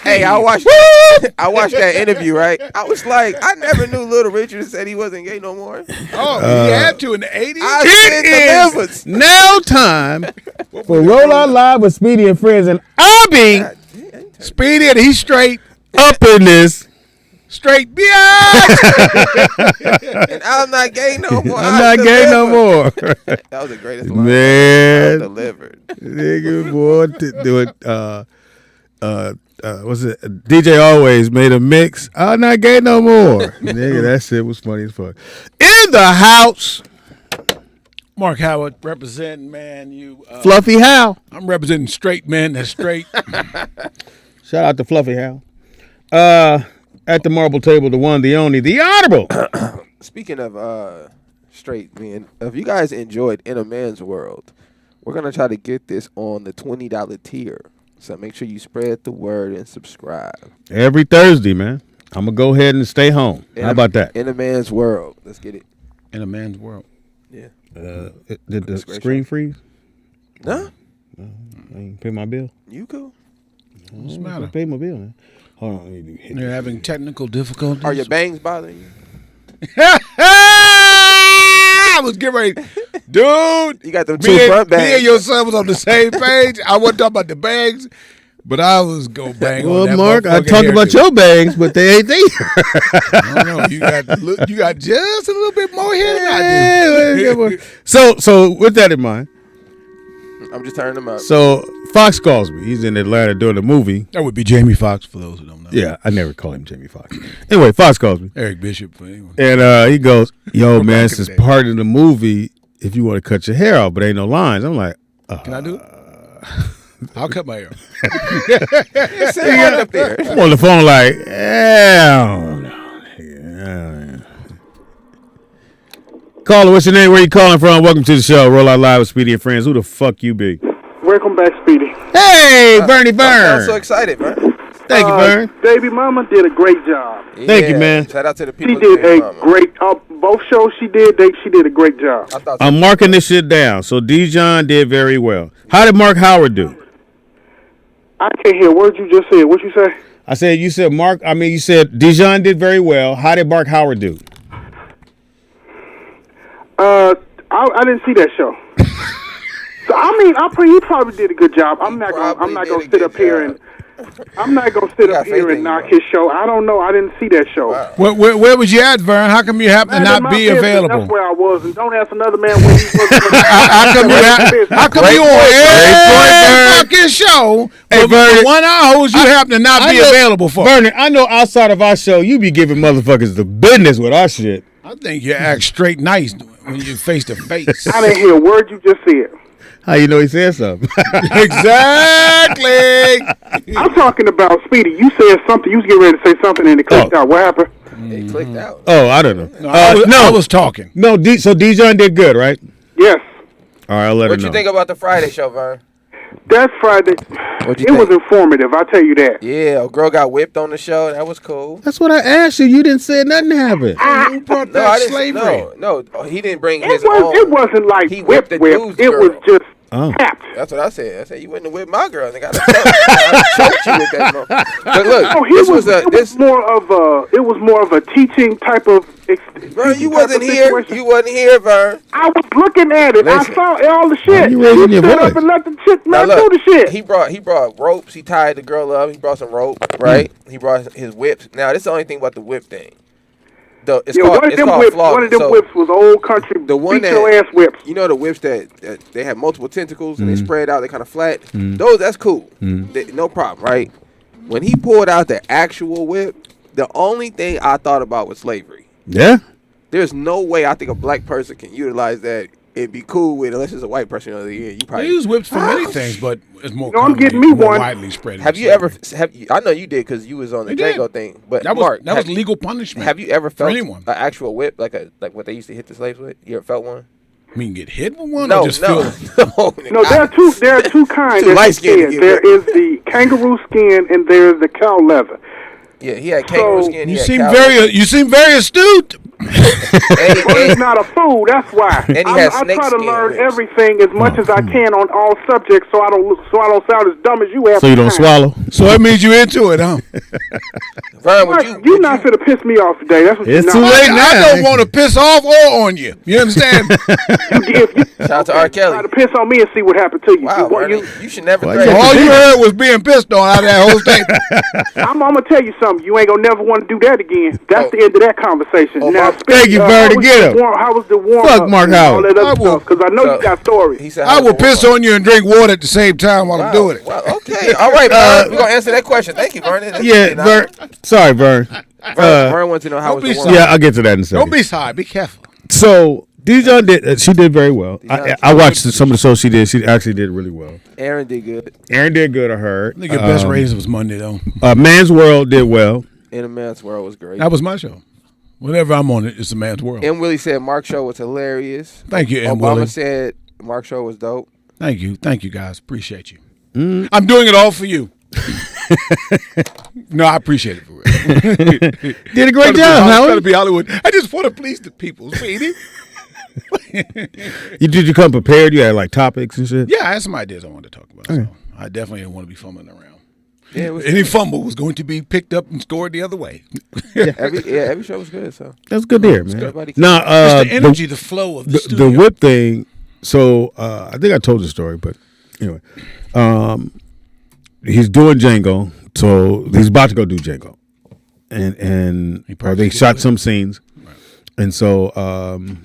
Hey, I watched that interview, right? I was like, I never knew Little Richard said he wasn't gay no more. Oh, he had to in the 80s? It is now time for Roll Out Live with Speedy and Friends, and I'll be Speedy, and he's straight up in this. Straight biatch. And I'm not gay no more. I'm not gay no more. That was the greatest line. Man. Delivered. Nigga, boy, do it. Was it DJ Always made a mix? I'm not gay no more. Nigga, that shit was funny as fuck. In the house, Mark Howard representing, man. You Fluffy Hal. I'm representing straight men. That's straight. Shout out to Fluffy Hal. At the marble table, the one, the only, the honorable. Speaking of straight men, if you guys enjoyed In a Man's World, we're gonna try to get this on the $20 tier. So make sure you spread the word and subscribe. Every Thursday, man. I'm going to go ahead and stay home. How about that? In a Man's World. Let's get it. In a Man's World. Yeah. Did the screen freeze? No. I ain't pay my bill. You cool. What's the matter? Pay my bill, man. Hold on. You're having technical difficulties? Are your bangs bothering you? I was getting ready. Dude. You got them two front bangs. Me and your son was on the same page. I wasn't talking about the bangs, but I was going bang on that. Well, Mark, I talk about your bangs, but they ain't there. I don't know. You got just a little bit more hair than I do. So with that in mind, I'm just turning them up. So Fox calls me. He's in Atlanta doing the movie. That would be Jamie Foxx for those who don't know. Yeah, I never call him Jamie Foxx. Anyway, Fox calls me. Eric Bishop for anyone. And he goes, "Yo, man, this is part of the movie. If you want to cut your hair off, but ain't no lines." I'm like, "Can I do it? I'll cut my hair." Up there. I'm on the phone like, Caller, what's your name? Where you calling from? Welcome to the show. Roll Out Live with Speedy and Friends. Who the fuck you be? Welcome back, Speedy. Hey, Bernie Byrne. I'm so excited, man. Thank you, Byrne. Baby Mama did a great job. Yeah, thank you, man. Shout out to the people. She did a great. Both shows she did a great job. I'm marking this shit down. So Dijon did very well. How did Mark Howard do? I can't hear what you just said. What you say? I said you said Dijon did very well. How did Mark Howard do? I didn't see that show. So he probably did a good job. I'm not gonna sit up here and knock his show. I don't know. I didn't see that show. Wow. Where was you at, Vern? How come you happen to not be available? That's where I was. And don't ask another man where he was. How come you on every fucking show? Hey, Vernon, 1 hour you happen to not be available for? Vernon, I know outside of our show, you be giving motherfuckers the business with our shit. I think you act straight nice when you face to face. I didn't hear a word you just said. How you know he said something? Exactly. I'm talking about Speedy. You said something. You was getting ready to say something and it clicked out. What happened? It clicked out. Oh, I don't know. I was talking. No, so Dijon did good, right? Yes. All right, I'll let her know. What you think about the Friday show, Vern? That Friday, it was informative. I'll tell you that. Yeah, a girl got whipped on the show. That was cool. That's what I asked you. You didn't say nothing happened. You brought that slavery. No, he didn't bring his own. It wasn't like he whipped the dude's It girl. was just tapped. That's what I said. I said you wouldn't have whipped my girl. They got to choke you with that. But look, it was more of a teaching type of. Vern, you wasn't here. You wasn't here, Vern. I was looking at it. Listen. I saw all the shit. You raising your stood voice? up and let the chick Now man do the shit. He brought ropes. He tied the girl up. He brought some rope, right? He brought his whips. Now this is the only thing about the whip thing. It's called flogging. One of them whips was old country. The one beat your ass whips. You know the whips that they have multiple tentacles and they spread out. They kind of flat. That's cool. No problem, right? When he pulled out the actual whip, the only thing I thought about was slavery. Yeah. There's no way I think a black person can utilize that. It'd be cool with unless it's a white person of the year. You probably They use whips for many things, but it's more. I'm getting me one. Widely spread. Have you ever? I know you did because you was on the Django thing. But that Mark, was legal punishment. Have you ever felt anyone an actual whip like what they used to hit the slaves with? You ever felt one? I mean, get hit with one? No, or just feel it? No, there are two kinds. Too light skinned. There is the kangaroo skin and there's the cow leather. Yeah, he had kangaroo skin. You seem very astute. He's not a fool. That's why. And I try to learn everything as much as I can on all subjects, so I don't sound as dumb as you have. So you don't swallow. So that means you into it, huh? Vern, you're not gonna piss me off today. That's what it's too late now. I don't want to piss off or on you. You understand? Shout out to R. Kelly. Try to piss on me and see what happened to you. Wow, you should never. All you heard was being pissed on out of that whole statement. I'm gonna tell you something. You ain't gonna never want to do that again. That's the end of that conversation. Now, thank you, Vern, to get him. How was the warm Fuck up? Mark Howard. Because I know you got stories. I will piss on you and drink water at the same time while I'm doing it. Well, okay, all right, Vern. We're gonna answer that question. Thank you, Vern. Vern. Sorry, Vern. Vern wants to know how was the warm up. Yeah, I'll get to that in a second. Don't be sorry. Be careful. So Dijon did. She did very well. I watched some of the shows she did. She actually did really well. Aaron did good. I heard. I think your best ratings was Monday though. Man's World did well. In a Man's World was great. That was my show. Whenever I'm on it, it's a Man's World. M. Willie said Mark's show was hilarious. Thank you, M. Obama Willie. said Mark's show was dope. Thank you, guys. Appreciate you. I'm doing it all for you. No, I appreciate it for real. Did a great job, Howard. Trying to be Hollywood. I just want to please the people, Speedy. Did you come prepared? You had like topics and shit? Yeah, I had some ideas I wanted to talk about. Okay. So I definitely didn't want to be fumbling around. Yeah, Any fumble was going to be picked up and scored the other way. every show was good. So that's good to hear, man. Everybody Now, the energy, the flow of the studio. The whip thing. So I think I told the story, but anyway, he's doing Django. So he's about to go do Django, and they shot some scenes, right. And so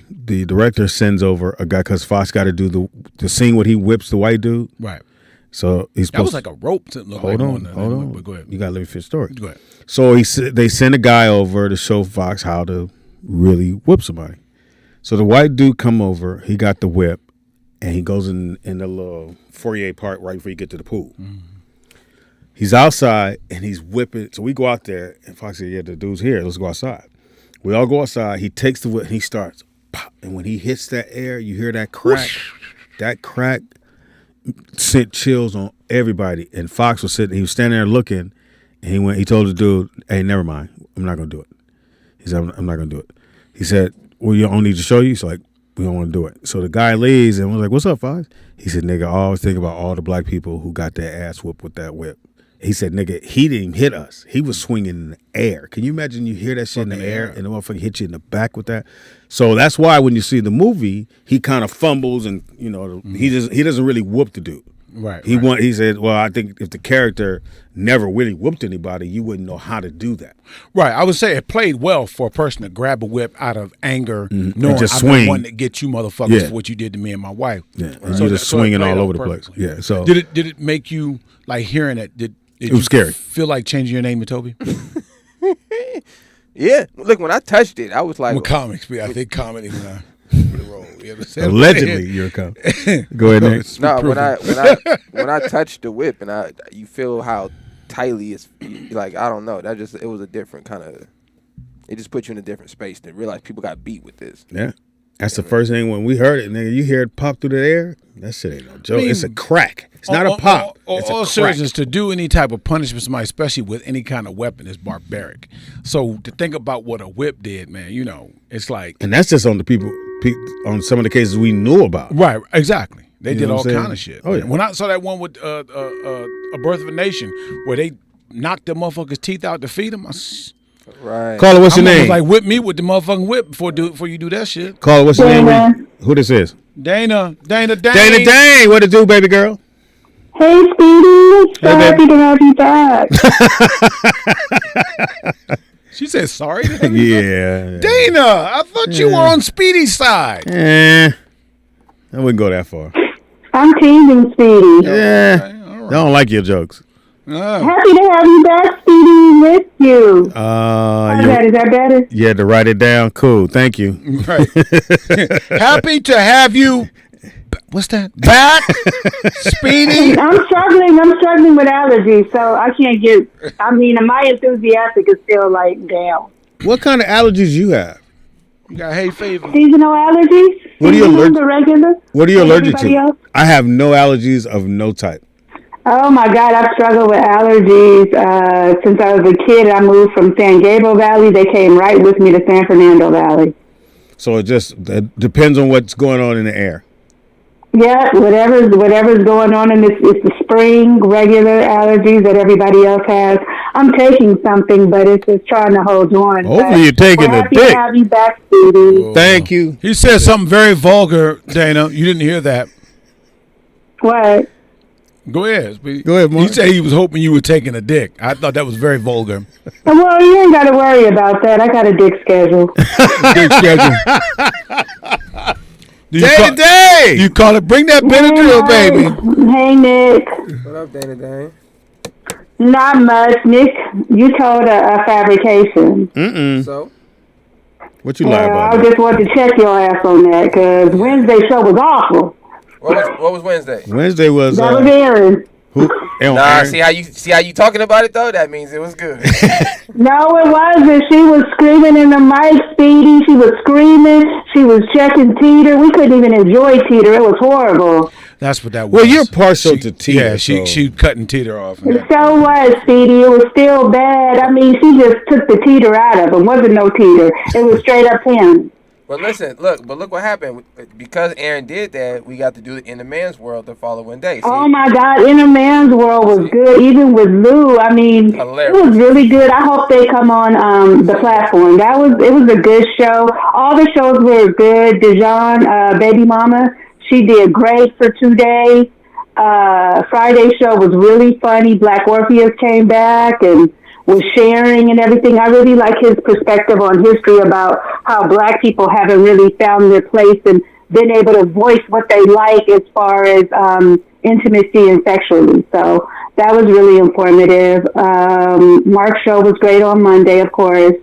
the director sends over a guy because Fox got to do the scene where he whips the white dude, right. So he's supposed that was like a rope. Hold on. But go ahead. You gotta let me finish the story. Go ahead. So they send a guy over to show Fox how to really whip somebody. So the white dude come over. He got the whip, and he goes in the little foyer part right before you get to the pool. Mm-hmm. He's outside and he's whipping. So we go out there, and Fox said, "Yeah, the dude's here. Let's go outside." We all go outside. He takes the whip. And he starts, pop, and when he hits that air, you hear that crack. Whoosh. That crack sent chills on everybody. And Fox was sitting. He was standing there looking, and he told the dude, "Hey, never mind. I'm not gonna do it." He said, "I'm not gonna do it." He said, "Well, you don't need to show you." He's like, "We don't want to do it." So the guy leaves and was like, "What's up, Fox?" He said, "Nigga, I always think about all the black people who got their ass whooped with that whip." He said, "Nigga, he didn't even hit us. He was swinging in the air." Can you imagine you hear that shit in the air and the motherfucker hit you in the back with that? So that's why when you see the movie, he kind of fumbles and he doesn't really whoop the dude. Right. He said, "Well, I think if the character never really whooped anybody, you wouldn't know how to do that." Right. I would say it played well for a person to grab a whip out of anger, knowing just I'm swing. the one that get you motherfuckers for what you did to me and my wife. Yeah, and you're just swinging all over the place. Yeah. So did it make you like hearing it? Did it was scary. Feel like changing your name to Toby? Yeah. Look, when I touched it, I was like, I'm a comics. I think comedy when I roll. Allegedly, you're a cop. Go ahead, Nick. No, when I touched the whip and you feel how tightly it's like, I don't know. It was a different kind of. It just put you in a different space to realize people got beat with this. Yeah. That's the first thing when we heard it, nigga. You hear it pop through the air. That shit ain't no joke. It's a crack. It's not a pop. It's all a seriousness, to do any type of punishment to somebody, especially with any kind of weapon, is barbaric. So to think about what a whip did, man, it's like. And that's just on the people on some of the cases we knew about. Right. Exactly. They did all kind of shit. Oh yeah. When I saw that one with A Birth of a Nation, where they knocked the motherfucker's teeth out to feed him. Right. Caller, what's your name? Like whip me with the motherfucking whip before you do that shit. Caller, what's your name? Who this is? Dana Dane. What it do, baby girl? Hey, Speedy. So happy to have you back. She said sorry. Yeah. Dana, I thought you were on Speedy's side. I wouldn't go that far. I'm teasing Speedy. Yeah. Okay, right. I don't like your jokes. Happy to have you back, Speedy. With you. Is that better? You had to write it down. Cool. Thank you. Right. Happy to have you. What's that? Back, Speedy. I'm struggling with allergies, so I can't get. My enthusiastic is still like down. What kind of allergies you have? You got hay fever. Seasonal allergies. What are you allergic? The regular. What are you allergic to? Else? I have no allergies of no type. Oh my God, I've struggled with allergies since I was a kid. I moved from San Gabriel Valley. They came right with me to San Fernando Valley. So it depends on what's going on in the air. Yeah, whatever's going on, and it's the spring regular allergies that everybody else has. I'm taking something, but it's just trying to hold on. Hopefully you're taking a dick. Happy to have you back, Speedy. Thank you. He said something very vulgar, Dana. You didn't hear that. What? Go ahead, Speedy. Go ahead, Mark. He said he was hoping you were taking a dick. I thought that was very vulgar. Well, you ain't got to worry about that. I got a dick schedule. Dick schedule. Day. You call it, bring that Benadryl, baby. Hey, Nick. What up, Dana? Not much, Nick. You told a fabrication. So? What you lie about? I just wanted to check your ass on that because Wednesday show was awful. What was Wednesday? Wednesday was That was Aaron. who? Nah, see how you talking about it though? That means it was good. No, it wasn't. She was screaming in the mic, Speedy. She was screaming. She was checking Teeter. We couldn't even enjoy Teeter. It was horrible. That's what that was. Well, you're partial to Teeter. Yeah, she cutting Teeter off. So what, Speedy? It was still bad. I mean, she just took the Teeter out of him. Wasn't no Teeter. It was straight up him. But listen, look what happened. Because Aaron did that, we got to do it in the man's world the following day. See? Oh my God, In a Man's World was good, even with Lou. I mean, Hilarious. It was really good. I hope they come on the platform. It was a good show. All the shows were good. Dijon, Baby Mama, she did great for 2 days. Friday show was really funny. Black Orpheus came back and was sharing and everything. I really like his perspective on history about how black people haven't really found their place and been able to voice what they like as far as intimacy and sexually. So that was really informative. Marc's show was great on Monday, of course.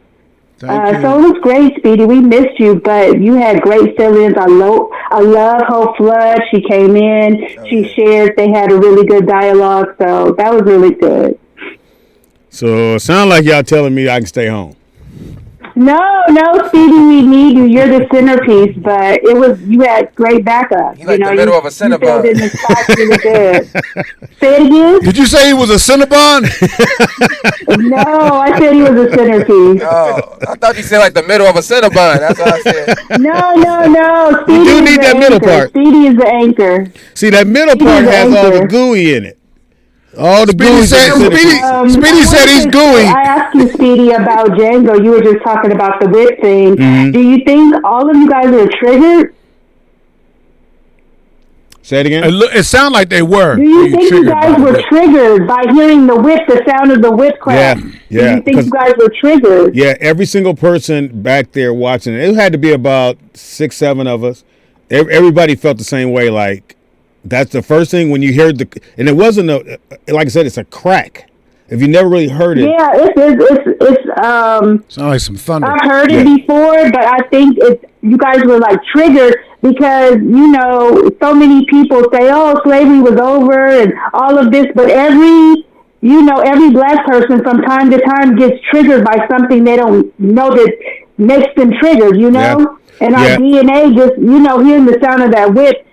Thank you. So it was great, Speedy. We missed you, but you had great fill-ins. I love Hope Flood. She came in. She shared. They had a really good dialogue. So that was really good. So it sounds like y'all telling me I can stay home. No, Speedy, we need you. You're the centerpiece, but you had great backup. He's like the middle of a Cinnabon. You filled in the spots really good. Say it again? Did you say he was a Cinnabon? No, I said he was a centerpiece. Oh, I thought you said like the middle of a Cinnabon. That's what I said. No. Speedy You do need that middle part. Speedy is the anchor. See, that middle part has all the gooey in it. All the Speedy said he's gooey. I asked you, Speedy, about Django. You were just talking about the whip thing. Mm-hmm. Do you think all of you guys are triggered? Say it again. It sounded like they were. Do you think you guys were triggered by hearing the whip, the sound of the whip crack? Yeah. Do you think you guys were triggered? Yeah, every single person back there watching it had to be about 6, 7 of us. Everybody felt the same way. Like, that's the first thing when you heard and it wasn't like I said, it's a crack. If you never really heard it. Yeah, it's sounds like some thunder. I've heard it before, but I think you guys were like triggered because, so many people say, oh, slavery was over and all of this, but every black person from time to time gets triggered by something they don't know that makes them triggered, Yeah. And our DNA just, hearing the sound of that whip,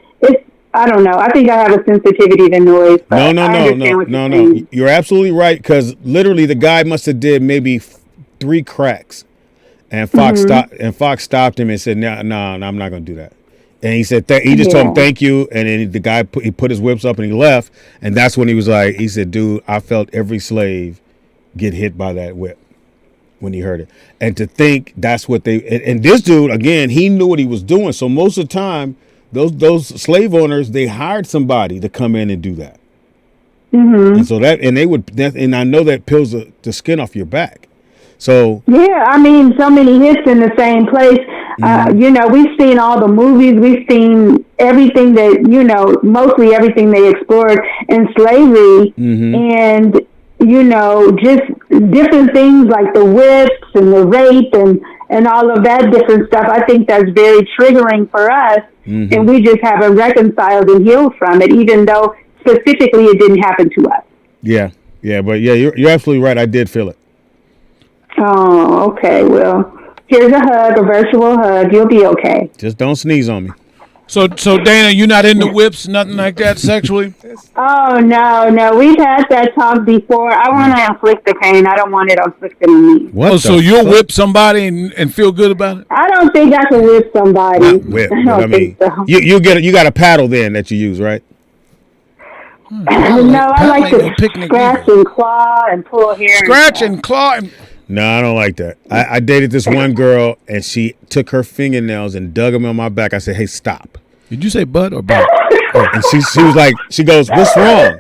I don't know. I think I have a sensitivity to noise. No. You're absolutely right because literally the guy must have did maybe 3 cracks, and Fox stopped him and said, "No, I'm not going to do that." And he said, he just told him thank you, and then the guy put his whips up and he left, and that's when he said, "Dude, I felt every slave get hit by that whip." When he heard it, and to think that's what and this dude again, he knew what he was doing. So most of the time, those slave owners, they hired somebody to come in and do that. Mm-hmm. And so and I know that peels the skin off your back. So yeah, I mean, so many hits in the same place. Mm-hmm. We've seen all the movies, we've seen everything that mostly everything they explored in slavery, mm-hmm. and just different things like the whips and the rape and all of that different stuff. I think that's very triggering for us, mm-hmm. and we just haven't reconciled and healed from it, even though specifically it didn't happen to us. Yeah, but you're absolutely right. I did feel it. Oh, okay. Well, here's a hug, a virtual hug. You'll be okay. Just don't sneeze on me. So Dana, you not into whips, nothing like that sexually? Oh no, we've had that talk before. I want to inflict the pain. I don't want it inflicted on me. What? So you'll whip somebody and feel good about it? I don't think I can whip somebody. Not whip. I don't think so. You got a paddle then that you use, right? No, I like to scratch and claw and pull hair. Scratch and claw. No, I don't like that. I dated this one girl, and she took her fingernails and dug them on my back. I said, "Hey, stop." Did you say butt or butt? And she was like, she goes, "What's wrong?"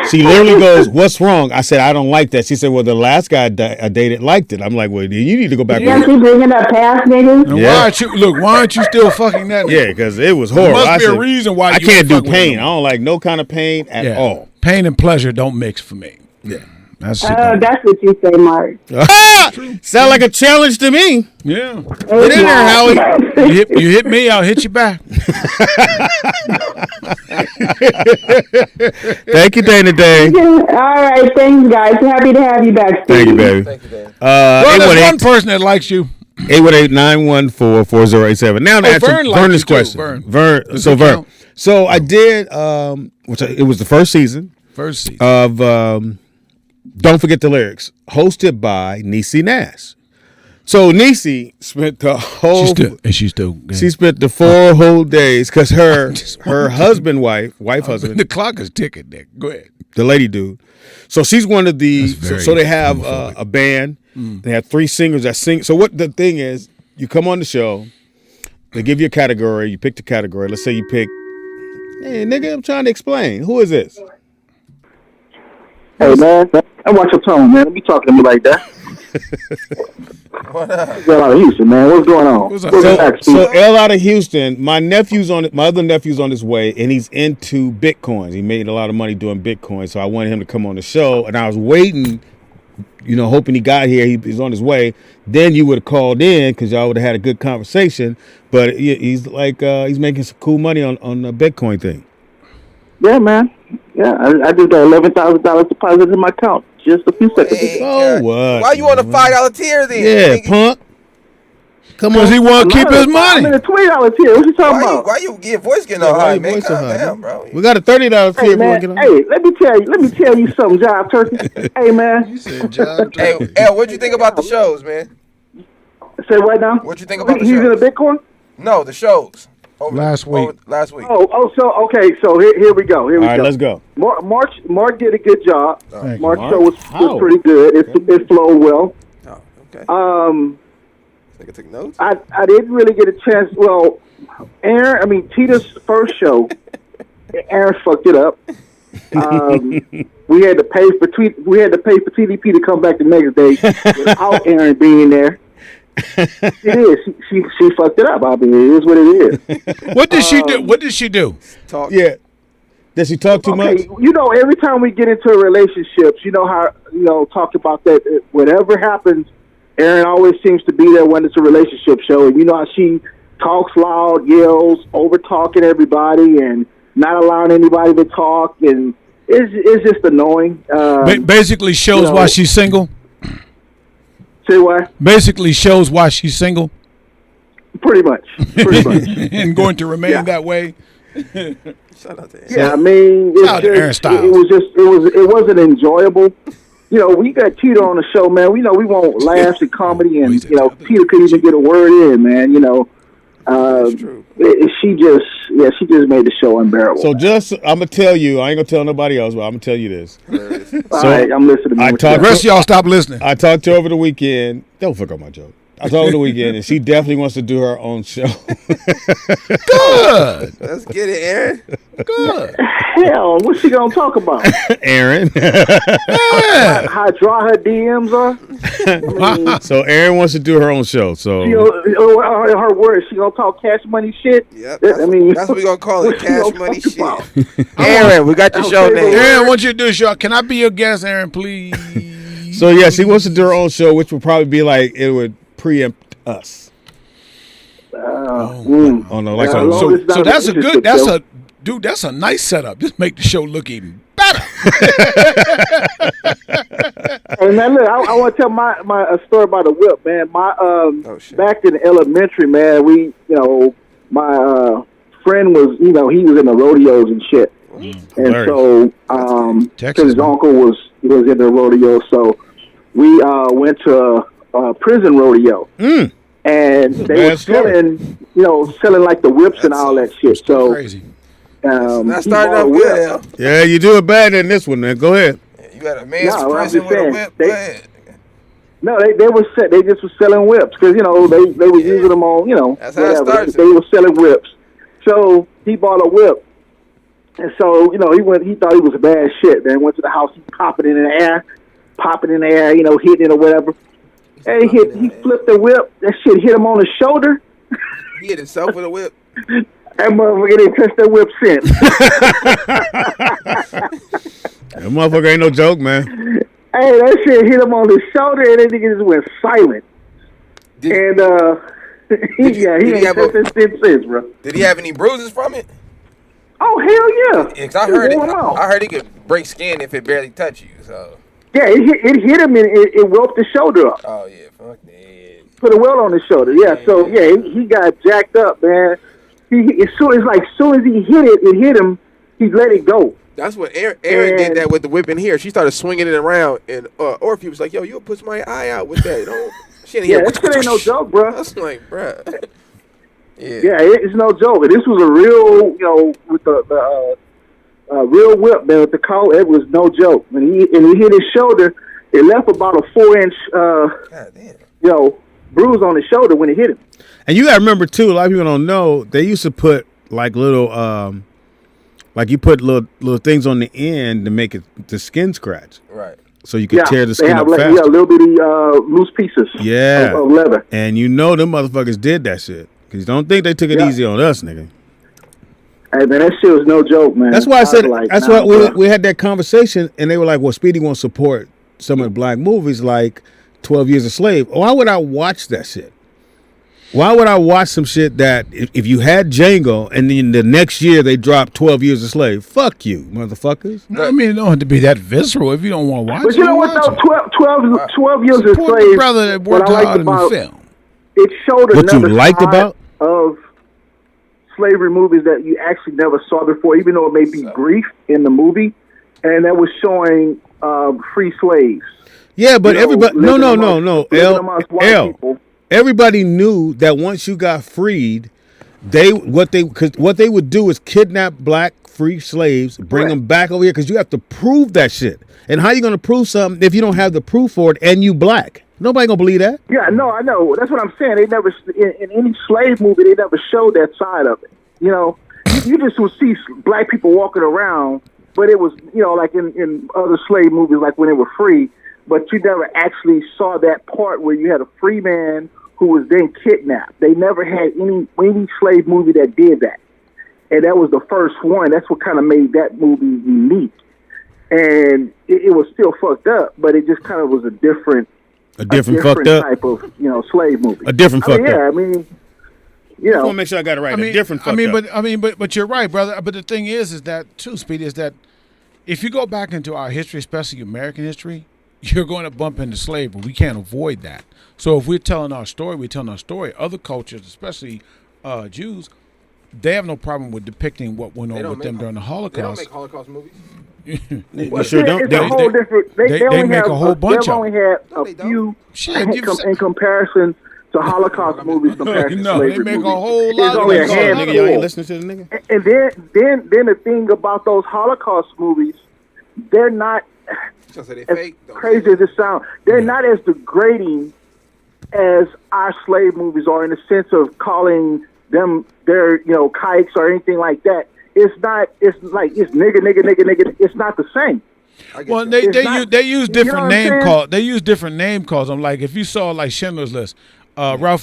She literally goes, "What's wrong?" I said, "I don't like that." She said, "Well, the last guy I dated liked it." I'm like, "Well, you need to go back." Yeah, keep bringing up past niggas. And why aren't you still fucking that nigga? Yeah, because it was horrible. There must be a reason why I can't do pain. I don't like no kind of pain at all. Pain and pleasure don't mix for me. Yeah. That's what you say, Mark. Sound like a challenge to me. Yeah. Get in there, Howie. You hit me, I'll hit you back. Thank you, Dana Day. All right, thanks, guys. Happy to have you back. Thank you, baby. Thank you, Dan. There's one person that likes you. 818-914-4087. Now to answer Vern's question. Vern. So I did, it was the first season. Of Don't Forget the Lyrics, hosted by Niecy Nash. So Niecy spent the whole... She spent the 4 whole days because her husband. The clock is ticking, Nick. Go ahead. The lady dude. So she's one of the... So they have a band. They have 3 singers that sing. So what the thing is, you come on the show, they give you a category, you pick the category. Let's say you pick... Hey, nigga, I'm trying to explain. Who is this? Hey, man, I watch your tone, man. Don't be talking to me like that. What up? L out of Houston, man. What's going on? So L out of Houston, my other nephew's on his way, and he's into Bitcoins. He made a lot of money doing Bitcoin, so I wanted him to come on the show, and I was waiting, hoping he got here. He's on his way. Then you would have called in because y'all would have had a good conversation. But he's like, he's making some cool money on the Bitcoin thing. Yeah, man. Yeah, I just got $11,000 deposited in my account just a few seconds ago. So what? Why you on a $5 tier then? Yeah, punk. Come on. Because he want to keep his money. I'm in a $20 tier. What you talking about? Why you get voice getting all high, man? Calm down, bro. We got a $30 tier. Hey, man. Hey, let me tell you something, Jive Turkey. Hey, man. You said Jive Turkey. Hey, El, what'd you think about the shows, man? Say what now? What'd you think about the shows? He's in a Bitcoin? No, the shows. Last week. So here we go. All right, let's go. Mark did a good job. Mark's show was How? pretty good. It flowed well. Oh, okay. I can take notes. I didn't really get a chance. Well, Tita's first show, Aaron fucked it up. We had to pay for TDP to come back the next day without Aaron being there. It is. She fucked it up. I mean, it is what it is. What did she do? What did she do? Talk. Yeah. Does she talk too much? Every time we get into a relationship, how talk about that. Whatever happens, Aaron always seems to be there when it's a relationship show, and you know how she talks loud, yells, over talking everybody, and not allowing anybody to talk, and it's just annoying. Basically shows why she's single. Say what? Basically shows why she's single. Pretty much. And going to remain that way. Shout out to Aaron. Yeah, I mean, it wasn't enjoyable. We got Tita on the show, man. We want laughs and comedy, and Tita couldn't even get a word in, man. She just made the show unbearable. So I'm gonna tell you, I ain't gonna tell nobody else, but I'm gonna tell you this. All right, I'm listening. The rest of y'all stop listening. I talked to her over the weekend. Don't fuck up my joke. I talked over the weekend, and she definitely wants to do her own show. Good. Let's get it, Aaron. Good. Hell, what's she gonna talk about? Aaron. How dry her DMs are. So Aaron wants to do her own show. So her words, she gonna talk cash money shit. Yep. That's what we gonna call it, cash money shit. Aaron, we got your show name. Aaron, I want you to do a show. Can I be your guest, Aaron, please? So yeah, she wants to do her own show, which would probably be like it would preempt us. So that's a good. That's a nice setup. Just make the show look even better. Hey man, look, I want to tell my story about the whip, man. My back in elementary, man, we my friend was, he was in the rodeos and shit. And so, because his uncle was in the rodeo, so we went to a prison rodeo. And they were selling, selling like the whips and all that shit. So crazy. That started off good. Yeah, you do it better than this one, man. Go ahead. You got a man's prison with a whip. Go ahead. No, they just were selling whips because they were using them on That's how it started. They were selling whips. So he bought a whip, and so he thought he was a bad shit. Then went to the house, he popped it in the air, hitting it or whatever. And he flipped the whip. That shit hit him on the shoulder. He hit himself with a whip. That motherfucker didn't touch that whip since. That motherfucker ain't no joke, man. Hey, that shit hit him on the shoulder, and that nigga just went silent. He ain't touched that since, bro. Did he have any bruises from it? Oh, hell yeah. Because I heard he could break skin if it barely touched you, so. Yeah, it hit him and it whelped the shoulder up. Oh, yeah, fuck that. Put a welt on his shoulder, yeah. So, yeah, he got jacked up, man. As soon as he hit him, he let it go. That's what Aaron did that with the whip in here. She started swinging it around, and Orphe was like, yo, you'll push my eye out with that. That shit ain't no joke, bro. I was like, bro. Yeah, it's no joke. And this was a real, with the real whip, man. With the collar, it was no joke. When he hit his shoulder, it left about a 4-inch, bruise on his shoulder when it hit him. And you gotta remember too, a lot of people don't know, they used to put like little like you put little things on the end to make the skin scratch. Right. So you could tear the skin up fast. Yeah, little bitty loose pieces of leather. And them motherfuckers did that shit. Because don't think they took it easy on us, nigga. Hey, man, that shit was no joke, man. That's why I said, that's why we had that conversation, and they were like, well, Speedy won't support some of the black movies like 12 Years a Slave. Why would I watch that shit? Why would I watch some shit that if you had Django and then the next year they dropped 12 Years a Slave? Fuck you, motherfuckers. No, I mean, it don't have to be that visceral if you don't want to watch it. But you know what, though? 12 Years a Slave, brother that worked hard in the film. It showed what another you liked about of slavery movies that you actually never saw before, even though it may be brief in the movie, and that was showing free slaves. Yeah, but everybody, no. Everybody knew that once you got freed, what they would do is kidnap black free slaves, bring them back over here, because you have to prove that shit. And how you going to prove something if you don't have the proof for it and you black? Nobody gonna believe that. Yeah, no, I know. That's what I'm saying. They never in any slave movie they never showed that side of it. You just would see black people walking around, but it was like in other slave movies, like when they were free. But you never actually saw that part where you had a free man who was then kidnapped. They never had any slave movie that did that, and that was the first one. That's what kind of made that movie unique. And it was still fucked up, but it just kind of was a different fucked up type of slave movie. A different fucked up. Yeah, I mean, I want to make sure I got it right. A different fucked up. But you're right, brother. But the thing is that too, Speedy, is that if you go back into our history, especially American history, you're going to bump into slavery. We can't avoid that. So if we're telling our story, Other cultures, especially Jews, they have no problem with depicting what went on with them during the Holocaust. They don't make Holocaust movies. You sure don't? It's a whole different. They make a whole bunch of them. They've only had a few in comparison to Holocaust movies compared to slavery they make movies. A whole There's lot only of a handful. Nigga, y'all ain't listening to the nigga. And then the thing about those Holocaust movies, they're not as crazy as it sounds. They're not as degrading as our slave movies are, in the sense of calling them their kikes or anything like that. It's not. It's like it's nigga. It's not the same. Well, they use different name calls. They use different name calls. I'm like, if you saw like Schindler's List, Ray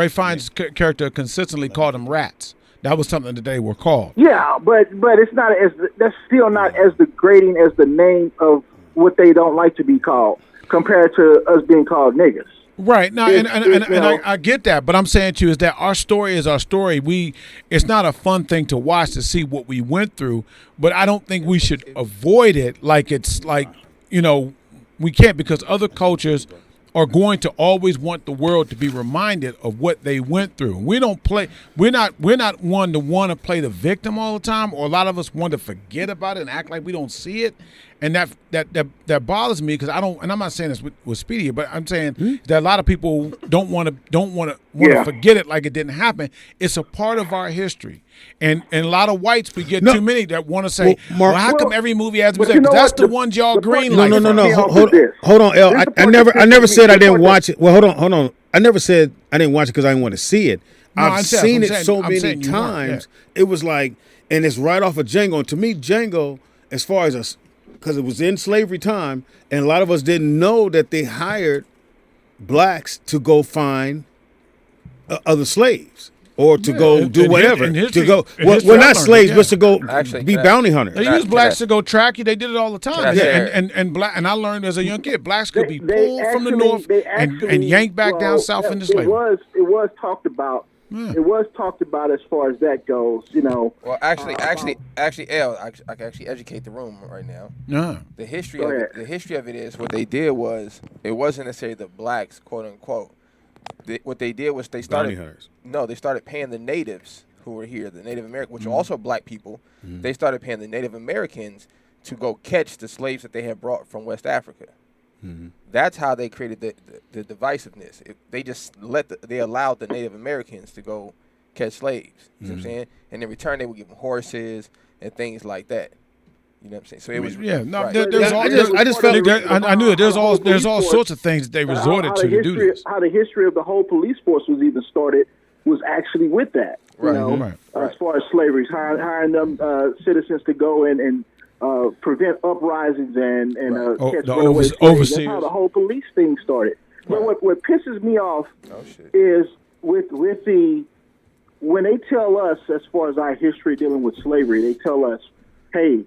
Fiennes' character consistently called them rats. That was something that they were called. Yeah, but it's not as that's still not as degrading as the name of what they don't like to be called compared to us being called niggas. Right. Now, and I get that, but I'm saying to you is that our story is our story. It's not a fun thing to watch to see what we went through, but I don't think we should avoid it like it's like, we can't, because other cultures are going to always want the world to be reminded of what they went through. We don't play. We're not one to want to play the victim all the time, or a lot of us want to forget about it and act like we don't see it. And that bothers me because I don't. And I'm not saying this with Speedy, but I'm saying that a lot of people don't want to forget it like it didn't happen. It's a part of our history, and a lot of whites we get too many that want to say, "Well, how come every movie has to be?" That's the ones y'all green light. No. Hold on, L. I never said I didn't watch it. Well, hold on. I never said I didn't watch it because I didn't want to see it. I've seen it so many times. It was like, and it's right off of Django. And to me, Django, as far as us. Because it was in slavery time, and a lot of us didn't know that they hired blacks to go find other slaves or to go do whatever. Not slaves, but to go be bounty hunters. They used blacks to go track you. They did it all the time. And I learned as a young kid, blacks could be pulled from the north and yanked back down south into slavery. It was talked about. Yeah. It was talked about as far as that goes, Well, L, I can actually educate the room right now. Yeah. The history of it is what they did was it wasn't necessarily the blacks, quote unquote. What they did was they started paying the natives who were here, the Native Americans, which are also black people. Mm-hmm. They started paying the Native Americans to go catch the slaves that they had brought from West Africa. Mm-hmm. That's how they created the divisiveness. They allowed the Native Americans to go catch slaves. You know what I'm saying? And in return, they would give them horses and things like that. You know what I'm saying? So it was I knew it. There's all sorts of things that they resorted to do this. How the history of the whole police force was even started was actually with that. As far as slavery, hiring them citizens to go and prevent uprisings and catch runaways. That's how the whole police thing started. But what pisses me off is with when they tell us, as far as our history dealing with slavery, they tell us, hey,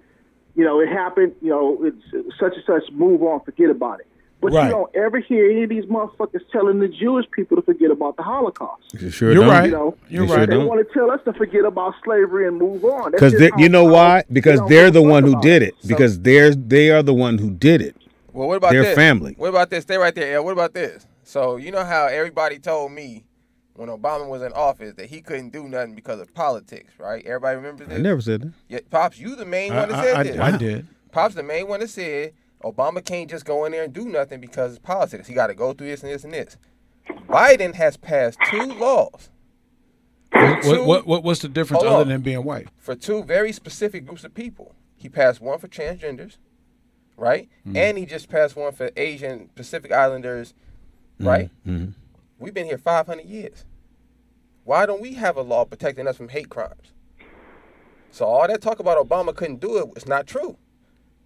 it happened, it's such and such, move on, forget about it. But you don't ever hear any of these motherfuckers telling the Jewish people to forget about the Holocaust. You're right. You're right. They want to tell us to forget about slavery and move on. Because why? Because they're the one who did it. Because they are the one who did it. Well, what about their family? What about this? Stay right there, El. What about this? So you know how everybody told me when Obama was in office that he couldn't do nothing because of politics, right? Everybody remembers this? I never said that. Yeah, Pops, you the main one that said this. I did. Pops the main one that said Obama can't just go in there and do nothing because it's politics. He got to go through this and this and this. Biden has passed 2 laws. What's the difference other than being white? For 2 very specific groups of people. He passed one for transgenders, right? Mm-hmm. And he just passed one for Asian Pacific Islanders, right? Mm-hmm. We've been here 500 years. Why don't we have a law protecting us from hate crimes? So all that talk about Obama couldn't do it is not true.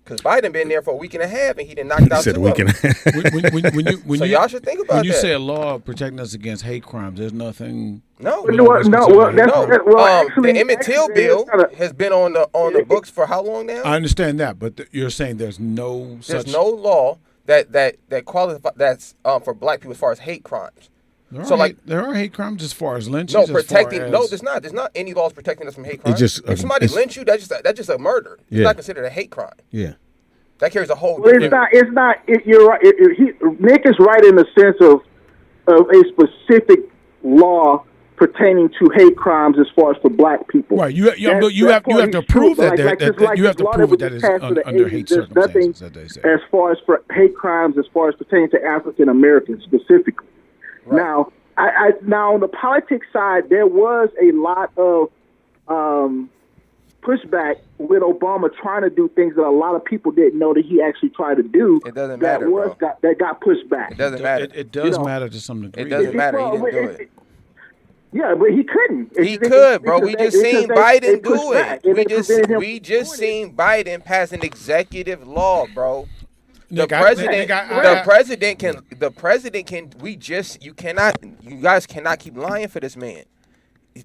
Because Biden been there for a week and a half, and he did knocked out 2 of them. So y'all should think about that. When you say a law protecting us against hate crimes, there's nothing. No. Actually, the Emmett Till bill has been on the books for how long now? I understand that, but you're saying there's no law that qualifies that's for black people as far as hate crimes. There are hate crimes as far as lynching. No, there's not. There's not any laws protecting us from hate crimes. If somebody lynch you, that's just a murder. It's not considered a hate crime. Yeah. That carries a whole. Well, it's not. You're right. Nick is right in the sense of a specific law pertaining to hate crimes as far as for black people. Right. You have to prove that you have to prove that is under hate circumstances. That they say. As far as for hate crimes, as far as pertaining to African Americans specifically. Right. Now, now on the politics side, there was a lot of pushback with Obama trying to do things that a lot of people didn't know that he actually tried to do. It doesn't matter, that got pushed back. It doesn't matter. It does matter to some degree. It doesn't matter. He didn't do it. Yeah, but he couldn't. He could, bro. We just seen Biden do it. We just seen Biden pass an executive law, bro. The president can. You guys cannot keep lying for this man.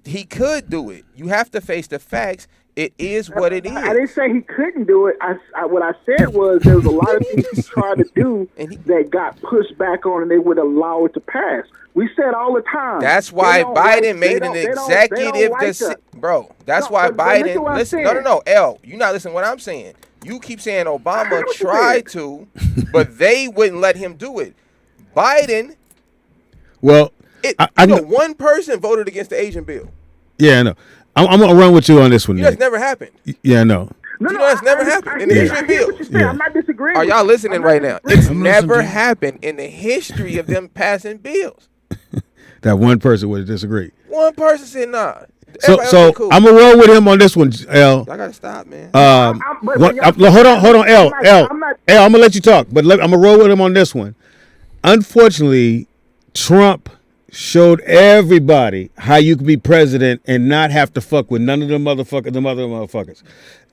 He could do it. You have to face the facts. It is what it is. I didn't say he couldn't do it. What I said was there was a lot of things he tried to do that got pushed back on, and they would allow it to pass. We said all the time. That's why Biden made an executive decision, bro. That's why Biden. Listen, no, L. You're not listening to what I'm saying. You keep saying Obama tried to, but they wouldn't let him do it. Biden. Well, I know one person voted against the Asian bill. Yeah, I know. I'm gonna run with you on this one. That's never happened. Yeah, I know. No, that's never happened in the history of bills. I'm not disagreeing. Are y'all listening right now? It's never happened in the history of them passing bills. That one person would disagree. One person said nah. So cool. I'm gonna roll with him on this one, L. I gotta stop, man. Hold on, L. I'm gonna let you talk, but I'm gonna roll with him on this one. Unfortunately, Trump showed everybody how you could be president and not have to fuck with none of them motherfuckers.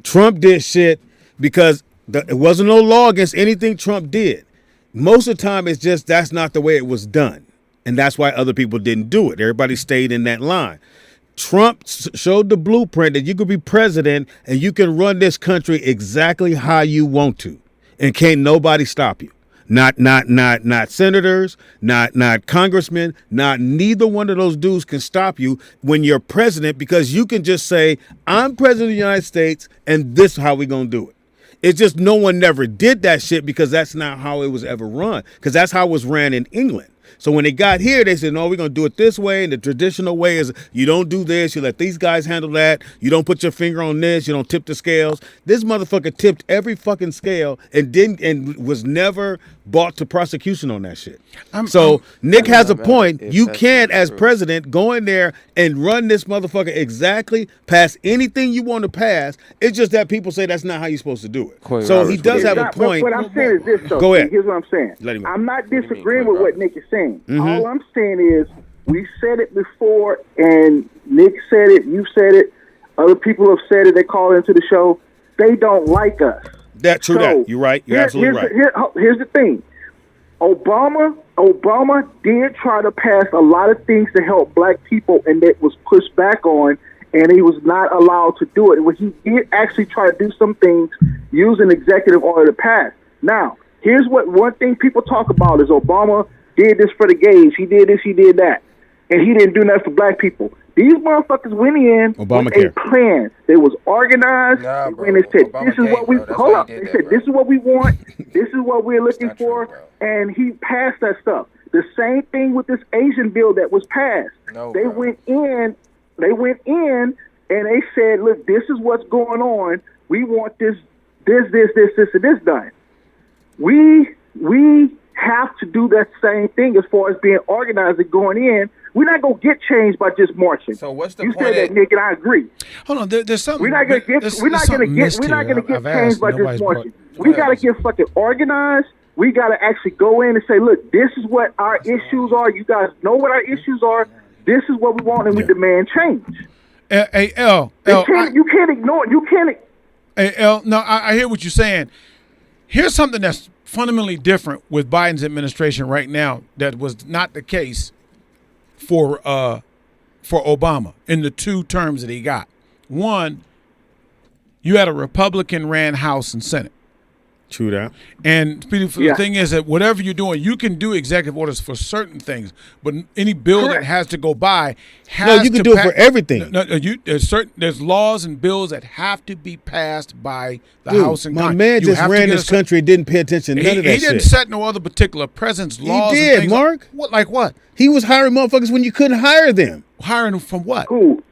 Trump did shit because it wasn't no law against anything Trump did. Most of the time, it's just that's not the way it was done. And that's why other people didn't do it. Everybody stayed in that line. Trump showed the blueprint that you could be president and you can run this country exactly how you want to. And can't nobody stop you. Not senators, not congressmen, neither one of those dudes can stop you when you're president, because you can just say, I'm president of the United States and this is how we gonna do it. It's just no one never did that shit because that's not how it was ever run, because that's how it was ran in England. So when they got here, they said, no, we're going to do it this way. And the traditional way is you don't do this. You let these guys handle that. You don't put your finger on this. You don't tip the scales. This motherfucker tipped every fucking scale and was never brought to prosecution on that shit. Nick has a point. You can't, as president, go in there and run this motherfucker exactly past anything you want to pass. It's just that people say that's not how you're supposed to do it. So he does have a point. What I'm saying is this, though. Go ahead. Here's what I'm saying. I'm not disagreeing with what Nick is saying. Mm-hmm. All I'm saying is we said it before, and Nick said it, you said it, other people have said it, they call into the show. They don't like us. That's true. That. You're right. You're absolutely right. Here's the thing. Obama did try to pass a lot of things to help black people, and that was pushed back on, and he was not allowed to do it. He did actually try to do some things using executive order to pass. Now, here's what one thing people talk about is Obama did this for the gays. He did this, he did that. And he didn't do nothing for black people. These motherfuckers went in with a plan. They was organized. They went and said, this is what we They said, this is what we want. This is what we're looking for. And he passed that stuff. The same thing with this Asian bill that was passed. They went in and they said, look, this is what's going on. We want this, and this done. We have to do that same thing as far as being organized and going in. We're not gonna get changed by just marching. So what's the point? You said that, Nick, and I agree. Hold on, there's something. We're not gonna get changed by just marching. We gotta get fucking organized. We gotta actually go in and say, look, this is what our issues are. You guys know what our issues are. This is what we want, and we demand change. Hey, L, you can't ignore it. You can't. Hey, L, no, I hear what you're saying. Here's something that's fundamentally different with Biden's administration right now that was not the case for Obama in the 2 terms that he got. One, you had a Republican ran House and Senate. True that. And the thing is that whatever you're doing, you can do executive orders for certain things, but any bill that has to go by has you can do it for everything. There's laws and bills that have to be passed by the House and Congress. My man just ran this country and didn't pay attention to none of that shit. He didn't set no other particular president's laws. He did, and things Mark. Like what? He was hiring motherfuckers when you couldn't hire them. Hiring them from what? Who?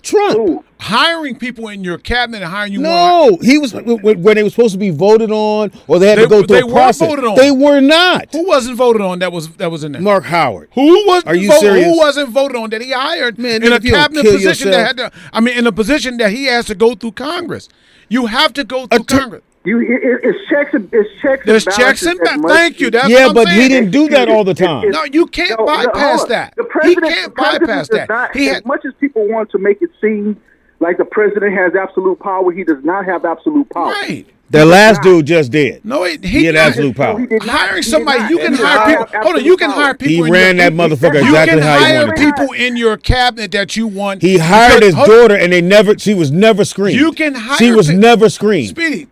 Trump. Ooh. Hiring people in your cabinet and hiring you. No, he was when they were supposed to be voted on, or they had to go through a process. Voted on. They were not. Who wasn't voted on? That was in there. Mark Howard. Who was? Are you serious? Who wasn't voted on that he hired in a cabinet position that had to? I mean, in a position that he has to go through Congress. You have to go through Congress. It's checks and There's checks and balances. Thank you. That's what I'm but saying. He didn't do that all the time. No, you can't bypass that. He can't bypass that. As much as people want to make it seem like the president has absolute power, he does not have absolute power. Right. The last dude just did. No, he had absolute power. Hiring somebody, you can hire people. Hold on, you can hire people. He ran that motherfucker exactly how he wanted. You can hire people in your cabinet that you want. He hired his daughter, and she was never screened. You can hire. She was never screened. Speedy.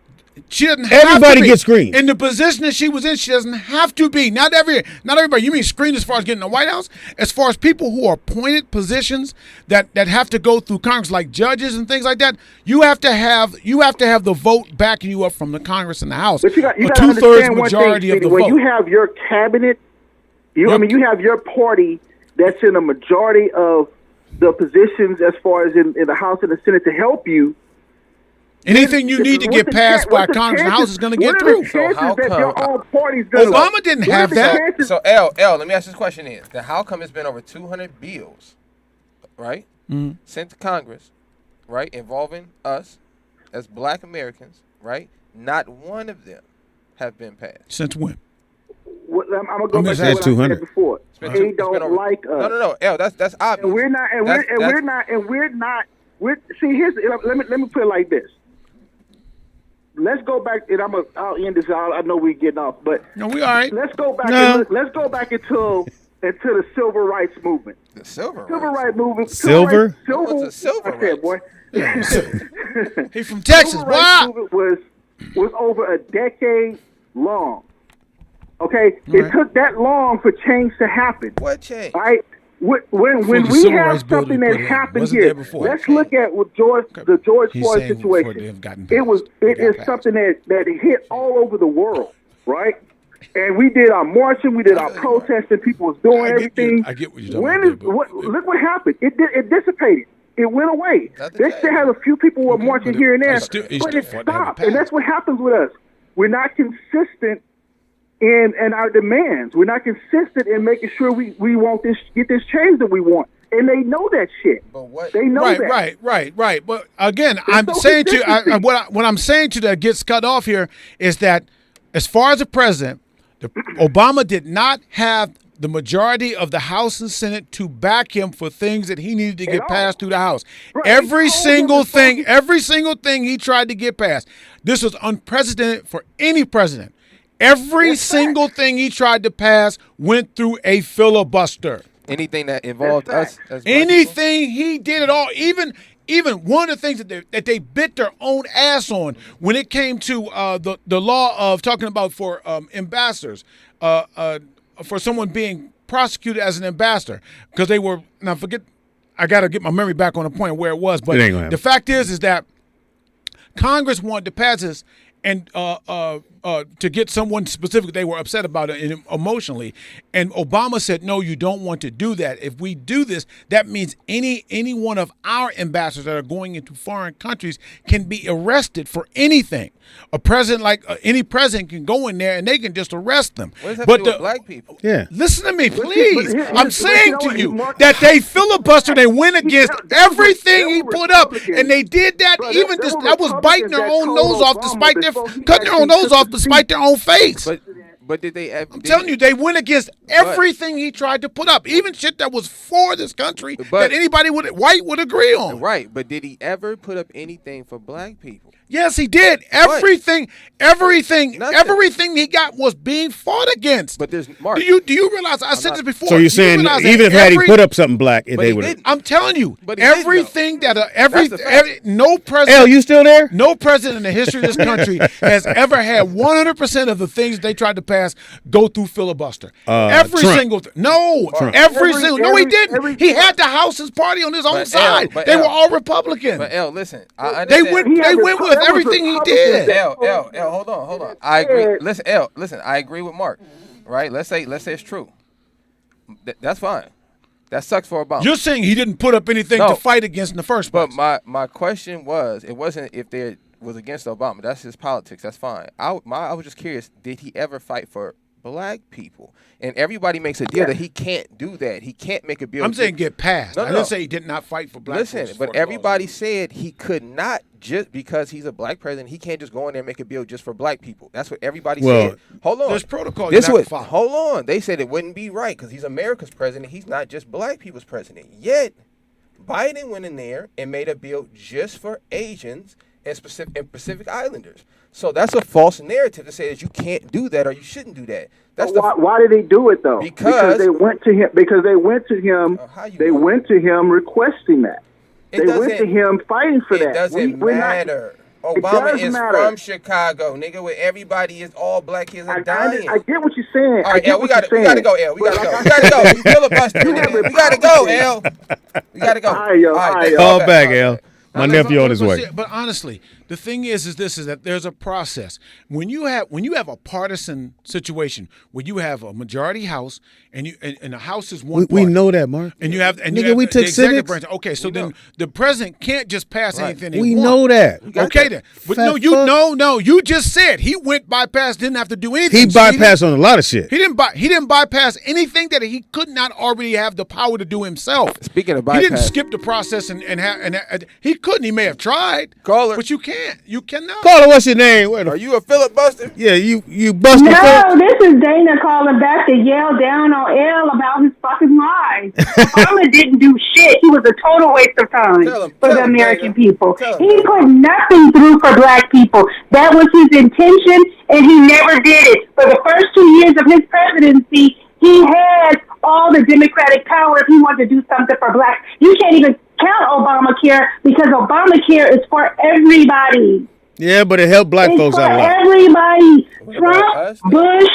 She doesn't have Everybody to be. gets screened. In the position that she was in, she doesn't have to be. Not everybody. You mean screened as far as getting in the White House? As far as people who are appointed positions that have to go through Congress, like judges and things like that, you have to have the vote backing you up from the Congress and the House. But you got a 2/3 majority of the vote. When you have your cabinet I mean, you have your party that's in a majority of the positions as far as in the House and the Senate to help you. Anything you need to get passed by Congress and the House is going to get through. So how come Obama didn't have that? So L, let me ask this question: then how come it's been over 200 bills, right, sent to Congress, right, involving us as Black Americans, right? Not one of them have been passed. Since when? I'm gonna go back to what I said before. They don't like us. No. L, that's obvious. And we're not. See, here's. Let me put it like this. Let's go back, and I'll end this. I know we're getting off, but no, we all right. Let's go back. Let's go back into the civil rights movement. The civil rights movement. Silver. What's a civil rights? Boy. He's from Texas. Wow. Was over a decade long. Okay, it took that long for change to happen. What change? Right. When we have something that happened here, let's look at what the George Floyd situation. It is something that hit all over the world, right? And we did our marching, we did our protesting. People was doing everything. I get what you're talking about. Look what happened. It dissipated. It went away. They still have a few people who are marching here and there, but it stopped. And that's what happens with us. We're not consistent in our demands. We're not consistent in making sure we want get this change that we want. And they know that shit. But what? They know that. Right. But again, I'm saying to you, what I'm saying to that gets cut off here is that as far as the president, Obama did not have the majority of the House and Senate to back him for things that he needed to get passed through the House. Right. Every single thing he tried to get passed. This was unprecedented for any president. Every single thing he tried to pass went through a filibuster. Anything that involved us as anything he did at all, even one of the things that they bit their own ass on when it came to the law of talking about for ambassadors, for someone being prosecuted as an ambassador, because they were, now forget, I got to get my memory back on the point where it was, but the fact is that Congress wanted to pass this and to get someone specific they were upset about it emotionally. And Obama said, no, you don't want to do that. If we do this, that means any one of our ambassadors that are going into foreign countries can be arrested for anything. A president, like any president, can go in there and they can just arrest them. What does that do with black people? Yeah. Listen to me, please. I'm saying to you that they filibustered, they went against everything he put up, and they did that even just, that was biting their own nose off despite their, cutting their own nose off despite their own face. But did they? I'm telling you, they went against everything he tried to put up, even shit that was for this country that anybody white would agree on. Right, but did he ever put up anything for black people? Yes, he did. Everything he got was being fought against. But there's Mark. Do you realize? I said this before. So you're saying even if had he put up something black, they would. I'm telling you, but everything that no president. L, you still there? No president in the history of this country has ever had 100% of the things they tried to pass go through filibuster. Every Trump. single no, Trump. No, he didn't. He had the House's party on his own side. They were all Republican. But L, listen, they went with everything he did. L, hold on. I agree. Listen, I agree with Mark. Right? Let's say it's true. That's fine. That sucks for Obama. You're saying he didn't put up anything to fight against in the first place. But my question was, it wasn't if there was against Obama. That's his politics. That's fine. I was just curious, did he ever fight for black people? And everybody makes a deal that he can't do that. He can't make a bill. I'm saying get passed. I didn't say he did not fight for black people. Listen, but everybody said he could not, just because he's a black president, he can't just go in there and make a bill just for black people. That's what everybody said. Hold on. There's protocol you have to follow. Hold on. They said it wouldn't be right because he's America's president. He's not just black people's president. Yet, Biden went in there and made a bill just for Asians and Pacific Islanders. So that's a false narrative to say that you can't do that or you shouldn't do that. That's why did they do it though? Because they went to him. Because they went to him. They went to him requesting that. They went to him fighting for that. It doesn't matter. Obama is from Chicago, nigga, where everybody is all black kids are dying. I get what you're saying. All right, L, we gotta go, L. We gotta go. We filibustering, nigga. We gotta go, L. We gotta go. All right, yo. Call back, L. My nephew on his way. But honestly, The thing is that there's a process. When you have a partisan situation where you have a majority house and the house is one we party, know that, Mark. and you have we took the executive civics. branch. Okay, so then the president can't just pass anything they We want. know that. Okay, then. But you just said he went bypass, didn't have to do anything. He bypassed on a lot of shit. He didn't bypass anything that he could not already have the power to do himself. Speaking of bypass, he didn't skip the process and he couldn't. He may have tried. Caller, but you can't. You cannot. Caller, what's your name? Are you a filibuster? Yeah, you busted. No, this is Dana calling back to yell down on L about his fucking lies. Obama didn't do shit. He was a total waste of time for the American people. He put nothing through for black people. That was his intention, and he never did it. For the first 2 years of his presidency, he had all the Democratic power if he wanted to do something for blacks. You can't even count Obamacare because Obamacare is for everybody. Yeah, but it helped black folks out a lot. Everybody. Trump, Bush,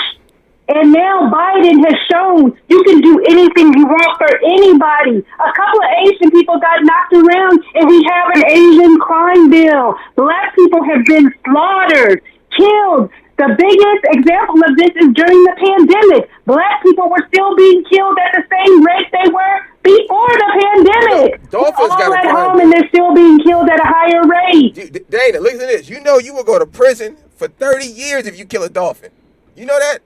and now Biden has shown you can do anything you want for anybody. A couple of Asian people got knocked around, and we have an Asian crime bill. Black people have been slaughtered, killed. The biggest example of this is during the pandemic. Black people were still being killed at the same rate they were before the pandemic. Dolphins all got at home, and they're still being killed at a higher rate. Dana, listen to this. You know you will go to prison for 30 years if you kill a dolphin. You know that?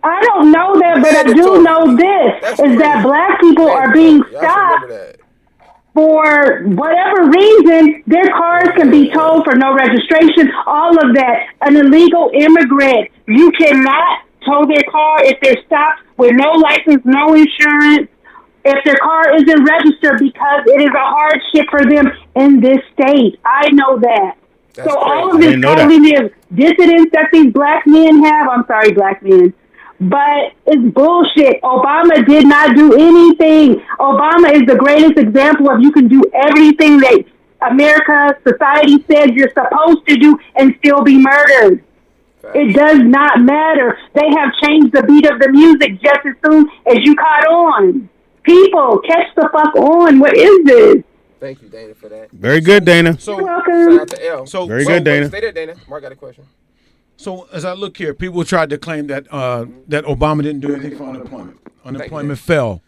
I don't know that, but I do know this, is that black people are being stopped for whatever reason. Their cars can be towed for no registration, all of that. An illegal immigrant, you cannot tow their car if they're stopped with no license, no insurance, if their car isn't registered, because it is a hardship for them in this state. I know that. That's so crazy. all of this cognitive dissonance that these black men have, I'm sorry, black men, but it's bullshit. Obama did not do anything. Obama is the greatest example of you can do everything that America, society says you're supposed to do and still be murdered. It does not matter. They have changed the beat of the music just as soon as you caught on. People, catch the fuck on. What is this? Thank you, Dana, for that. Very good, Dana. So, you're welcome. Shout out to L. Very good, Dana. Stay there, Dana. Mark got a question. So as I look here, people tried to claim that that Obama didn't do anything for unemployment. Unemployment fell.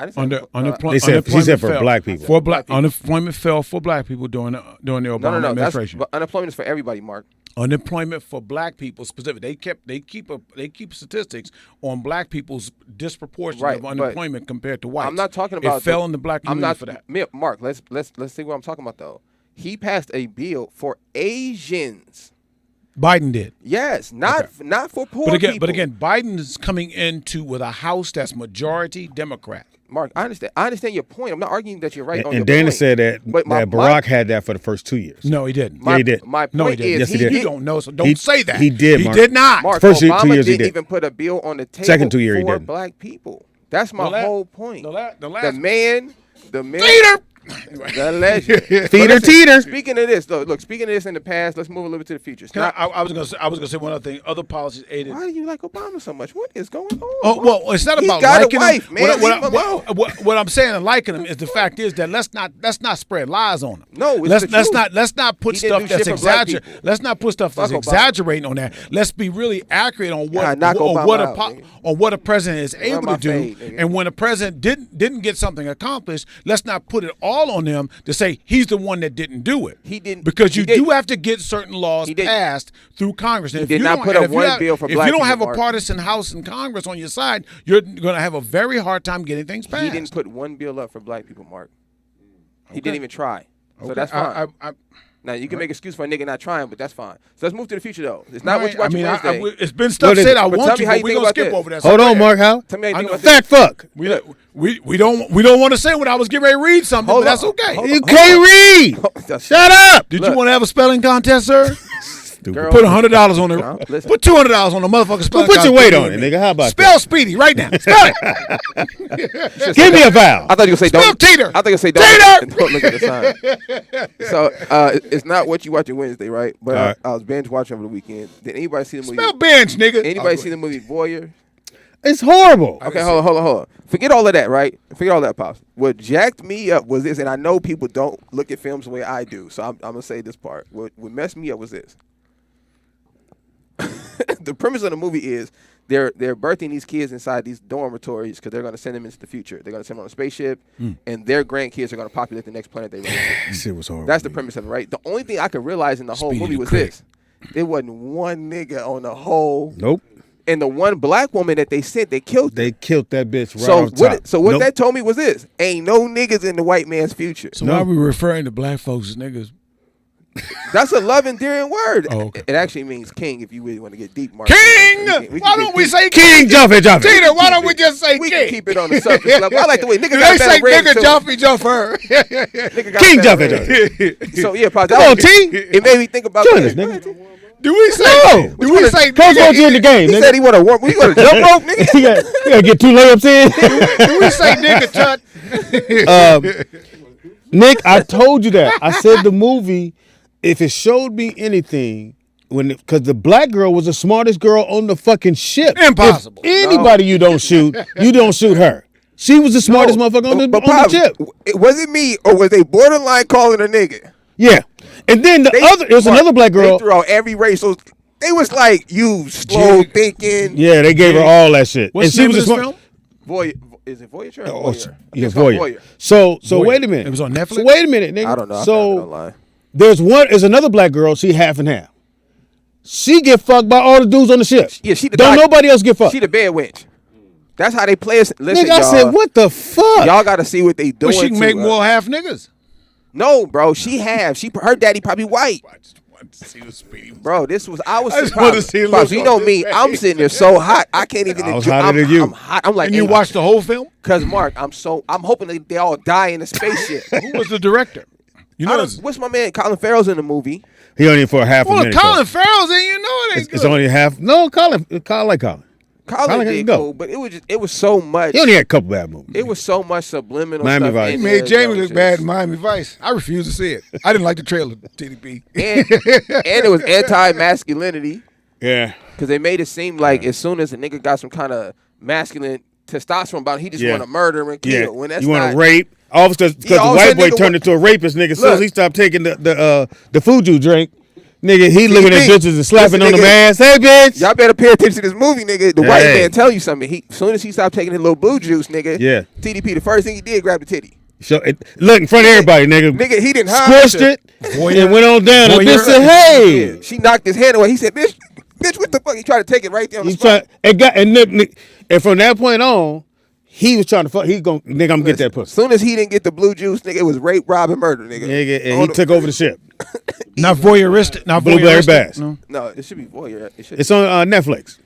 She said for black people. For black unemployment fell for black people during the Obama administration. But unemployment is for everybody, Mark. Unemployment for black people specifically. They keep statistics on black people's disproportion of unemployment compared to whites. I'm not talking about it fell in the black community for that. Mark, let's see what I'm talking about though. He passed a bill for Asians. Biden did. Yes, not for poor people. But again, Biden is coming into with a House that's majority Democrat. Mark, I understand your point. I'm not arguing that you're right on your And Dana point. said that Barack had that for the first 2 years. No, he didn't. Yeah, he did. My No, point he didn't. is, Yes, he did. You don't know, so don't say that. He did, He Mark. did not. Mark, First 2 Obama years he didn't did. even put a bill on the table Second 2 years he for didn't. black people. That's my whole point. The last The man. Peter. The legend. Feeder teeter. Speaking of this, though, speaking of this in the past, let's move a little bit to the future. I was gonna say one other thing. Other policies aided. Why do you like Obama so much? What is going on? Oh well, it's not He's about got liking a wife, him. man. Leave him alone. What I'm saying and liking him is the fact is that let's not spread lies on him. No, it's the truth. let's not put He didn't stuff do that's shit for black exaggerating. people. Let's not put stuff that's Fuck Obama. exaggerating on that. Let's be really accurate on what knock Obama out, nigga. on what a president is able my to do. fade, nigga. And when a president didn't get something accomplished, let's not put it all on him to say he's the one that didn't do it. He didn't. Because you He didn't. do have to get certain laws He didn't. passed through Congress. And He if did you not don't- put and up if you one have- bill for if black you don't people, have a Mark. partisan House and Congress on your side, you're going to have a very hard time getting things passed. He didn't put one bill up for black people, Mark. He didn't even try. So Okay. that's fine. Now, you can make excuse for a nigga not trying, but that's fine. So let's move to the future, though. It's not what you watching Wednesday. it's been stuff said I But want tell to, me how but you we're think going to about skip this. over that. Hold on, Mark. How? Tell me how you think about Fact this. fuck. We don't want to say when I was getting ready to read something, Hold but that's on. okay. Hold You on. can't read. Shut up. Did Look. you want to have a spelling contest, sir? Girl, Put $100 on No, it. listen. Put $200 on the motherfucking spelling Put your contest. weight on it, nigga. How about Spell Speedy right now. Spell it. Give me a vowel. I thought you were going to say Spell don't. Teeter. I thought you were going to say Teeter. don't look at the sign. So it's not what you watching Wednesday, right? But All right. I was binge watching over the weekend. Did anybody see the movie? Spell bench, nigga. Anybody see the movie Voyeur? It's horrible. Okay, hold on. Forget all of that, right? Forget all that, Pops. What jacked me up was this, and I know people don't look at films the way I do, so I'm going to say this part. What messed me up was this. The premise of the movie is they're birthing these kids inside these dormitories because they're going to send them into the future. They're going to send them on a spaceship, and their grandkids are going to populate the next planet they run into. That shit was horrible. That's the premise of it, right? The only thing I could realize in the whole movie was this. There wasn't one nigga on the whole. Nope. And the one black woman that they sent, they killed. They killed that bitch right off top. So what that told me was this: ain't no niggas in the white man's future. So why are we referring to black folks as niggas? That's a love endearing word. Oh, okay. It actually means king if you really want to get deep, Marc. King! Why don't we say king? Jump it. Tina, why don't we just say we king? can keep it on the surface level. I like the way niggas They got say better nigga jump her. King jump it. So yeah, Pop, Come on, T. It made me think about Join that. us, nigga. Do we say? No. Do we say? Coach wants you in the game, He nigga. said he want to work. We want to jump rope, nigga. You gotta get 2 layups in. Do we say nigga chut? Nick, I told you that. I said the movie, if it showed me anything, because the black girl was the smartest girl on the fucking ship. Impossible. If anybody you don't shoot her. She was the smartest motherfucker on the ship. Was it me or was they borderline calling her nigga? Yeah. And then there's another black girl. They threw out every race. So they was like, you slow thinking. Yeah, they gave her all that shit. What's the name of this film? Is it Voyager? Oh, Voyager? yeah, Voyager. So wait a minute. It was on Netflix? So wait a minute, nigga. I don't know. So there's another black girl. She half and half. She get fucked by all the dudes on the ship. Yeah, she don't nobody else get fucked. She the bad witch. That's how they play us. Listen, nigga, I said, what the fuck? Y'all got to see what they doing. Well, she can make more half niggas. No, bro. Her daddy probably white. I just wanted to see what Speedy was. Bro, I just wanted to see a little. You know me. I'm sitting there so hot. I can't even. I was hotter than you. I'm hot. I'm like. And you watched the whole film? Cause Marc, I'm hoping they all die in the spaceship. Who was the director? You know, what's my man Colin Farrell's in the movie? He only for half a minute. Well, Colin Farrell's in. You know it ain't good. It's only half. No, Colin like Colin. Colin did cool, but it was so much. He only had a couple bad movies. It was so much subliminal Miami stuff. Vice. He made Jamie look bad in Miami Vice. I refuse to see it. I didn't like the trailer, TDP. And it was anti-masculinity. Yeah. Because they made it seem like as soon as a nigga got some kind of masculine testosterone about it, he just want to murder and kill. Yeah. When that's you want to rape. All because the white boy turned into a rapist, nigga. As soon as he stopped taking the Fuju drink, nigga, he looking at bitches and slapping on them ass. Hey, bitch. Y'all better pay attention to this movie, nigga. The white man tell you something. As soon as he stopped taking his little blue juice, nigga. Yeah. TDP, the first thing he did, grab the titty. So look in front of everybody, nigga. Nigga, he didn't hide. Squished it and went on down. And bitch said, "Hey." Yeah. She knocked his hand away. He said, "Bitch, what the fuck?" He tried to take it right there on the spot. And from that point on, he was trying to fuck. Nigga, I'm gonna get that pussy. As soon as he didn't get the blue juice, nigga, it was rape, rob, and murder, nigga. And he took over the ship. Not voyeuristic. Not Blueberry voyeuristic. Bass. No, it should be voyeur. It's on Netflix.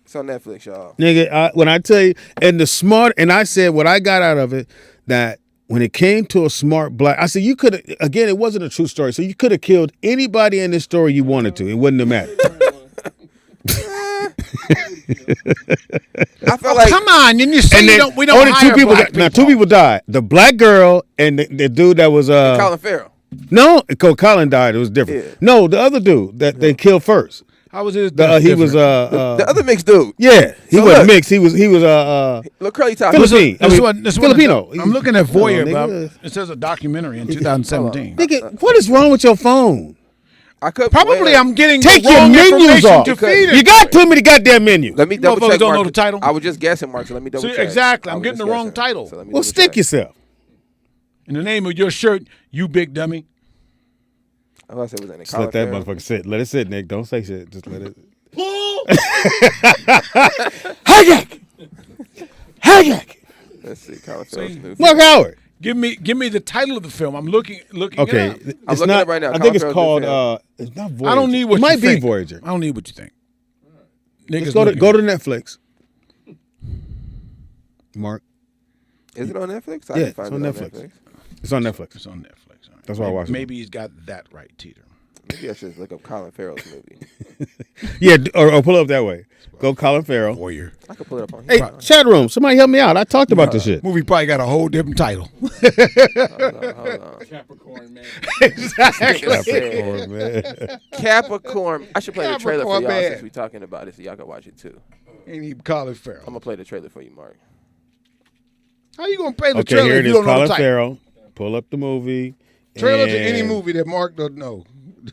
It's on Netflix, y'all. Nigga, when I tell you, and I said what I got out of it, that when it came to a smart black, I said you could have, again, it wasn't a true story, so you could have killed anybody in this story you wanted to. It wouldn't have mattered. I felt like, come on, and you say we don't only hire two people. black people. Now 2 people died. The black girl and the dude that was Colin Farrell. No, Colin died. It was different. Yeah. No, the other dude that they killed first. How was his? He was the other mixed dude. Yeah, he wasn't mixed. He was look curly top. Filipino. I'm looking at Voyeur, but it says a documentary in 2017. Nigga, what is wrong with your phone? I could probably I'm getting take the your wrong menus off. To feed it. You got too many goddamn menus. Let me double check. Don't know the title. I was just guessing, Marc. So let me double check. Exactly, I'm getting the wrong title. So well, stick yourself. In the name of your shirt, you big dummy. I was it was in just let that motherfucker sit. Let it sit, Nick. Don't say shit. Just let it. Hagak. Let's see. Colin Farrell's Mark Howard. Give me the title of the film. I'm looking. Okay, it I'm looking at it right now. I think it's called. It's not Voyager. I don't need what it you might think. be Voyager. I don't need what you think. Let's go to Netflix. Mark. Is it on Netflix? Yeah, it's on Netflix. It's on Netflix. It's on Netflix. Right. That's why I watched it. Maybe he's got that right, Teeter. Maybe I should look up Colin Farrell's movie. Yeah, or pull it up that way. Go Colin Farrell. Voyeur. I could pull it up on here. Hey, chat room, somebody help me out. I talked about this shit. Movie probably got a whole different title. Hold on. Capricorn Man. Exactly. Capricorn, man. Capricorn. I should play the trailer for y'all Capricorn Man. since we're talking about it, so y'all can watch it too. Ain't even Colin Farrell. I'm gonna play the trailer for you, Mark. How you gonna play the Okay, trailer here if it you is. don't know the Colin title? Farrell. Pull up the movie. Trailer to any movie that Mark doesn't know.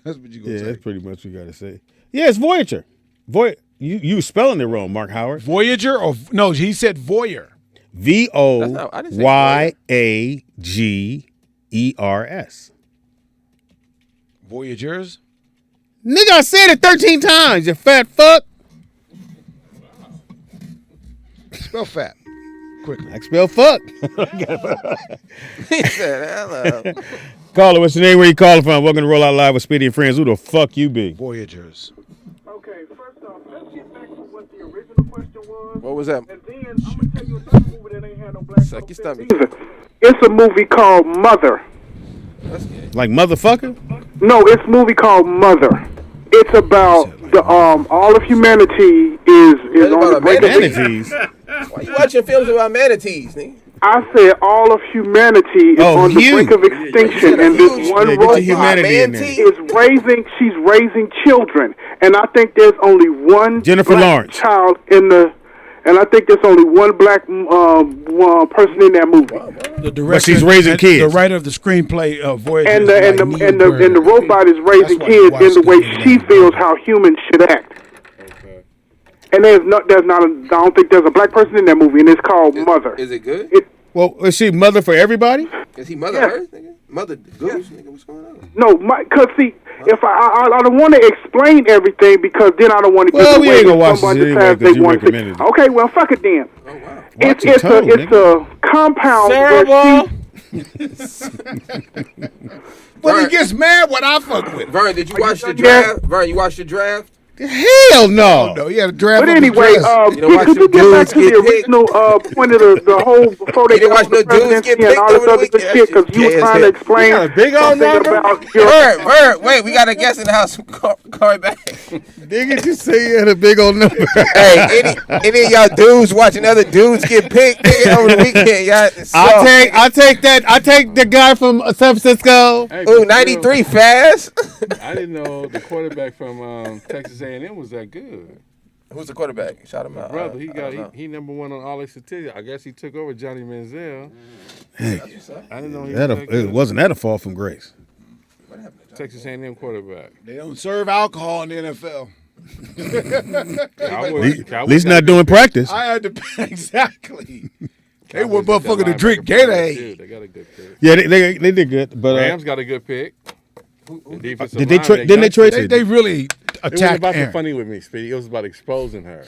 That's what you gonna Yeah, say. that's pretty much what you got to say. Yeah, it's Voyager. You spelling it wrong, Mark Howard. Voyager or no? He said voyeur. VOYAGERS. Voyagers. Nigga, I said it 13 times. You fat fuck. Spell fat. Quickly. I spell fuck. He said, "Hello." Caller, what's your name? Where you calling from? Welcome to Roll Out Live with Speedy and Friends. Who the fuck you be? Voyagers. Okay, first off, let's get back to what the original question was. What was that? And then I'm going to tell you another movie that ain't had no black Suck your stomach. It's a movie called Mother. That's gay. Like motherfucker? No, it's a movie called Mother. It's about the all of humanity is on the brink of Manatees. Why you watching films about manatees, nigga? I said all of humanity is on the brink of extinction, and this one get your robot humanity in there. she's raising children, and I think there's only one Jennifer black Lawrence. child and I think there's only one black person in that movie. The director, But she's raising kids. The writer of the screenplay of Voyager. And the robot is raising kids in the way she feels how humans should act. Okay. And I don't think there's a black person in that movie, and it's called Mother. Is it good? Well, is she mother for everybody? Is he Mother Yes. Earth, nigga? Mother Goose, nigga? What's going on? No, because see, if I don't want to explain everything because then I don't want to Well, give we away ain't gonna what watch someone this anyway decides 'cause they you want to. recommended it. Okay, well, fuck it then. Oh wow. Watch your tone, It's a compound where But he gets mad when I fuck with him. Vern, did you watch the done yet? draft? Vern, you watched the draft? Hell no. No, he had a draft. But of anyway, his dress. You know, watch could you them get back dudes to the get original point of the whole before they You didn't got watch no the dudes presidency get and picked all this over the other weekend? shit because you That were shit trying to gay as explain hell. You got a big old something number? about your. Vern, wait, we got a guest in the house. Call back. Nigga, just say you had a big old number. Hey, any of y'all dudes watching other dudes get picked nigga, over the weekend? Y'all, I'll take the guy from San Francisco. Hey, Ooh, but 93 fast. I didn't know the quarterback from Texas A&M was that good. Who's the quarterback? Shout him out. Brother, he I don't know. he number one on all their statistics. I guess he took over Johnny Manziel. Hey, I didn't know he was that good. wasn't that a fall from grace? Texas A&M quarterback. They don't serve alcohol in the NFL. At least not doing practice. I had to exactly. They want Cowboys got motherfucker to linebacker drink play, too. Gatorade. They got a good pick. Yeah, they did good, but Rams got a good pick. The defensive did they line, didn't they trade? They really It wasn't attacked about the Aaron. funny with me, Speedy. It was about exposing her.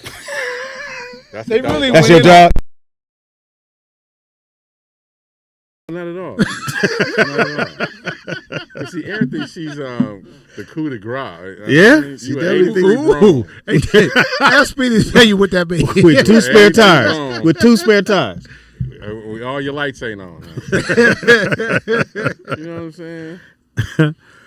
They really That's went your in job. Not at all. Not at all. But see, Aaron thinks she's the coup de grace. Yeah? She You definitely an 80s thinks- grown. Ask Speedy to tell you what that means. With two spare Hey, tires. come on. With two spare tires. All your lights ain't on. Huh? You know what I'm saying?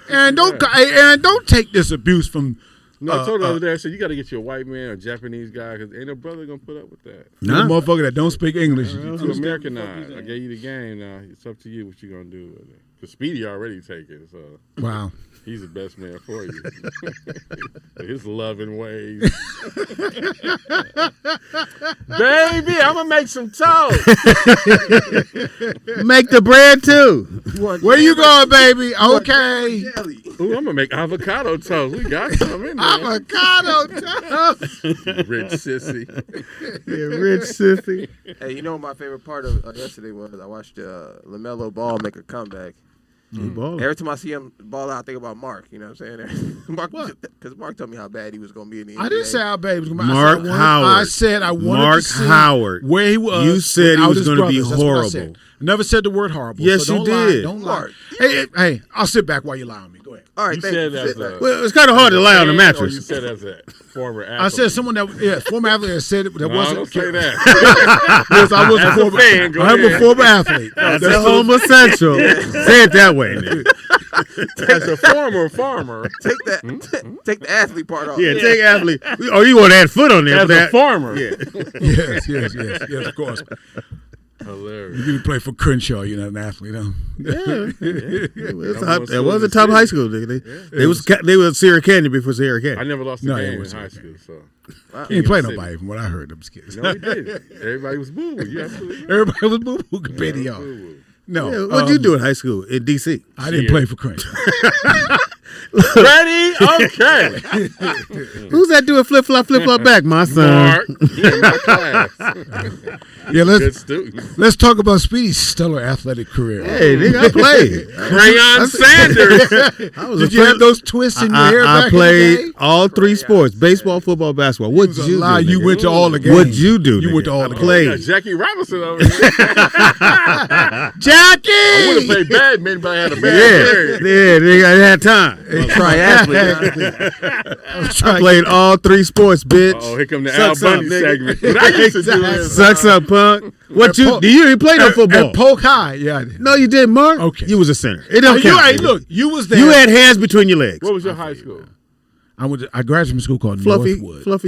Aaron, don't take this abuse from. No, I told her the other day, I said, you got to get you a white man or a Japanese guy because ain't no brother going to put up with that. The motherfucker that don't speak English. You Americanized. I gave you the game now. It's up to you what you're going to do with it. Because Speedy already taken, so Wow. he's the best man for you. His loving ways. Baby, I'm going to make some toast. Make the bread too. Where you going, baby? Okay. Ooh, I'm going to make avocado toast. We got some in there. Avocado toast. Rich sissy. Yeah, rich sissy. Hey, you know what my favorite part of yesterday was? I watched LaMelo Ball make a comeback. Every time I see him ball out, I think about Mark. You know what I'm saying? Mark, because Mark told me how bad he was going to be in the NBA. I didn't say how bad he was going to be. Mark Howard. I said I wanted Mark to see Howard. where he was. You said he without was his gonna be brothers. That's what I horrible. said. I never said the word horrible. Yes, so you don't lie. did. Don't lie. Mark. Hey, I'll sit back while you lie on me. Go ahead. All right, You thank said you. as Sit back. a... Well, it's kind of hard to lie on the Or mattress. you said as a former athlete. I said someone that, former athlete that said it. That No, wasn't. don't say that. Yes, I was As a a former. fan, go I'm a ahead. former athlete. That's a homosexual. Say it that way, nigga. As a former farmer. Take that. Take the athlete part off. Yeah, take athlete. Oh, you want to add foot on there? As for a that. farmer. Yeah. Yes, of course. Hilarious. You didn't play for Crenshaw. You're not an athlete, huh? It was a top high school. They were Sierra Canyon before Sierra Canyon. I never lost a game in high school, so. He didn't play nobody from what I heard. I'm just kidding. No, he did. Everybody was boo-boo. You absolutely right. Everybody was boo-boo compared to y'all. No. Yeah, what'd you do in high school in D.C.? I didn't play for Crenshaw. Ready? Okay. Who's that doing flip-flop back? My son. Marc. Yeah, my class. Yeah, Good student. let's talk about Speedy's stellar athletic career. Hey, nigga, I played. Crayon Sanders. Did you have those twists in your hair back I played in the day? all three sports: baseball, football, basketball. What'd you do? You nigga? went to all the games. What'd you do? You went to all the games. played. Jackie Robinson over here. Jackie! I would have played badminton, but I had a bad Yeah, nigga, I had time. I played all three sports, bitch. Oh, here come the Al Bundy segment. What I used to do is, Sucks up, punk. What you didn't play no football? At Polk High, yeah, I did. No, you didn't, Mark. Okay. You was a center. It don't count. Hey, look, you was there. You had hands between your legs. what was your high school? I graduated from a school called Fluffy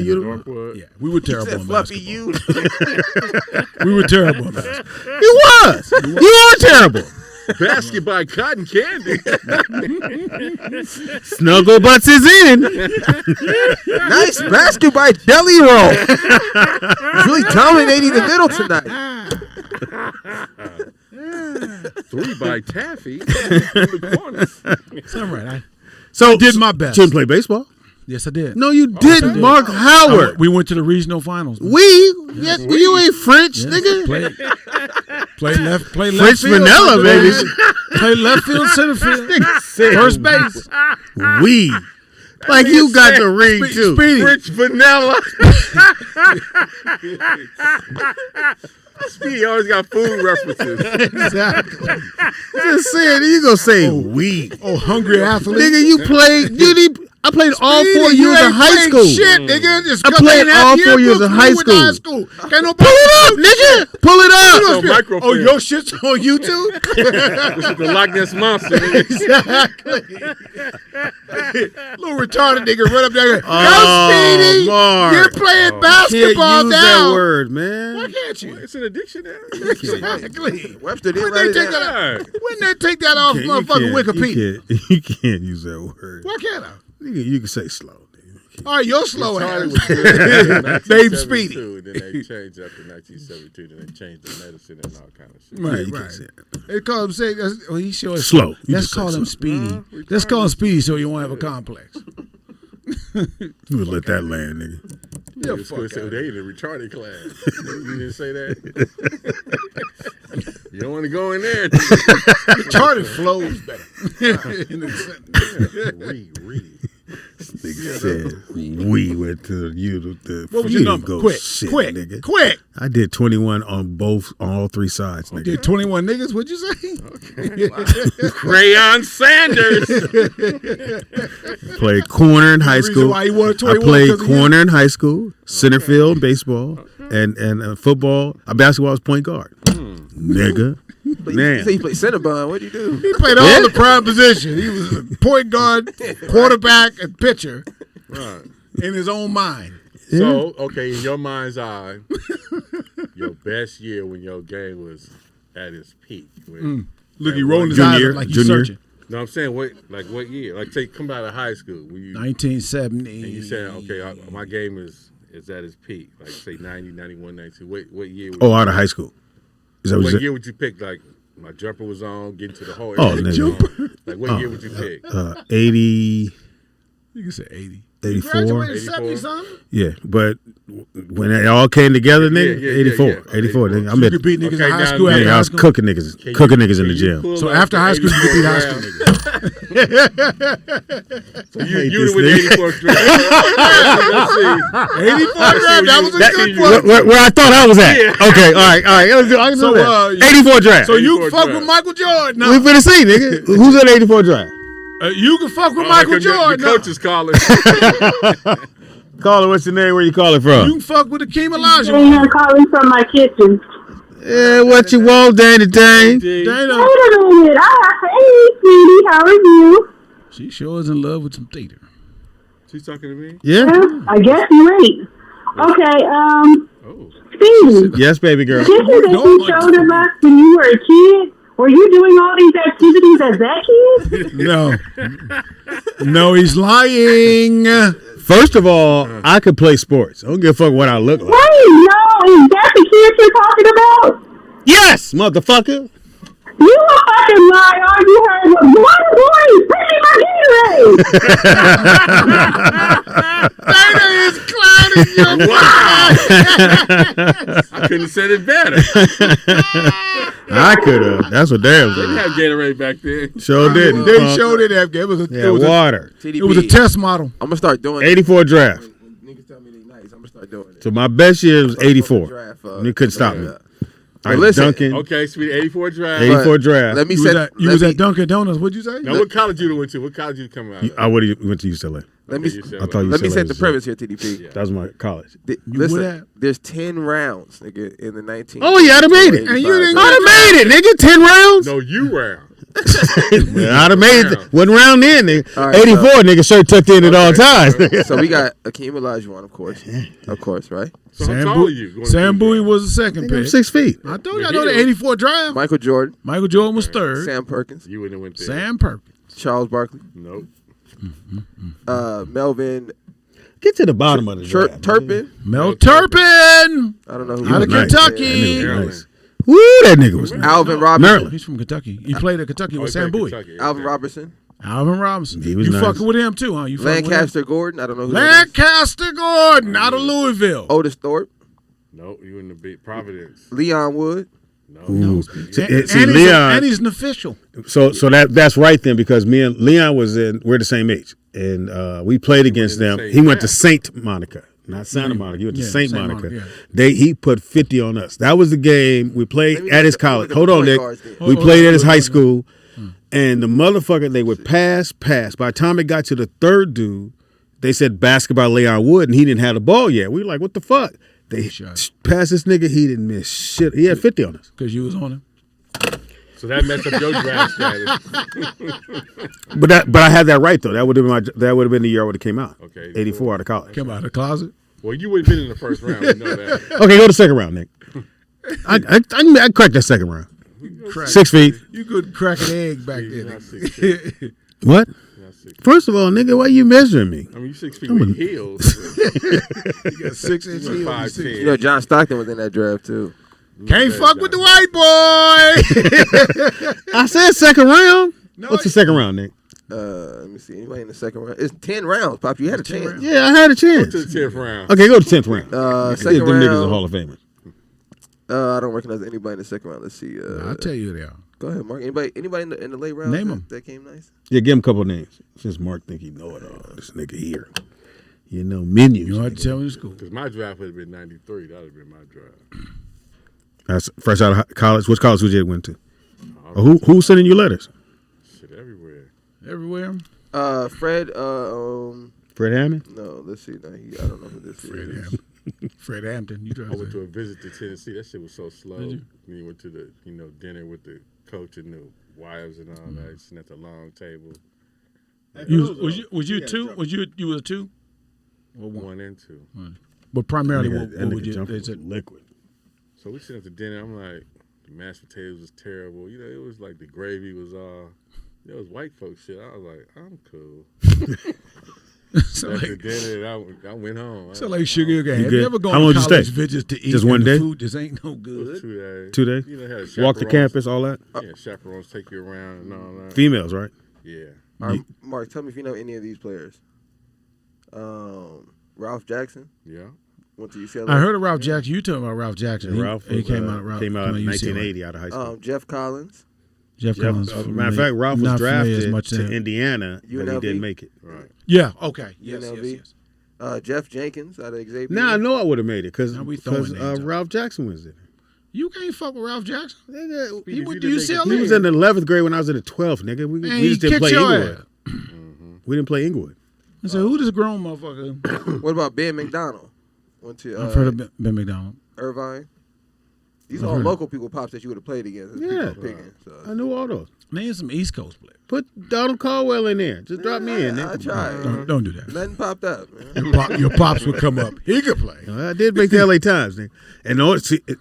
uniform. Northwood. Yeah, we were terrible in Fluffy basketball. We were terrible in basketball. You was. You are terrible. Basketball cotton candy. Snuggle butts is in. Nice basket by Jelly Roll. Really dominating the middle tonight. 3 by Taffy. In the corners. It's all right. So I did my best. You didn't play baseball? Yes, I did. No, you didn't, Mark Howard. We went to the regional finals. You ain't French, nigga. Play left French field. vanilla, baby. Play left field, center field, first base. Like you got the ring too. Speedy. French vanilla. Speedy always got food references. Exactly. Just saying, you gonna say we. Oh, hungry athlete. Nigga, you played. I played all 4 years of high school. Shit, nigga. Just I played all 4 years of high school. Can't nobody Pull it up, nigga. Pull it up. So microfilm. Oh, your shit's on YouTube? This is the Loch Ness Monster. Nigga. Exactly. Little retarded nigga run up there. Go, Speedy. Mark. You're playing basketball Can't use now. that word, man. Why can't you? It's in a dictionary. Exactly. Webster did When write they it take down. that, when they take that off motherfucking Wikipedia? You can't use that word. Why can't I? You can say slow. All right, you're slow Charlie ass. was good. Named Speedy. Then they changed after 1972. Then they changed the medicine and all kind of shit. Right, you right. can't say it. They call him say, well, he sure is Slow. You Let's just call say him slow. Speedy. Let's call him Speedy so you won't have a complex. You would let that land, nigga. Yeah, It's fuck good to say out. they in the retarded class. You didn't say that. You don't want to go in there. Retarded flows better. In the sentence. Read. Nigga said we went to the What was you your didn't number? go Quick, shit, quick, nigga. quick. I did 21 on all 3 sides, nigga. Did 21 niggas? What'd you say? Crayon Sanders. Played corner in high reason school. why you wore I 21 played 'cause of you? corner in high school, center field, baseball, and football. Basketball was point guard. Nigga. But Man. you say you played Cinnabon. What'd you do? He played all the prime positions. He was a point guard, quarterback, and pitcher Right. in his own mind. So, okay, in your mind's eye, your best year when your game was at its peak. When, Look, he rolling his eyes Junior, up like he's junior. searching. No, I'm saying what year? Like, come out of high school. When you, 1970. and you saying, okay, my game is at its peak. Like, say 90, 91, 92. What year? Out of high school. Is that what you What said? year would you pick? Like, my jumper was on, getting to the hole. Oh, everything was nigga. on. Like, what year would you pick? 80, You can say 80. 84. Graduated 84. 70 something. Yeah, but when it all came together, nigga, Yeah, 84. yeah. 84, nigga. I You met, could beat niggas Okay, in high now- school yeah, after I high was school. cooking niggas in the gym. So after high school, you could beat high school niggas. You with 84 straight. Let's see. 84 draft, that was a good you- one. Where I thought I was at. Yeah. Okay, all right. I can do So, that. 84 draft. So you 84 can fuck draft. with Michael Jordan. we No. finna see, nigga. Who's at 84 draft? You can fuck with Michael Jordan. The No. coach is calling. Call it. What's your name? Where you calling You from? can fuck with Akeem Olajuwon. Dana calling from my kitchen. Yeah, what you want, Danny Dang? Dana. Wait a minute. Hey, sweetie, how are you? She sure is in love with some theater. She's talking to me? Yeah. I guess you ain't. Okay, Oh. Speedy. Yes, baby girl. Picture that you showed of us when you were a kid. Were you doing all these activities as that kid? No. No, he's lying. First of all, I could play sports. I don't give a fuck what I look like. Wait, no, is that the kid you're talking about? Yes, motherfucker. You a fucking liar. All you heard was one voice. Pay me my Gatorade. Dana is clowning your I couldn't have said it better. I could have. That's what damn They didn't have Gatorade back then. Sure didn't. They showed it. It was a, Yeah, it was water. TDP. it was a test model. I'm gonna start doing it. 84 draft. When niggas tell me they nice, I'm gonna start doing it. So my best year was 84. Draft, You couldn't stop me. Well, listen. Duncan. Okay, sweet 84 draft. 84 draft. Let me You set. was at Dunkin' Donuts. What'd you say? Now, what college you went to? What college you come out of? I would have went to UCLA. Let me. I thought Let me UCLA set the was premise here, TDP. Yeah. That was my college. Listen, would have? there's 10 rounds, nigga, in the 19. Oh, yeah, I'd have made it. And you didn't I'd have made it, nigga. 10 rounds. No, you round. I'd have made it. One round in, nigga. All right, 84, nigga, shirt tucked in at all times. So we got Akeem Olajuwon, of course, right? So how tall are you? Going Sam to Bowie was the second I'm pick. 6 feet. I told you I know the 84 draft. Michael Jordan, Michael Jordan was third. Sam Perkins, You wouldn't have went there. Sam Perkins. Charles Barkley, Nope. Melvin Get to the bottom of the draft. Turpin. Mel Turpin. I don't know who Out of was nice. Kentucky. That nigga was nice. Woo, that nigga was nice. Alvin Robinson. Maryland. He's from Kentucky. He played at Kentucky Oh, with he Sam played Bowie. Kentucky. Alvin Okay. Robinson. Alvin Robinson. He was you nice. fucking with him too, huh? You fucking with him? Lancaster Gordon. I don't know who that is. Lancaster Gordon out of Louisville. Otis Thorpe. No, you wouldn't have beat Providence. Leon Wood. No. Ooh. And, See, and Leon. he's an official. So that's right then, because me and Leon we're the same age, and we played against in the them. same He went to class. Saint Monica, not Santa Monica. He went to Yeah, Saint Saint Monica. Monica, yeah. He put 50 on us. That was the game we played Let me at look his at- college. look at Hold the on, point Nick. guards then. We played at his high hold school, and the motherfucker, they would pass. By the time it got to the third dude, they said basketball Leon Wood, and he didn't have the ball yet. We were like, what the fuck? They shot. passed this nigga. He didn't miss shit. He had 50 on us. Because you was on him. So that messed up your draft status. But I had that right though. That would have been the year I would have came out. Okay. 84 out of college. Came out of the closet. Well, you would have been in the first round. We know that. Okay, go to second round, Nick. I cracked that second round. Crack. 6 feet. You could crack an egg back You're then. not 6 feet. What? You're not 6 feet. First of all, nigga, why you measuring me? I mean, you 6 feet with heels. You got 6 inch You're heels. 5'10". You know, John Stockton was in that draft too. Can't fuck with the white boy. I said second round. No, What's the second round, Nick? Let me see. Anybody in the second round? It's 10 rounds, Pop. You had a chance. Yeah, I had a chance. To the 10th round. Okay, go to 10th round. Second Them niggas are round. Hall of Famers. I don't recognize anybody in the second round. Let's see. I'll tell you who they are. Go ahead, Mark. Anybody in the late round? Name 'em. That came nice. Yeah, give him a couple of names. Since Mark think he know it all. This nigga here. You know, menus. You don't have to tell me the school. Because my draft would have been 93. That would have been my draft. That's fresh out of college. Which college would you went to? Or who's sending you letters? Shit, everywhere. Everywhere. Fred. Fred Hammond? No, let's see. No, I don't know who this is. Fred Hampton. You I went to tried a visit to Tennessee. That shit was so slow. Did you? When you went to the, dinner with the coach and the wives and all that, sitting at the long table. Was you two? Was you a two? Or one? 1 and 2. But primarily, That what nigga would you? jumper They was said, liquid. So we sitting at the dinner. I'm like, the mashed potatoes was terrible. It was like the gravy was all. It was white folks shit. I was like, I'm cool. so After like, dinner, I went home. so like sugar game. Have good? you ever How gone long to did you college stay? visits to eat? Just and one the day? Food just ain't no It was good. 2 days. 2 days? Had Walk the chaperones. campus, all that? Yeah, chaperones take you around and all that. Females, right? Yeah. All right, Mark, tell me if you know any of these players. Ralph Jackson Yeah. went to UCLA. I heard of Ralph Jackson. You talking about Ralph Jackson? Ralph he was, came out. Ralph came out in UCLA. 1980 out of high school. Jeff Collins. Jeff Collins. Matter of fact, Ralph was not familiar as drafted much to as- Indiana, but he UNLV? didn't make it. Right. Yeah. Okay. Yes. UNLV. Yes. Jeff Jenkins out of Xavier. Now I know I would have made it because Now we throwing names out. Ralph Jackson was there. You can't fuck with Ralph Jackson. Nigga, He went you to didn't make it. UCLA. he was in the 11th grade when I was in the 12th, nigga. We Man, just he didn't play kicked your Inglewood. ass. We didn't play Inglewood. I said, who this grown motherfucker? What about Ben McDonald? Went to I've heard of Ben McDonald. Irvine. These are all local people, pops, that you would have played against. I knew all those. Name some East Coast players. Put Donald Caldwell in there. Just drop me in. I tried. Don't do that. Nothing popped up. Man. Your pops would come up. He could play. I did make the LA Times,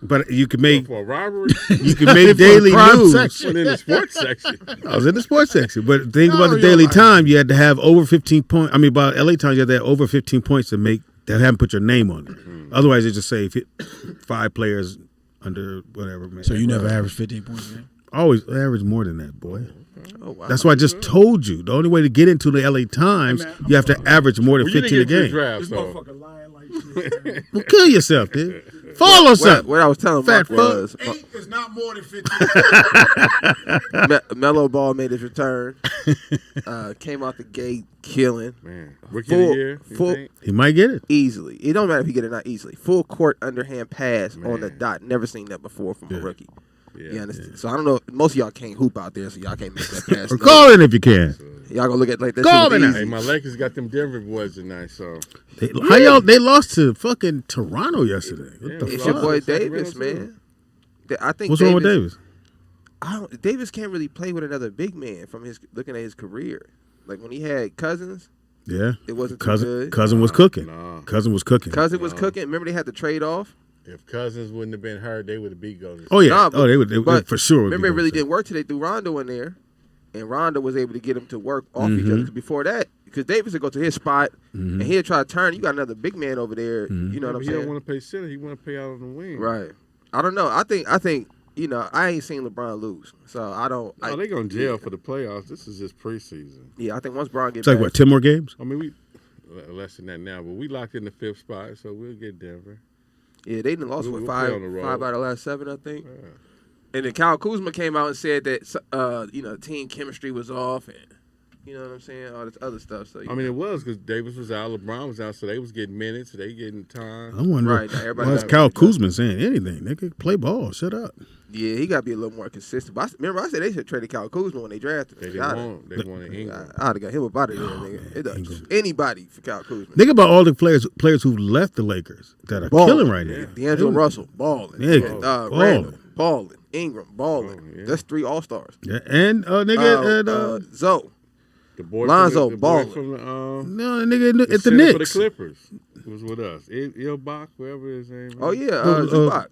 but you could make for a robbery. You could make daily news. In the sports section. I was in the sports section, but the thing about the Daily Times, you had to have over 15 points. I mean, about LA Times, you had to have over 15 points to make. They haven't put your name on it. Otherwise, they just say 5 players under whatever. Man. So you never averaged 15 points a game? Always average more than that, boy. Oh, wow. That's why I just told you. The only way to get into the LA Times, you have to average more than 15 a game. Draft, so. Lying like shit. Well, kill yourself, dude. Follow something. What I was telling Marc was 8 is not more than 15. Mellow Ball made his return. Came out the gate killing. Man, rookie of the year. He might get it Easily. It don't matter if he get it or not easily. Full court underhand pass on the dot. Never seen that before from a rookie. Yeah, you understand? So I don't know. Most of y'all can't hoop out there, so y'all can't make that pass. Or call in if you can. Y'all gonna look at like that. Call in. Hey, my Lakers got them Denver boys tonight, so. They lost to fucking Toronto yesterday. What the It's fuck? your boy Davis, man. I think. What's wrong with Davis? Davis can't really play with another big man from looking at his career. Like when he had Cousins. Yeah, it wasn't too good. Cousin was cooking. Cousin was cooking. Cousin was cooking. Remember they had to trade off. If Cousins wouldn't have been hurt, they would have beat Golden State. Oh yeah, they would for sure. Remember, it really didn't work till they threw Rondo in there, and Rondo was able to get him to work off each other. Before that, because Davis would go to his spot and he'd try to turn. You got another big man over there. You know what I'm saying? He don't want to play center. He want to play out on the wing. Right. I don't know. I think. I ain't seen LeBron lose, so I don't. No, they going to jail for the playoffs. This is just preseason. Yeah, I think once Bron gets back, what, 10 more games? I mean, we less than that now, but we locked in the 5th spot, so we'll get Denver. Yeah, they done lost with 5 out of the last 7, I think. Yeah. And then Kyle Kuzma came out and said that team chemistry was off, and you know what I'm saying, all this other stuff. So I mean, it was because Davis was out, LeBron was out, so they was getting minutes, they getting time. I wonder why is Kyle Kuzma saying anything? They could play ball. Shut up. Yeah, he got to be a little more consistent. But I said they should trade Kyle Kuzma when they drafted him. They wanted Ingram. I'd have got him up out of there, nigga. It does anybody for Kyle Kuzma. Think about all the players who left the Lakers that are killing right now. D'Angelo Russell, balling. Randall, balling. Ingram, balling. Yeah. That's 3 All-Stars. Yeah, and Zoe. The boy Lonzo, balling. No, nigga at the Knicks. For the Clippers. Was with us. Ilbach, whoever his name is. Oh, yeah.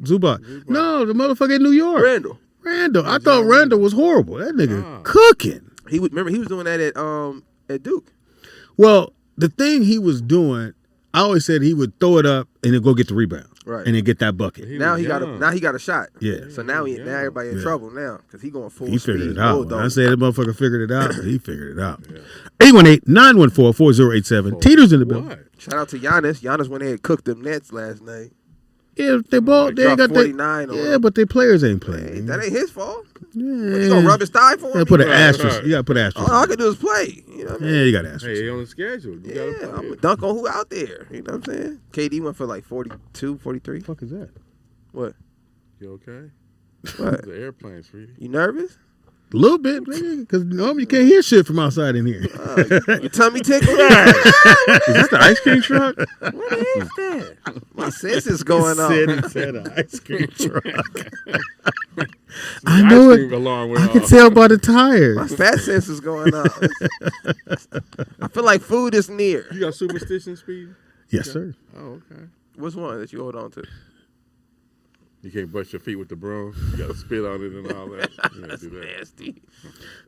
Zubac. No, the motherfucker in New York. Randall. I thought Randall was horrible. That nigga cooking. He was doing that at Duke. Well, the thing he was doing, I always said he would throw it up and then go get the rebound. Right. And then get that bucket. Now he got a shot. Yeah. So now everybody in trouble now because he going full speed. He figured it out. When I say that motherfucker figured it out, he figured it out. 818-914-4087. Teeter's in the building. Shout out to Giannis. Giannis went ahead and cooked them Nets last night. Yeah, they ain't got 49 but their players ain't playing. That ain't his fault. Yeah. You gonna rub his thigh for him? Put an asterisk. You gotta put an asterisk. All I can do is play. You know what I mean? Yeah, you got to asterisk. Hey, on the schedule. You gotta play. I'm gonna dunk on who out there. You know what I'm saying? KD went for like 42, 43. What the fuck is that? What? You okay? What? The airplane, sweetie. You nervous? A little bit, nigga, because normally you can't hear shit from outside in here. Your tummy tickle? Is this the ice cream truck? What is that? My senses going on. He said an ice cream truck. I know it. I can tell by the tires. My fat sense is going on. I feel like food is near. You got superstition, Speed? Yes, sir. Oh, okay. What's one that you hold on to? You can't brush your feet with the broom. You got to spit on it and all that. That's nasty.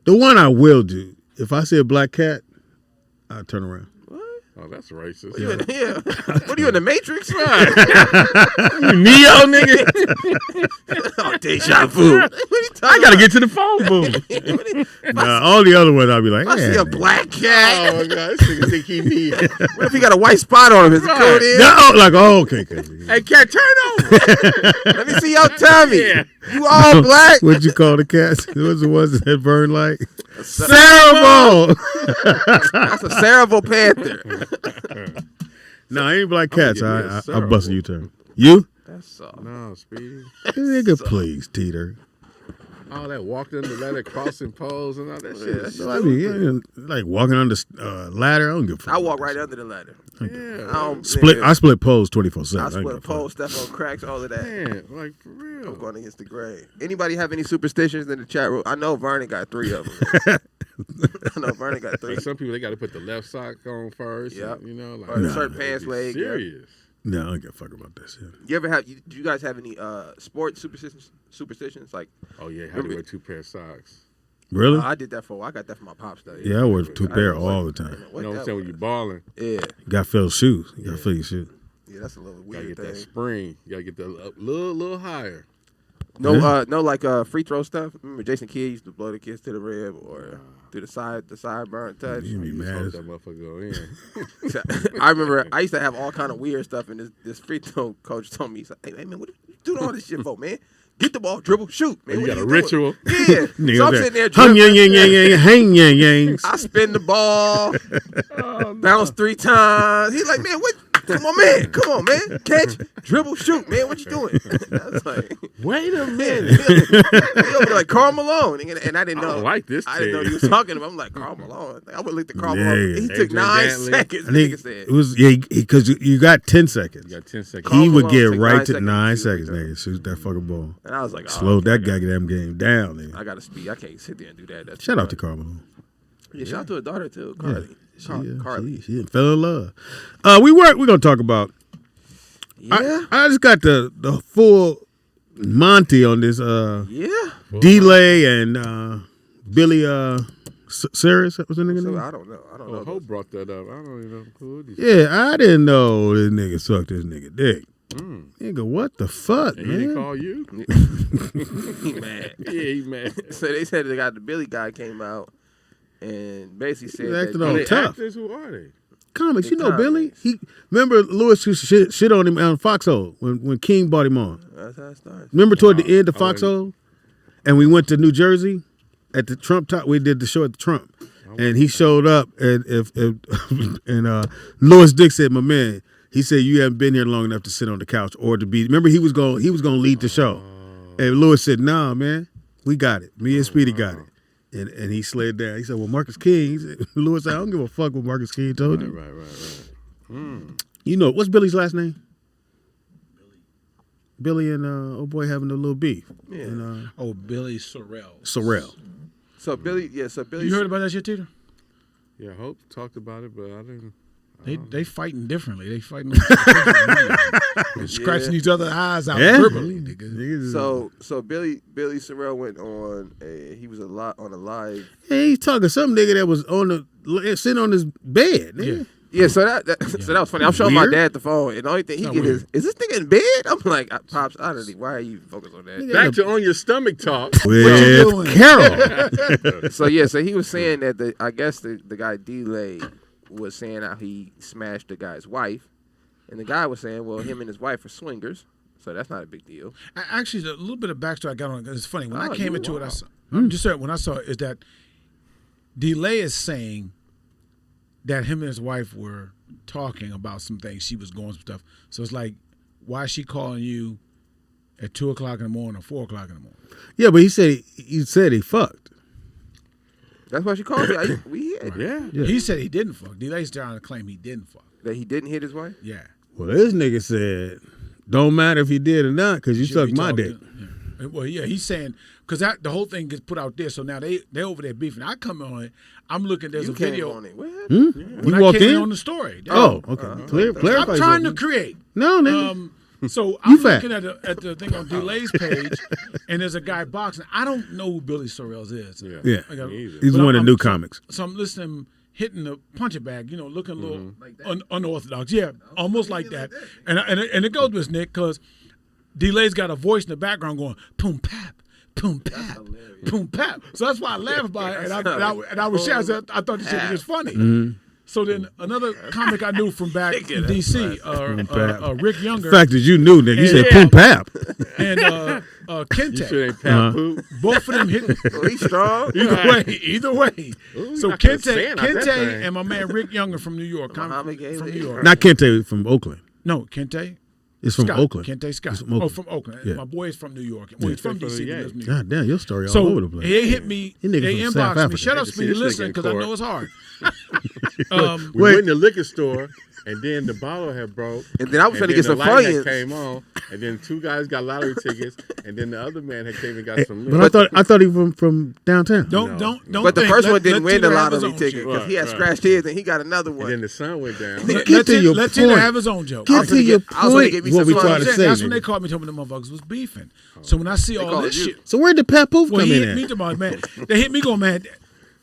The one I will do, if I see a black cat, I'll turn around. Oh, that's racist. What are you in the Matrix? You Neo, nigga. Oh, deja vu. I gotta get to the phone booth. All the other ones, I'll be like, I see a black cat. Oh my god, this nigga think he need. What if he got a white spot on him? Is it cold in? No, like, okay. Hey, cat, turn over. Let me see your tummy. Yeah. You all black. What'd you call the cats? What's the ones that burn like? Cerebral. That's a cerebral panther. No, I ain't black cats. I'll bust a U-turn. You? That's soft. No, Speedy. Nigga, please, Teeter. all that walking under the ladder, crossing poles, and all that shit. So I mean, like walking on the ladder. I don't give a fuck. I walk right under the ladder. Yeah. I split poles 24/7. I split poles, step on cracks, all of that. Man, like for real. I'm going against the grain. Anybody have any superstitions in the chat room? I know Vernon got 3 of them. I know Vernon got 3. Like some people, they got to put the left sock on first. Yep. And, you know, like or shirt, pants, leg. Serious. No, I don't give a fuck about that shit. You ever have? Do you guys have any sports superstitions? Like, oh yeah, how to wear 2 pair of socks. Really? I did that I got that for my pops though. Yeah, I wear 2 pair all the time. You know what I'm saying? When you balling. Yeah. You got to fill shoes. You got to fill your shoes. Yeah, that's a little weird. You gotta get thing. that spring. You gotta get that up, little higher. No, no, like free throw stuff. Remember Jason Kidd used to blow the kids to the rim or through the sideburn touch. You be mad. That motherfucker go in. I remember I used to have all kind of weird stuff, and this free throw coach told me, he's like, "Hey man, what you doing all this shit for, man? Get the ball, dribble, shoot, man. You what got a doing?" ritual. Yeah. So I'm sitting there Hung dribbling. hang yang yangs. I spin the ball, bounce 3 times. He's like, "Man, what? Come on, man. Catch, dribble, shoot, man. What you doing?" I was like, Wait a minute. he over like Karl Malone, and I didn't know. I don't like this. I didn't know he was talking about. I'm like, Karl Malone. I would look at Karl Yeah, Malone. yeah. He took Adrian 9 Dantley. seconds. I think Nigga said. it was because you got 10 seconds. You got 10 seconds. Karl He would Malone get took right 9 to seconds 9 to shoot seconds, the nigga. Shoot that fucking ball. And I was like, Slow okay, that goddamn game down, nigga. I got to speed. I can't sit there and do that. That's Shout too out to much. Carl Malone. Yeah, shout out to her daughter too, Carly. Carly. She fell in love. We're gonna talk about. Yeah. I just got the full Monty on this. Yeah. Delay and Billy Cyrus. That was the nigga So name? I don't know. Oh, Hope brought that up. I don't even know who these. Yeah, I didn't know this nigga sucked this nigga dick. Nigga, what the fuck, And man? he didn't call you? He mad. Yeah, he mad. So they said they got the Billy guy came out and basically said He acted that all Are they tough. actors? Who are they? Comics, The you know Billy. comics. He remember Lewis used to shit on him on Foxhole when King bought him on. that's how it starts. Remember toward the end of Oh, Foxhole, and we went to New Jersey at the Trump top. We did the show at the Trump, and he showed up, and and Louis Dick said, "My man," he said, "You haven't been here long enough to sit on the couch or to be." Remember, he was going to lead the show, and Louis said, "Nah, man, we got it. Me and Speedy got it." And he slid down. He said, "Well, Marcus King." He said, Louis said, "I don't give a fuck what Marcus King told you." Right. You know what's Billy's last name? Billy and old boy having a little beef. Yeah. And, Billy Sorrell. Sorrell. So Billy, You heard about that shit, Tito? Yeah, Hope talked about it, but I didn't. They fighting differently. They fighting and scratching each other's eyes out Yeah. verbally, nigga. So Billy Sorrell went on he was on a live. Hey, he's talking to some nigga that was sitting on his bed. Nigga. Yeah, so that was funny. I'm showing Weird. my dad the phone, and the only thing he get is this nigga in bed? I'm like, Pops, honestly, why are you focused on that? Back to on your stomach talk. With Carol. So he was saying that I guess the guy D-Lay was saying how he smashed the guy's wife, and the guy was saying, well, him and his wife are swingers, so that's not a big deal. Actually, a little bit of backstory I got on it. It's funny. When I came into it, when I saw it, is that D-Lay is saying that him and his wife were talking about some things. She was going some stuff. So it's like, why is she calling you at 2 o'clock in the morning or 4 o'clock in the morning? Yeah, but he said he fucked. That's why she called me. Yeah. He said he didn't fuck. D-Lay's trying to claim he didn't fuck. That he didn't hit his wife? Yeah. Well, this nigga said, don't matter if he did or not, because you sucked my dick. Yeah. Well, yeah, he's saying, because the whole thing gets put out there, so now they over there beefing. I come on it, I'm looking, there's a video. On it. What? Yeah. When You I walked came in? on the story. Oh, okay. Clarify. I'm trying to create. No, nigga. So I'm fat. looking at the thing on D-Lay's page, and there's a guy boxing. I don't know who Billy Sorrells is. Yeah. I got- He's but one of the I'm- new comics. So I'm listening to him hitting the puncher bag, looking a little unorthodox. Yeah, almost like that. And it goes with Nick, because D-Lay's got a voice in the background going, boom, pap, boom, pap, boom, pap. So that's why I laugh about it, and I was shouting. I thought this shit was just funny. So then another comic I knew from back in D.C., Rick Younger. The fact that you knew, nigga. You said poom pap. And Kente. You sure ain't Pap Poop? Both of them hit. He's strong. Either way. Ooh, So not gonna Kente stand out that thing. and my man Rick Younger from New York. Muhammad From New York. Not Kente from Oakland. No, Kente. It's from Scott, Oakland. Kente Scott. It's from Oakland. From Oakland. Yeah. My boy is from New York. Well, he's from D.C. He lives in New York. God damn, your story all So over the place. they hit me. You They niggas from South inboxed me. Africa. Shut up, Hey, Speedy. this nigga Listen, in because I court. know it's hard. We went in the liquor store, and then the bottle had broke. And then I was trying to then get some the light had Funyuns. came on, and then 2 guys got lottery tickets, and then the other man had came and got some. But I thought he was from downtown. Don't But the think. first one Let didn't win the Tito have his lottery own ticket shit. because he had Right. scratched his and he got another And one. then the sun went down. Get to your Let Tito point. have his own joke. Get to your I was gonna point. get me What some we fun. trying to say. That's when nigga. they called me, told me the motherfuckers was beefing. So when I see all called this you. shit, So where did Pat Poof well, come he in hit me at? tomorrow, man. They hit me going, man.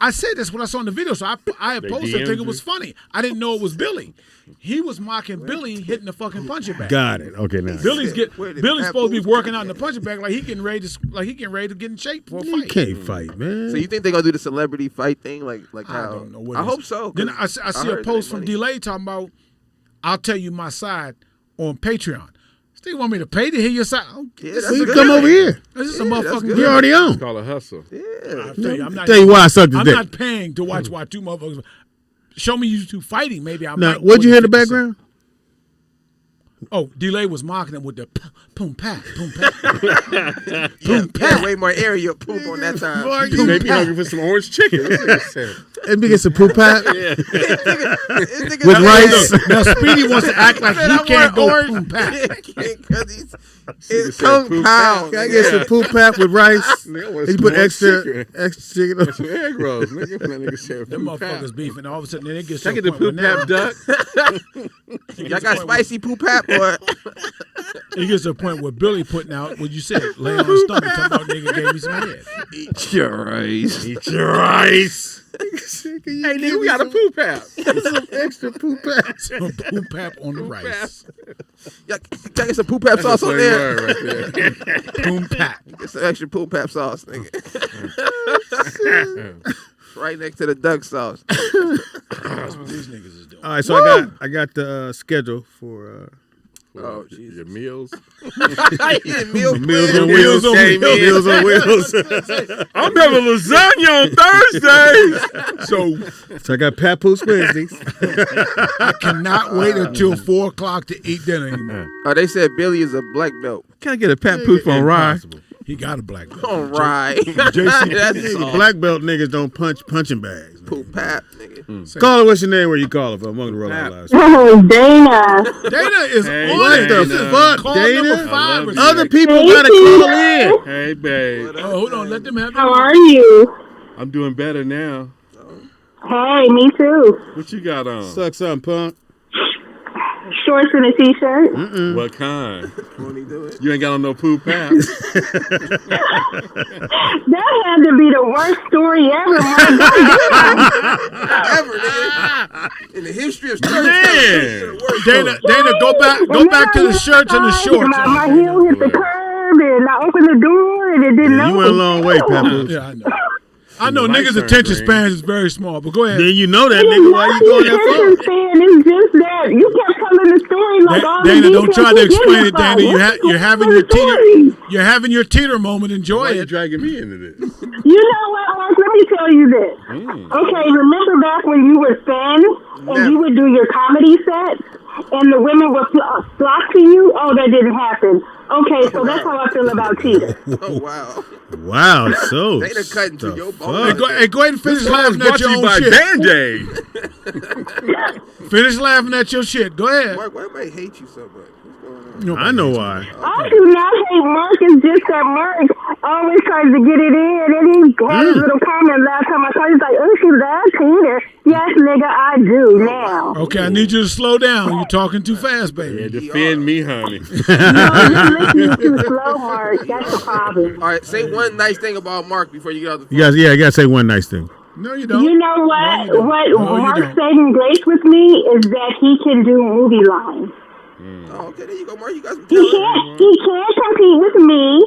I said this when I saw in the video, so I had They posted DM'd thinking it you? was funny. I didn't know it was Billy. He was mocking Billy hitting the fucking punching bag. Got it. Okay, now. Billy's Where did Billy's Pat supposed to be Poof working out in the punching bag like he getting ready to get in shape for a You fight. can't fight, man. So you think they're gonna do the celebrity fight thing like I how? don't know what I it hope is. so. Then 'cause I see a heard post they from money. Delay talking about, I'll tell you my side on Patreon. Still want me to pay to hear your side? Oh, Yeah, this that's is So a you good. come over here. This is a Yeah, that's motherfucking good. You already It's on. called a hustle. Yeah. I'll tell you, I'm not. Tell you why I sucked his I'm dick. not paying to watch two motherfuckers. Show me you two fighting. Maybe I Now, might. what'd you hear in the 50%. background? Oh, Delay was mocking him with the boom pat, boom pat. Yeah, way more area poop on that time. Boy, You made me hungry for some orange chicken. This nigga said. Let me get some poop pie This nigga with said- rice. Now Speedy wants to act like said he I can't want go orange. boom pat. Yeah, because it's said kung poop pao. Can I get some poop pie with rice? Nigga, I want And you some put orange extra chicken. chicken on. Some egg rolls. Nigga, that nigga said Them poop pap. motherfuckers beefing. All of a sudden, then it gets Can I to get a the point where poop now pap duck? Y'all got spicy poop pap boy. it gets to a point where Billy putting out what you said, lay on his stomach, talking about nigga gave me some head. Eat your rice. Eat your rice. Hey, Hey, nigga, we got a poop pap. some extra poop pie. Some boom pap on the rice. Y'all can I get some poop pap sauce on there. Right there. Boom pap. Get some extra poop pap sauce, nigga. Right next to the duck sauce. That's what these niggas is doing. All right, so I got the schedule for Oh, Your meals. Meal Meals plan. on Wheels Wheels. on Wheels. Meals on Wheels. I'm having lasagna on Thursdays. So I got Pat Poof's Wednesdays. I cannot wait until 4 o'clock to eat dinner anymore. Oh, they said Billy is a black belt. Can I get a Pat Poof on rye? He got a black belt. On rye. JC. That's The black belt niggas don't punch punching bags. poop pap, nigga. Call it what's your name where you call it from among the Roll Out Lives. Oh, Dana. Dana is Hey, on What it. the This is fuck, call Dana? number 5 I or love something. Other people gotta call in. Hey, babe. Oh, hold on. Let them have How their are you? I'm doing better now. Hey, me too. What you got on? Suck something, punk. Shorts and a t-shirt. What kind? Won't he do it? You ain't got on no poop pap. That had to be the worst story ever. Ever, nigga. In the history of church. Man. Dana, go back to the shirts and the shorts. My heel hit the curb and I opened the door and it didn't Yeah, you went a long way, Pat Poof. Yeah, I know. I know The lights niggas' aren't attention green. spans is very small, but go ahead. Then you know that nigga. Why you going that far? It's just that you kept telling the story like all the Dana, don't details try to were explain it, identified. Dana. You're having your you're having your teeter moment. Enjoy Why you it. dragging me into this? You know what, Mark? Let me tell you this. Okay, remember back when you were thin and you would do your comedy sets and the women would flock to you? Oh, that didn't happen. Okay, so that's how I feel about Tita. Oh, wow. Wow, so Dana cut into the your fuck? bone. Hey, go ahead and finish This laughing brought at to your you own by shit. Band-Aid. Finish laughing at your shit. Go ahead. Mark, why everybody hate you so much? What's going on? I know why. I do not hate Mark. It's just that Mark always tries to get it in. And he had his little comment last time I saw him. He's like, oh, she loves Tita. Yes, nigga, I do now. Okay, I need you to slow down. You're talking too fast, baby. Yeah, defend me, honey. No, you're listening too slow, Mark. That's the problem. All right, say one nice thing about Mark before you get out the phone. You gotta say one nice thing. No, you don't. You know what? No, you don't. What No, you Mark's don't. saving grace with me is that he can do movie lines. Oh, okay, there you go, Mark. You got some He talent. can't compete with me,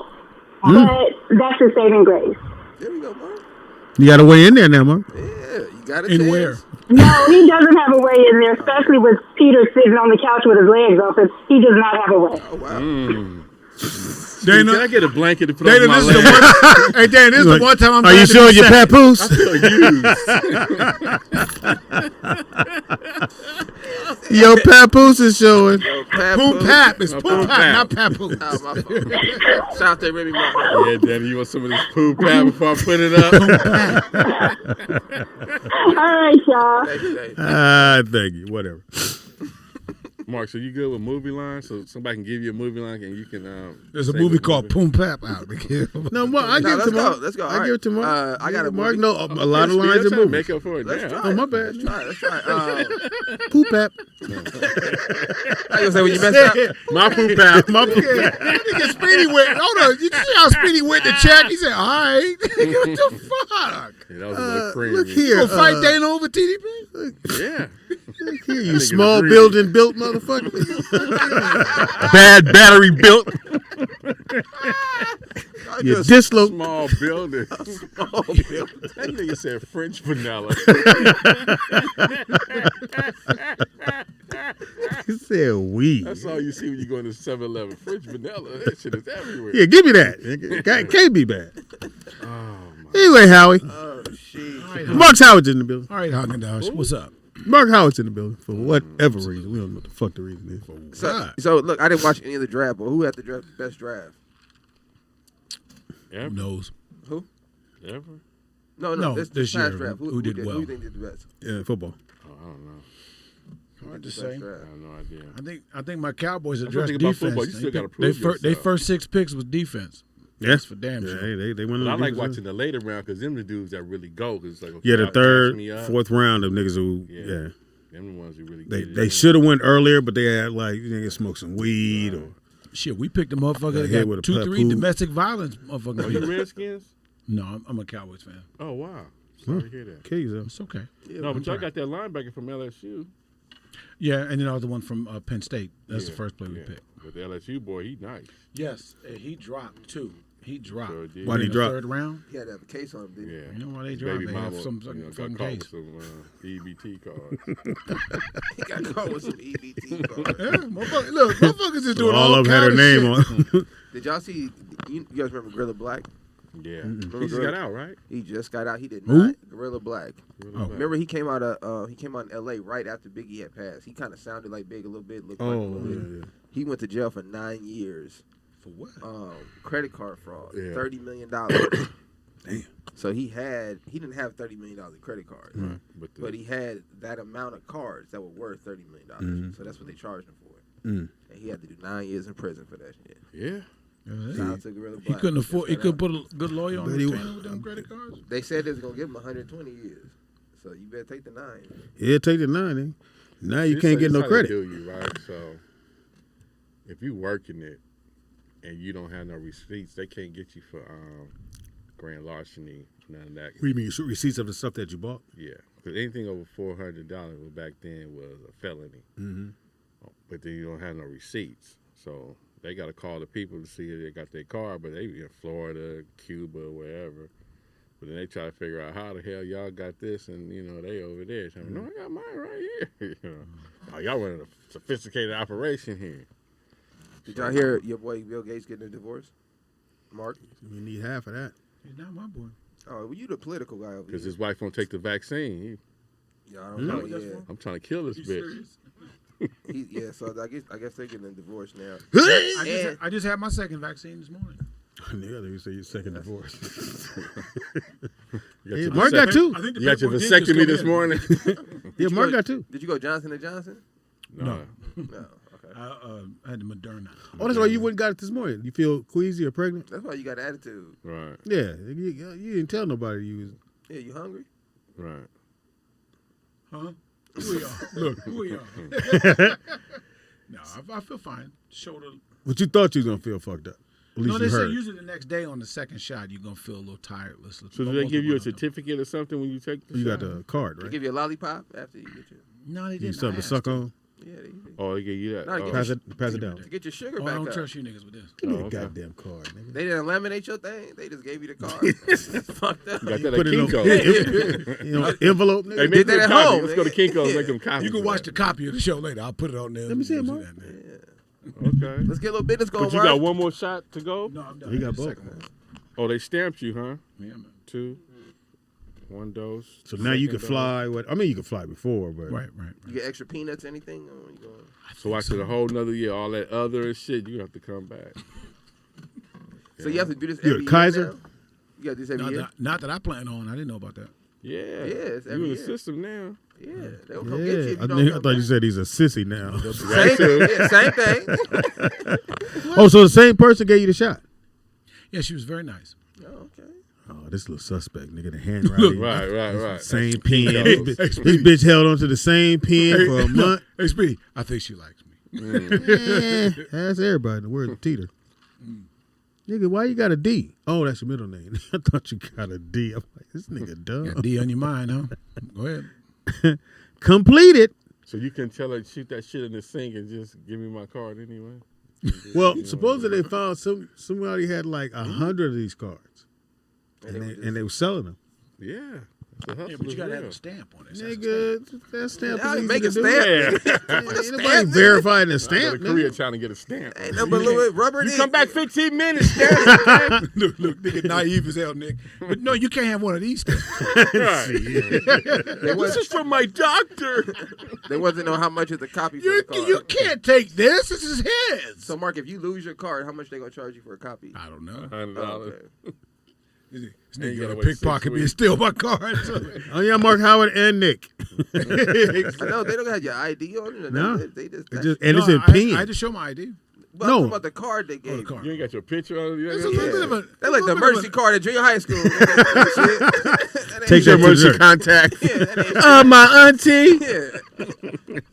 but that's his saving grace. There we go, Mark. You gotta weigh in there now, Mark. Yeah, you got it. In where? No, he doesn't have a way in there, especially with Peter sitting on the couch with his legs open. He does not have a way. Oh, wow. Can I Dana, get a blanket to put Dana, on my this is the leg? one. Hey, Dana, this is the one time I'm. Are you glad to sure be your second. papoose? I feel used. Yo, Papoose is showing. Yo, Poop Pap. It's Poop Pap, not Papoose. Oh, my fault. Shout out to Remy Mark. Yeah, Daddy, you want some of this poo pad before I put it up? All right, y'all. Thank you. Thank you. Whatever. Mark, so you good with movie lines? So somebody can give you a movie line and you can. There's a movie called Poom Pap out. No, Mark, I give it to Mark. Let's go. I give it to Mark. I got a Mark. movie. No, a lot of lines in movies. Make up for it. Let's try Oh, it. my bad. Let's try it. Poop Pap. I was gonna say when you mess up. My poo pad. My poop Pap. Nigga, Speedy went. Hold on. You see how Speedy went to check? He said, "All right." Nigga, what the fuck? Yeah, that was a little creamy. Look You here. gonna fight Dana over TDP? Yeah. Look here, you small building built motherfucker. Bad battery built. You dislo. Small building. That nigga said French vanilla. He said we. That's all you see when you go into 7-Eleven. French vanilla. That shit is everywhere. Yeah, give me that. It can't be bad. Oh, my. Anyway, Howie. Oh shit. Mark Howard's in the building. All right, Haagen-Dazs, what's up? Mark Howard's in the building for whatever reason. We don't know what the fuck the reason is. So look, I didn't watch any of the draft, but who had the best draft? Who knows? Who? Ever? No, this this past year, draft. who did well? Who you think did the best? Yeah, football. Oh, I don't know. Hard to Best say. draft. I have no idea. I think my Cowboys That's addressed one thing about defense. football. You still gotta They prove Their yourself. first 6 picks was defense. Yeah. That's for damn Yeah, sure. they went But on I like defense. watching the later round because them the dudes that really go. Cause it's like, okay, Yeah, the y'all third, gas me up. 4th round of niggas who, Yeah. yeah. Them the ones who really get it They in. should have went earlier, but they had like, you niggas smoke some weed or. Shit, we picked a motherfucker hit that with a got 2-3 papoose. domestic violence Oh, you motherfucker. Redskins? No, I'm a Cowboys fan. Oh, wow. Sorry to hear that. Kill yourself. It's okay. No, but y'all got that linebacker from LSU. Yeah, and then I was the one from Penn State. That's the Yeah, first player we yeah. picked. But the LSU boy, he nice. Yes, he dropped too. He dropped. Sure did. Why'd he in the drop? 3rd round. He had to have a case on him, didn't he? Yeah. You know why they His dropped? baby They mama, have some got fucking caught case. with some EBT cards. He got caught with some EBT cards. Yeah, motherfuckers is doing All of them had her kind name shit. on. Did y'all see? You guys remember Gorilla Black? Yeah. Remember He just Gorilla? got out, right? He just got out. He did Who? not. Gorilla Black. Really bad. Remember he came out in L.A. right after Biggie had passed. He kind of sounded like Big a little bit. Looked like a Oh, little bit. yeah. He went to jail for 9 years. For what? Credit card fraud. Yeah. $30 million. Damn. So he didn't have $30 million in credit cards, Right. but he had that amount of cards that were worth $30 million. Mhm. So that's what they charged him for. Mm. And he had to do 9 years in prison for that shit. Yeah. Shout out to Gorilla He Black. couldn't afford. He Just could got put a good lawyer on But he- retainer with them credit cards. out. They said they was gonna give him 120 years. So you better take the 9. Yeah, take the 9. Eh? Now you This can't how- get this no how they credit. do you, right? So if you working it and you don't have no receipts, they can't get you for grand larceny, none of that. What do you mean, receipts of the stuff that you bought? Yeah, because anything over $400 back then was a felony. Mm-hmm. But then you don't have no receipts, so they got to call the people to see if they got their car. But they in Florida, Cuba, wherever. But then they try to figure out how the hell y'all got this, and you know they over there. So no, I got mine right here. You know, oh, y'all running a sophisticated operation here. Did y'all hear your boy Bill Gates getting a divorce? Mark? We need half of that. He's not my boy. Oh, well, you the political guy over Because here. his wife won't take the vaccine. Yeah, I don't know. that's Yeah, wrong? I'm trying to kill this bitch. yeah. So I guess they're getting a divorce now. I just had my second vaccine this morning. Nigga, you say your second divorce. You got Yeah, your Mark got vasect- 2. I think the You got your paperwork did just vasectomy come this in. morning? Yeah, Mark got 2. Did you go Johnson & Johnson? No. No. Okay. I had the Moderna. Oh, that's why you wouldn't got it this morning. You feel queasy or pregnant? That's why you got attitude. Right, Yeah, you didn't tell nobody you was. Yeah, you hungry? right. Huh? Who we are? Look, who we are? No, I feel fine. Shoulder. But you thought you was gonna feel fucked up. At least No, they you say heard. usually the next day on the second shot you're gonna feel a little tired. So do they give you a certificate or something when you take the You shot? got the card, They right? give you a lollipop after you get your. No, they You didn't. something to suck on. Yeah, they Oh, they give you that. No, they Oh. give Pass it down. to get your sugar Oh, I back don't up. trust you niggas with this. Give me Oh, the okay. goddamn card, nigga. They didn't laminate your thing. They just gave you the card. That's fucked up. You got that Put at it on Kinko's. envelope, Hey, nigga. make Did them that at copy. home, Let's go to nigga. Kinko's Yeah. make them copy. You can watch the copy of the show later. I'll put it on there. Let me see it, You'll Mark. that, man. Okay. Let's get a little business going. But you Mark. got one more shot to go? No, I'm done. He got The both. second one. Oh, they stamped you, huh? Yeah, man. 2. one dose. So now you can fly. I mean, you could fly before, but Right. You get extra peanuts, anything? So after the whole another year, all that other shit, you have to come back. So you have to do this You're every a Kaiser? year now? You got to do this every year? Not that I plan on. I didn't know about that. Yeah. it's You every in the year. system now. Yeah, they'll come get you if you I don't thought come you said he's a sissy now. Same thing. Oh, so the same person gave you the shot? Yeah, she was very nice. Oh, okay. Oh, this little suspect, nigga, the handwriting. Right. Same pen. This bitch held on to the same pen for a month. Hey, Speedy, I think she likes me. Ask everybody the word Teeter. Nigga, why you got a D? Oh, that's your middle name. I thought you got a D. I'm like, this nigga dumb. Got D on your mind, huh? Go ahead. Completed. So you can tell her to shoot that shit in the sink and just give me my card anyway? Well, supposedly they found somebody had like 100 of these cards. And they were selling them. Yeah. Yeah, but you got to have a stamp on it. Nigga, that stamp How is you easy make to a do. stamp? Ain't nobody verifying the stamp. Korea trying to get a stamp. Ain't nothing but a little bit rubber. You come back 15 minutes, stamp. Look, nigga, naive as hell, Nick. But no, you can't have one of these things. This is from my doctor. They wasn't know how much is the copy for the card. You can't take this. This is his. So, Mark, if you lose your card, how much they gonna charge you for a copy? I don't know. $100. Okay. This And you nigga gotta gonna wait 6 pickpocket me and weeks. steal my card. Oh, yeah, Mark Howard and Nick. I know they don't have your ID on it. No. They just And it's in I pen. had to show my ID. But No. I'm talking about the card they gave. The card. You ain't got your picture on it? It's a little bit of a. They like the emergency card at junior high school. Take Your that emergency dessert. contact. My auntie. Yeah.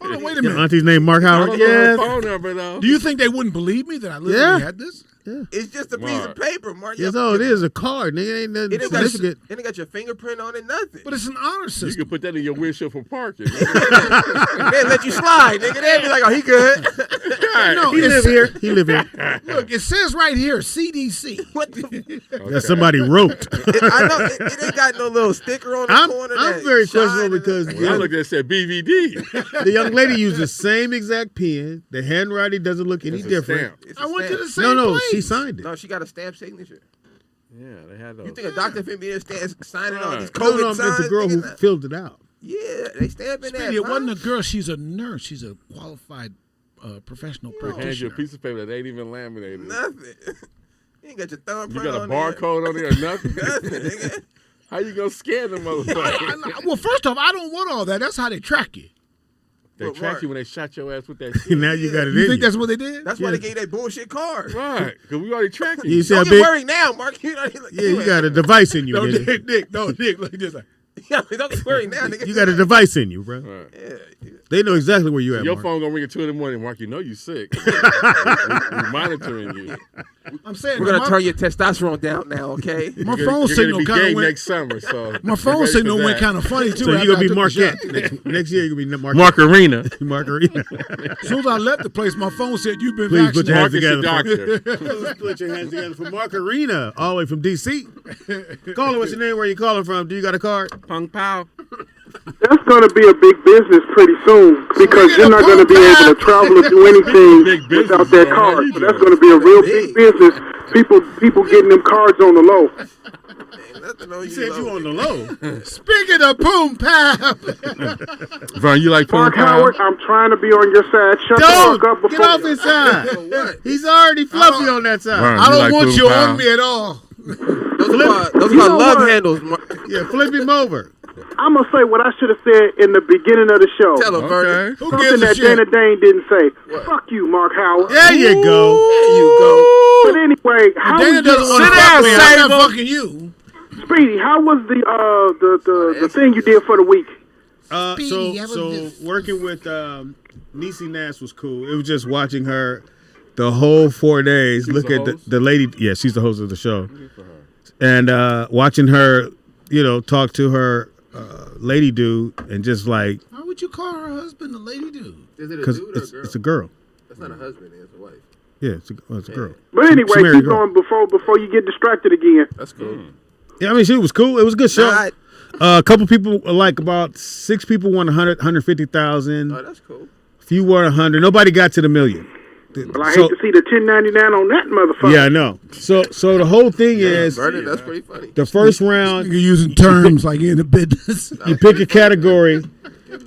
Hold on, wait a Your minute. auntie's name Mark I Howard. don't know her Yes. phone number, though. Do you think they wouldn't believe me that I literally had this? It's just a piece of Mark. paper, Mark. Yes, oh, it is a card, nigga. Ain't nothing It ain't got significant. it ain't got your fingerprint on it, nothing. But it's an honor You system. can put that in your windshield for parking. They let you slide, nigga. They be like, oh, he good. No, He live here. He live here. Look, it says right here, CDC. What the? That somebody wrote. I know it ain't got no little sticker on the corner. I'm that very shine questionable and because When I looked at it, it said BVD. the young lady used the same exact pen. The handwriting doesn't look any It's a different. stamp. it's a I went to stamp. the same No, place. she signed it. No, she got a stamp signature. Yeah, they had those. You think a doctor finna be there signing all these Right. COVID No, signs? it's the girl who nigga? filled it out. Yeah, they stamping that. Speedy, it wasn't a Mark. girl. She's a nurse. She's a qualified professional Hand you a practitioner. piece of paper that ain't even laminated. Nothing. You ain't got your thumbprint You got a on there. barcode on there or nothing? Nothing, nigga. How you gonna scan them motherfuckers? Well, first off, I don't want all that. That's how they track you. They But tracked Mark- you when they shot your ass with that shit. Now you got it You in think you. that's what they did? That's why they gave that bullshit card. Right, because we already tracking You you. see how Don't get big? worried now, Mark. You know, Yeah, you got a device in you, No, nigga. Nick, look at this. don't get worried now, nigga. You got a device in you, bro. Right. Yeah. They know exactly where you at, Your Mark. phone gonna ring at 2 in the morning, Mark. You know you sick. we monitoring you. I'm saying We're gonna turn your testosterone down now, okay? my You're phone gonna signal be kind gay of went. next summer. So My phone ready signal for went that. kind of funny too. So after you're I gonna be took the shot. Marquette. Next year you're gonna be Mark Arena. Margarita. As soon as I left the place, my phone said you've been Please put your vaccinated. hands Mark is the together. doctor. Put your hands together for Mark Arena, all the way from DC. Caller, what's your name? Where you calling from? Do you got a card? Pung Pow. That's going to be a big business pretty soon because you're not going to be able to travel or do anything Big business, without that man. card. How you So that's doing? going to be a real big business. People getting them cards on the low. You said you on the low. Speaking of boom pow, Vern, you like Pung Mark Pow? Howard, I'm trying to be on your side. Shut the Don't fuck up get before off his side. He's already fluffy on that side. Vern, I don't like want Pung you Pow? on me at all. Those are know love what? handles. Mark. Yeah, flip him over. I'm going to say what I should have said in the beginning of the show. Tell him, Vernon. Okay. Who Something gives a that shit? Dana Dane didn't say. Fuck you, Mark Howard. There you go. There you go. But anyway, how Dana was doesn't want to Sit fuck down, me. I'm Sable. not fucking you. Speedy, how was the thing you did for the week? Speedy, I was So just- working with Niecy Nash was cool. It was just watching her the whole 4 days. She's Look the at host? the lady. Yeah, she's the host of the show. And watching her, talk to her lady dude and just like, Why would you call her husband a lady dude? Is it a because dude or a girl? it's a girl. That's not a husband, it's a wife. Yeah, it's a girl. But She anyway, married a keep girl. going before you get distracted again. That's cool. Yeah, I mean, she was cool. It was a good show. Not- A couple people, like about 6 people won 100, 150,000. Oh, that's cool. Few won 100. Nobody got to the million. Well, I hate to see the 1099 on that motherfucker. Yeah, I know. So the whole thing is, Vernon, that's pretty funny. the first round, You're using terms like in the business. you pick a category,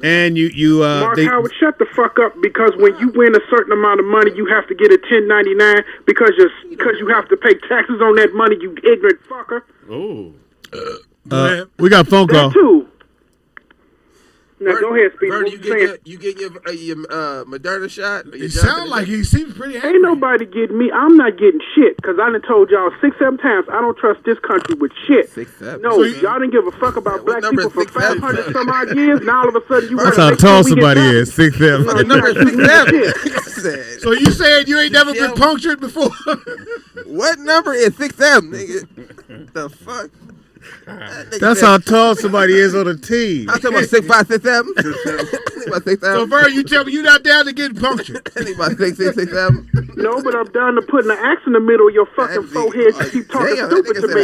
and you Mark Howard, shut the fuck up, because when you win a certain amount of money, you have to get a 1099 because you have to pay taxes on that money, you ignorant fucker. Oh. we got a phone call. That too. Now go ahead, Speedy. Vernon, What you get your Moderna shot? It sounds like he seems pretty angry. Ain't nobody getting me. I'm not getting shit, because I done told y'all 6-7 times I don't trust this country with shit. 6-7. No, y'all didn't give a fuck about black people for 500 some odd years. Now all of a sudden you That's want to how tall somebody is. 6'7". The number is 6'7". So you saying you ain't never been punctured before? What number is 6'7", nigga? The fuck? That's how tall somebody is on a team. I'm talking about 6'5", 6'7". About 6'7". So, Vern, you tell me you're not down to getting punctured. I think about 6'6", 6'7". No, but I'm down to putting an axe in the middle of your fucking forehead. You keep talking Damn, stupid to me.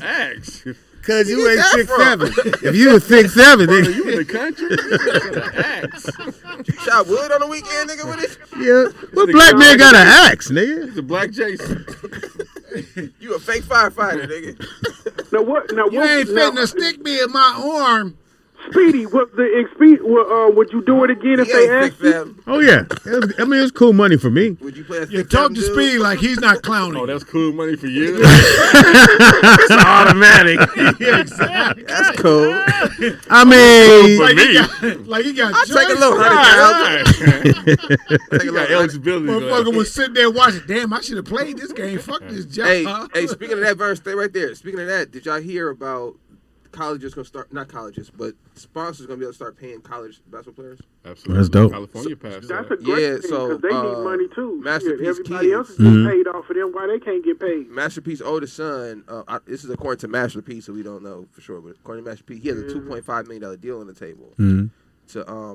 Axe. Because you Where ain't you get that 6'7". If you was 6'7", then You in the country? Axe. You shot wood on the weekend, nigga, with it? yeah. What black man got an axe, nigga? He's a black Jason. You a fake firefighter, nigga. Now what? You ain't fitting to stick me in my arm. Speedy, would you do it again if He they ain't asked you? 6'7". Oh, yeah. I mean, it's cool money for me. Would you play a 6'7" You talk to dude? Speedy like he's not clowning. Oh, that's cool money for you? It's automatic. Yeah, exactly. That's cool. I mean, For me. Like he got I'll take a choice. little $100,000. Take a You got little eligibility. Motherfucker was sitting there watching. Damn, I should have played this game. Fuck this job. Hey, speaking of that verse, stay right there. Speaking of that, did y'all hear about colleges gonna start? Not colleges, but sponsors gonna be able to start paying college basketball players. Absolutely. That's dope. California passed That's a that. great Yeah, thing, so, because they need money too. Masterpiece Everybody Kids. else is getting paid off of them. Why they can't get paid? Masterpiece's oldest son. This is according to Masterpiece, so we don't know for sure. But according to Masterpiece, he has a $2.5 million deal on the table to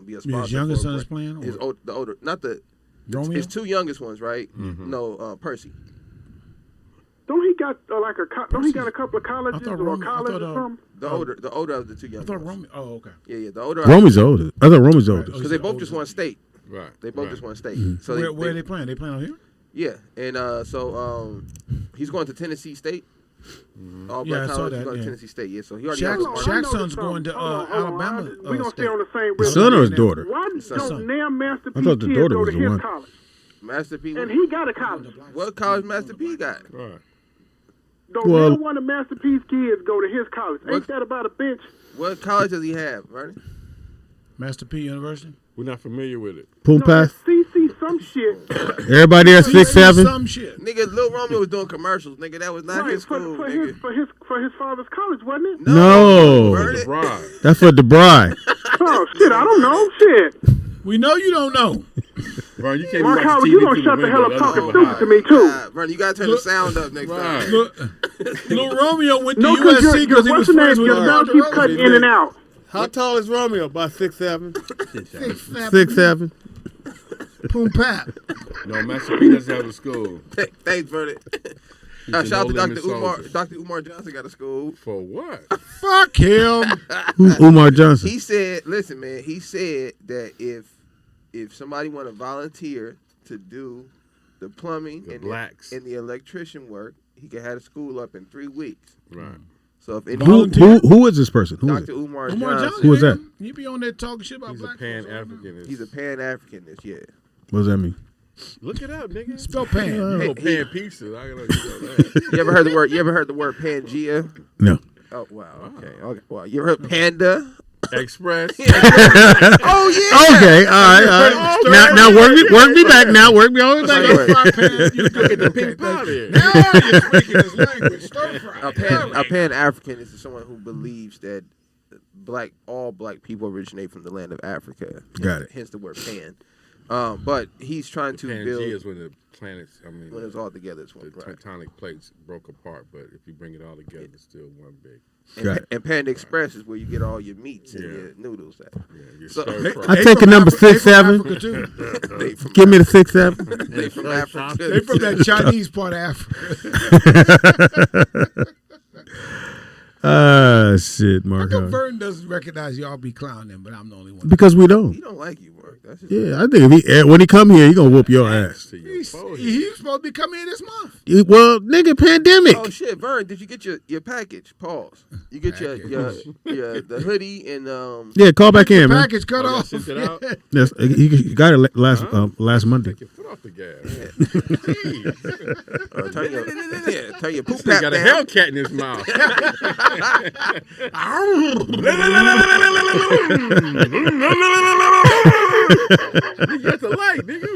be a sponsor. His youngest for son a is playing? His the older, not the. Romeo? His two youngest ones, right? No, Percy. Don't he got don't he got a couple of colleges or Romeo- college or something? The older of the two I youngest. thought ones. Romeo. Oh, okay. Yeah, the older. Rome's oldest. I thought Rome's oldest. Because they both just won state. Right. They both just won state. So Where are they playing? They playing out here? Yeah, and so he's going to Tennessee State. All Yeah, I black saw college. that, He's going to yeah. Tennessee State. Yeah, so he already Shaq- has Shaq's son's going to Alabama. We're going to stay on the same His rhythm. son or his daughter? Why Son. don't damn Masterpiece I thought the kids daughter go was to the his one. college? Masterpiece. And he got a college. What college Master P got? Right. Don't Well- never one of Masterpiece kids go to his college. Ain't What- that about a bitch? What college does he have, Vernon? Master P University? We're not familiar with it. Pool No, pass. CC some shit. Everybody at 6'7". Some shit. Nigga, Lil Romeo was doing commercials. Nigga, that was not Right, his school, for nigga. his father's college, wasn't it? No. Vernon. Right. That's for DeBry. Oh shit, I don't know. Shit. We know you don't know. Bro, you can't Mark be watching Howard, TV you gonna through shut the hell up window. talking That's stupid to me too. Vernon, you gotta turn the sound up next time. Look, Little Romeo went to No, USC because because he was friends with your sound keeps cutting in and out. How tall is Romeo? About 6'7". 6'7". 6'7". Boom pap. No, Master P doesn't have a school. Thanks, Vernon. He's in Shout out to No Dr. Limit Umar. Soldiers. Dr. Umar Johnson got a school. For what? Fuck him. Who's Umar Johnson? He said, listen, man, he said that if somebody want to volunteer to do the plumbing The and blacks. and the electrician work, he could have the school up in 3 weeks. Right. So if any Who is this person? Who is Dr. it? Umar Umar Johnson, Johnson. Who is that? He be on there talking shit about He's a black folks. Pan-Africanist. he's a Pan-Africanist, yeah. What does that mean? Look it up, nigga. Spell pan. Oh, pan pizza. I gotta know that. You ever heard the word? You ever heard the word Pangea? No. Oh wow. Okay. Well, you ever heard Panda? Express. Oh yeah. Okay. All right. Now work me back. Now work me all the way Sorry, back. wait. You get the pink powder. Now you're speaking his language. Stir fry. A Pan-African is someone who believes that all black people originate from the land of Africa. Got it. Hence the word Pan. But he's trying to Pangea build is when the planets, when it's all together. It's one, the right. tectonic plates broke apart, but if you bring it all together, it's still one big. Got it. And Panda Express is where you get all your meats and Yeah. your noodles at. Yeah, you're So- stir fry. I take a number 6'7". Africa too. They from Give me the 6'7". they from Africa. They from that Chinese part of Africa. shit, Mark. How come Vernon doesn't recognize y'all be clowning, but I'm the only one? Because we don't. He don't like you, Mark. That's just I think when he come here, he gonna whoop your ass. He's supposed to be coming in this month. Well, nigga, pandemic. Oh shit, Vern, did you get your package? Pause. You get your the hoodie and call back in, man. Package cut off. Sent it out? Yes, he got it last Monday. Take your foot off the gas. turn your poop He tap got a down. Hellcat in his mouth. You got the light, nigga.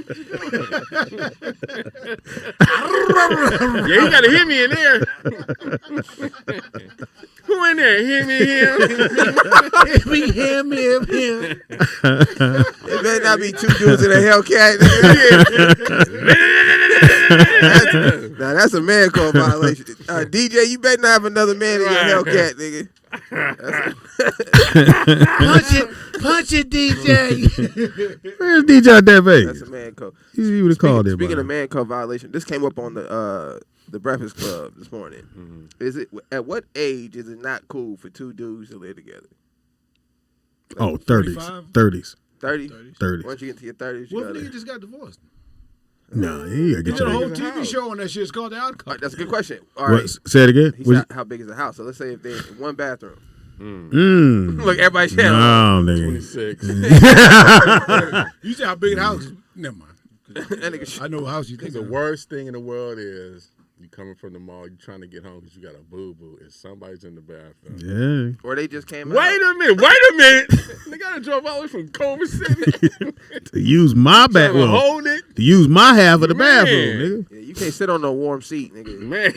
Yeah, you gotta hear me in there. Who in there? Hear me, him. him. It better not be two dudes in a Hellcat. Now that's a man code violation. DJ, you better not have another man in your Hellcat, nigga. Punch it, DJ. Where's DJ out there, baby? That's a man code. He would have called it. Speaking of man code violation, this came up on the Breakfast Club this morning. Mm-hmm. Is it at what age is it not cool for two dudes to live together? Like 30s. 30? 30s. Once you get to your 30s, What if nigga just got divorced? No, you gotta get There's a whole your TV show on that shit. It's called The Outcome. That's a good question. All right. Say it again. He said, how big is the house? So let's say if they're in one bathroom. Look, everybody said, no, nigga. 26. You say how big the house is? Never mind. I know what house you think. The worst thing in the world is you coming from the mall, you trying to get home because you got a boo-boo, and somebody's in the bathroom. Yeah. Or they just came Wait a minute. They got to drove all the way from Culver City. To use my bathroom. Hold it. To use my half of the bathroom, nigga. Yeah, you can't sit on no warm seat, nigga. Man.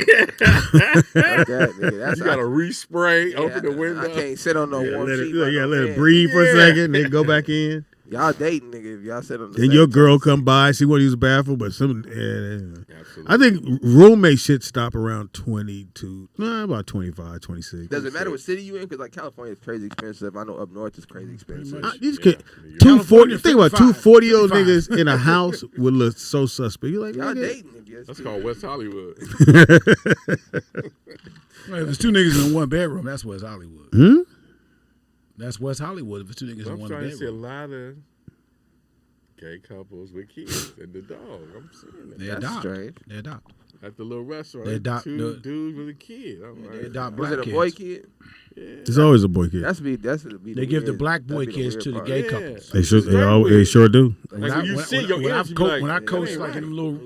That's you got to respray, open the window. I can't sit on no warm seat. Let it breathe for a second, then go back in. Y'all dating, nigga, if y'all sit on the Then your girl come by, she want to use the bathroom, but Absolutely. I think roommates should stop around 22, about 25, 26. Does it matter what city you in? Because like California is crazy expensive. I know up north is crazy expensive. 240. Think about 240-year-old niggas in a house would look so suspect. You're like, y'all dating? That's called West Hollywood. Well, if it's two niggas in one bedroom, that's West Hollywood. That's West Hollywood. If it's two niggas in one bedroom. I'm starting to see a lot of gay couples with kids and the dog. I'm seeing that. They adopt. At the little restaurant. They adopt two dudes with a kid. They adopt black kids. Was it a boy kid? Yeah. It's always a boy kid. They give the black boy kids to the gay couples. They sure do. When I coach like in them little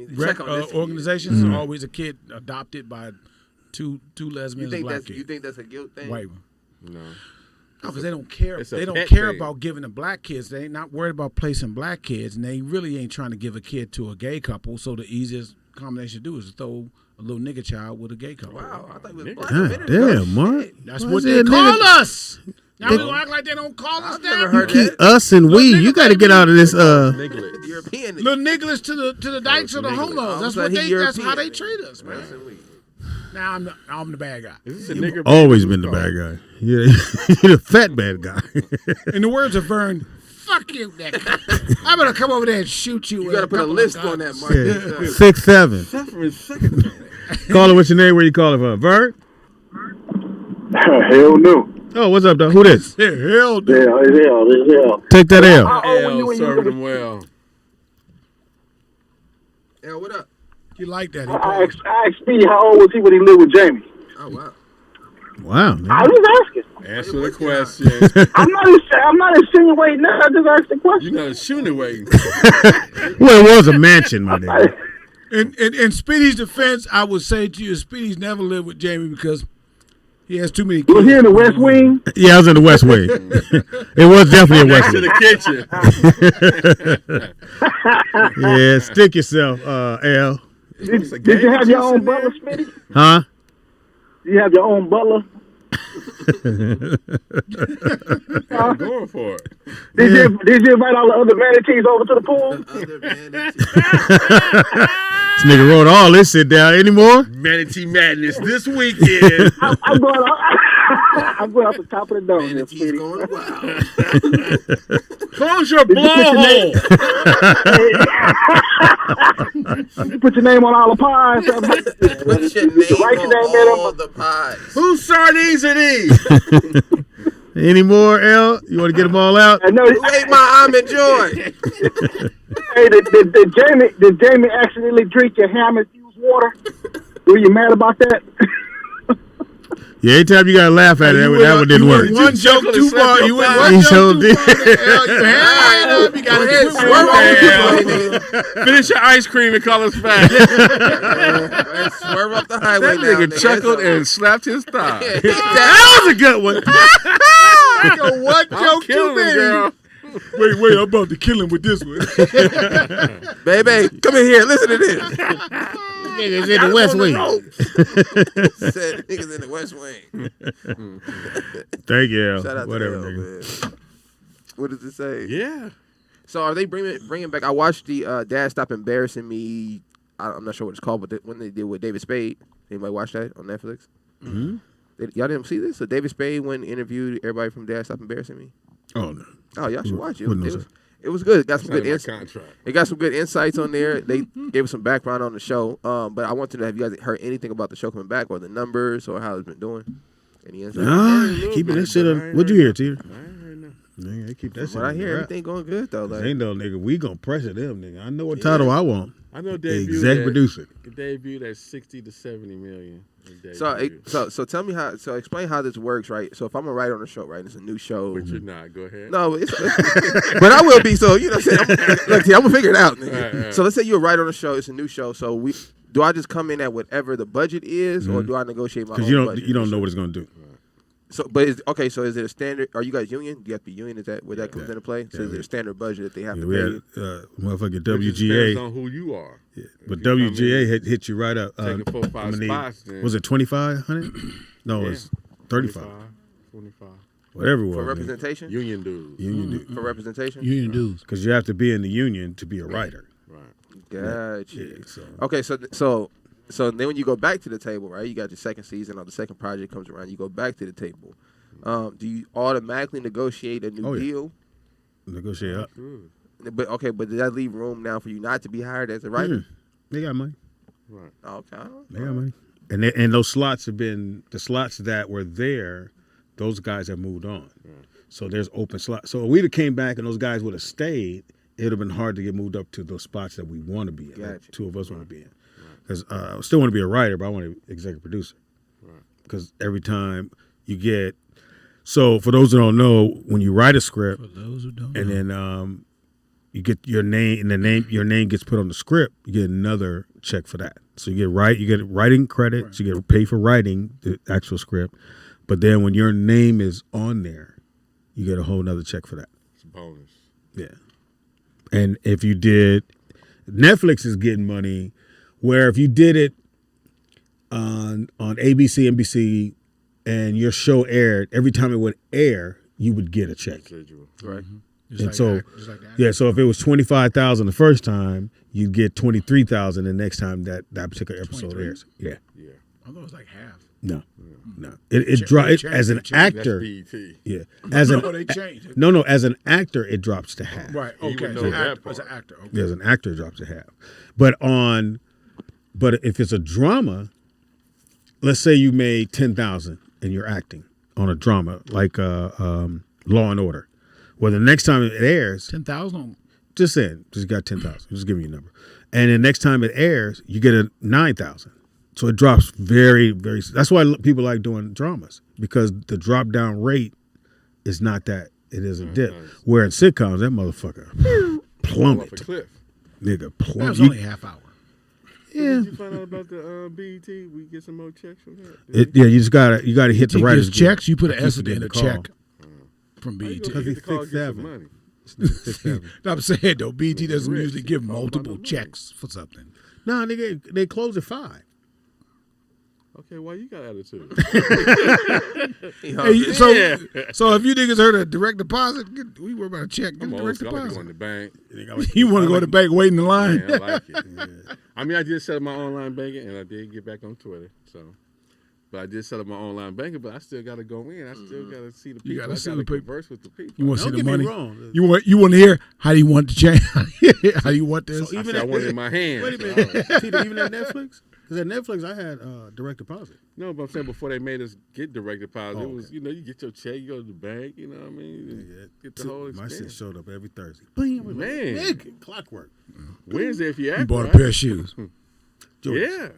organizations, there's always a kid adopted by two lesbians and black kids. You think that's a guilt thing? White one. No. No, because they don't care. They don't care about giving the black kids. They ain't not worried about placing black kids, and they really ain't trying to give a kid to a gay couple. So the easiest combination to do is to throw a little nigga child with a gay couple. Wow, I thought it was black. God damn, Mark. That's what they call us. Now we gonna act like they don't call us that. You keep us and we. You got to get out of this. European. Little niggas to the dykes or the homos. That's what they. That's how they treat us, man. Now I'm the bad guy. You've always been the bad guy. You're the fat bad guy. In the words of Vern, fuck you, nigga. I'm gonna come over there and shoot you. You gotta put a list on that, Mark. 6'7". Call it what's your name? Where you call it from? Vern? Hell no. Oh, what's up, though? Who this? Hell no. Hell. Take that L. Serving them well. L, what up? You like that? I asked Speedy how old was he when he lived with Jamie. Oh wow. Wow. I was asking. Answer the question. I'm not insinuating that. I just asked the question. You're not insinuating. Well, it was a mansion, my nigga. In Speedy's defense, I would say to you, Speedy's never lived with Jamie because he has too many kids. Was he in the West Wing? Yeah, I was in the West Wing. It was definitely a West To Wing. the kitchen. Yeah, stick yourself, L. Did you have your own butler, Speedy? Huh? You have your own butler? I'm going for it. Did you invite all the other manatees over to the pool? This nigga wrote all this shit down anymore? Manatee Madness this weekend. I'm going off the top of the dome. Manatees going wild. Close your blowhole. You put your name on all the pies. Put your name on all the pies. Whose sardines are these? Any more, L? You want to get them all out? Who ate my almond joy? Hey, did Jamie accidentally drink your ham-infused water? Were you mad about that? Yeah, anytime you gotta laugh at it, that one didn't work. One joke too far. You went one joke too far. You got to Finish your ice cream and call us back. Swerve up the highway. That nigga chuckled and slapped his thigh. That was a good one. One joke too many. Girl. Wait, I'm about to kill him with this one. Baby, come in here. Listen to this. Niggas in the West Wing. Said niggas in the West Wing. Thank you. Shout out whatever, to nigga. Man. What does it say? Yeah. So are they bringing back? I watched the Dad Stop Embarrassing Me. I'm not sure what it's called, but when they did with David Spade. Anybody watch that on Netflix? Mm-hmm. Y'all didn't see this? So David Spade went and interviewed everybody from Dad Stop Embarrassing Me. Oh no. Oh, y'all should watch it. Wouldn't It was good. It got some good insights. It got some good insights on there. They gave us some background on the show. But I wanted to know, have you guys heard anything about the show coming back, or the numbers, or how it's been doing? Any insights? Nah, keeping that shit up. What'd you hear, Teeter? I ain't heard nothing. Nigga, they keep that shit. When I hear everything going good though, like ain't no nigga. We gonna pressure them, nigga. I know what title I want. I know they Exec producer. It debuted at 60 to 70 million. So tell me how. So explain how this works, right? So if I'm a writer on the show, right? It's a new show. But you're not. Go ahead. No, but I will be. So you know, what I'm saying, I'm gonna figure it out. Nigga. Right. So let's say you're a writer on the show. It's a new show. So do I just come in at whatever the budget is, or do I negotiate my own budget? Because you don't know what it's gonna do. So, but so is it a standard? Are you guys union? Do you have to be union? Is that where that comes into play? So is it a standard budget that they have to pay you? Motherfucking WGA. Depends on who you are. Yeah. But WGA hit you right up. Taking 4 or 5 spots. Then. Was it 2,500? No, it was 35. 25. Whatever it was. For representation? Union dues. Union dues. For representation? Union dues. Because you have to be in the union to be a writer. Right. Gotcha. Yeah, so. Okay, so then when you go back to the table, right? You got your second season or the second project comes around, you go back to the table. Do you automatically negotiate a new deal? Negotiate up. But does that leave room now for you not to be hired as a writer? They got money. Right. Okay. They got money. And those slots have been the slots that were there. Those guys have moved on. Right. So there's open slots. So if we'd have came back and those guys would have stayed, it would have been hard to get moved up to those spots that we want to be in. Gotcha. Two of us want to be in. Because I still want to be a writer, but I want to be executive producer. Right. Because every time you get. So for those who don't know, when you write a script, and then you get your name, and your name gets put on the script, you get another check for that. So you get writing credits, you get paid for writing the actual script, but then when your name is on there, you get a whole nother check for that. It's a bonus. Yeah. And if you did, Netflix is getting money, where if you did it on ABC, NBC. And your show aired, every time it would air, you would get a check. Right. And so if it was $25,000 the first time, you'd get $23,000 the next time that particular episode airs. Yeah. Yeah. I thought it was like half. No. It drops as an actor. Yeah. As an actor, it drops to half. Right. Okay. As an actor. Okay. Yeah, as an actor, it drops to half. But if it's a drama, let's say you made $10,000. And you're acting on a drama like Law and Order. Well, the next time it airs, 10,000. Just saying, just got 10,000. Just give me a number. And the next time it airs, you get a 9,000. So it drops very, very. That's why people like doing dramas, because the drop down rate is not that. It is a dip. Where in sitcoms, that motherfucker plummet. Nigga plummet. That was only a half hour. Yeah. Did you find out about the BET? We get some more checks from that. You just gotta hit the writers. Checks. You put an S in the check from BET. Because it's 6-7. I'm saying though, BET doesn't usually give multiple checks for something. No, they close at 5. Okay, why you got attitude? So if you niggas heard of direct deposit, we worry about a check. Get a direct deposit. Going to the bank. You want to go to the bank, wait in the line. Yeah, I like it. Yeah. I mean, I did set up my online banking, and I did get back on Twitter. So, But I did set up my online banking, but I still got to go in. I still got to see the people. You gotta see I the got to people. converse with the people. You want to see the Don't get money? me wrong. You want to hear how do you want to change? How do you want this? So I want it in my hand. Wait a minute. Tita, even at Netflix? Because at Netflix, I had direct deposit. No, but I'm saying before they made us get direct deposit, it was, you get your check, you go to the bank, you know what I mean? Get the whole My experience. shit showed up every Thursday. Man. Nigga, clockwork. Wednesday if you act You bought right. a pair of shoes. Yeah.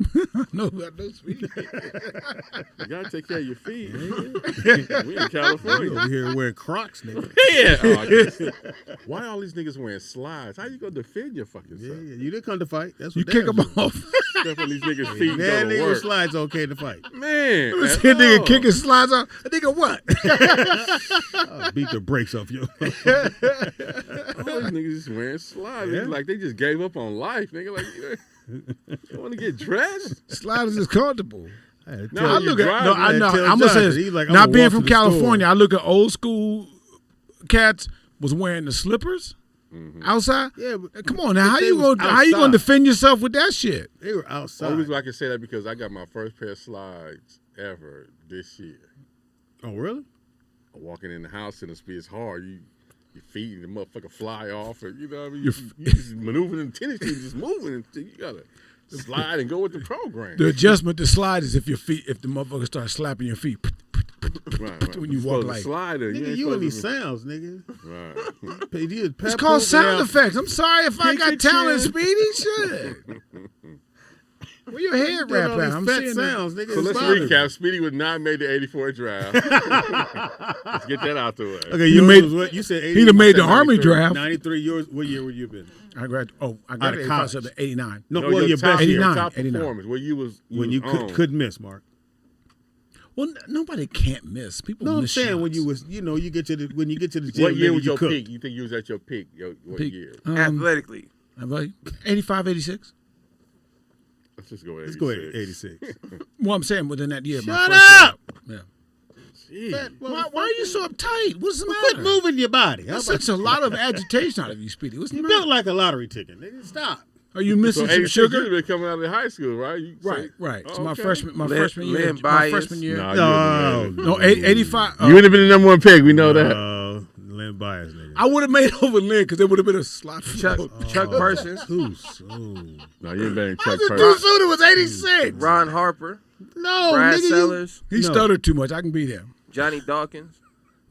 No, Speedy. You got to take care of your feet. We in California. Over here wearing Crocs, nigga. Yeah. Why all these niggas wearing slides? How you gonna defend your fucking self? Yeah, you didn't come to fight. That's You what kick them off. Step on these niggas' feet and That go to nigga work. slides okay to fight. Man. This at nigga all. kicking slides off. Nigga, what? I'll beat the brakes off you. All these niggas just wearing slides. Yeah. Niggas like they just gave up on life. Nigga, like, you want to get dressed? Sliders is comfortable. No, I you look at drive, no. man. I know. tell I'm gonna say Johnson, this. he's like, I'm Not gonna being walk from to the store. California, I look at old school cats was wearing the slippers outside. Yeah, but Come on now, how they you was gonna outside. defend yourself with that shit? they were outside. Only reason I can say that because I got my first pair of slides ever this year. Oh, really? Walking in the house in the speed is hard. Your feet and the motherfucker fly off, and you know what I mean. Your You just maneuvering in the tennis team, just moving, and you gotta slide and go with the program. The adjustment to slide is if the motherfucker start slapping your feet Right. when you You're walk supposed to like. slide there. Nigga, ain't you and supposed these to sounds, nigga. Right. It's called sound effects. I'm sorry if I got talent, Speedy. Shit. Where your head wrap at? I'm fat seeing sounds, nigga. So It's let's bothering me. recap. Speedy would not made the 84 draft. Let's get that out the way. Okay, You yours made- was what? You said 80. He'd have made the said Army 93. draft. 93. Yours, what year would you have been? I graduated college. 89. No, No, well, your top, best year. 89. top 89. performance where you was When you on. couldn't miss, Mark. Well, nobody can't miss. People No, I'm miss saying when shots. you was, you get to the when you get to the gym. What year nigga, was you your cooked. peak? You think you was at your peak? What Peak. year? Athletically. About 85, 86. Let's just go with 86. Let's go ahead, 86. Well, I'm saying within that year. Shut my up! first year. Gee. Fat Why are you so uptight? What's the Quit matter? moving your body. How That's about such a lot of agitation out of you, Speedy. What's the you matter? built like a lottery ticket, nigga. Stop. Are you missing So some 86 sugar? you've been coming out of high school, right? You say- Right. Oh, So my okay. freshman Lynn year. My Bias. freshman year. Nah, No, No, 85. you would have been the number one pick. We know that. Lynn Bias, nigga. I would have made over Lynn because it would have been a slot. Chuck Parsons. Too soon. No, you ain't been How's Chuck it too Parsons. soon? It was 86. Ron Harper. No, Brad nigga. Sellers. He stuttered too much. I can beat him. Johnny Dawkins.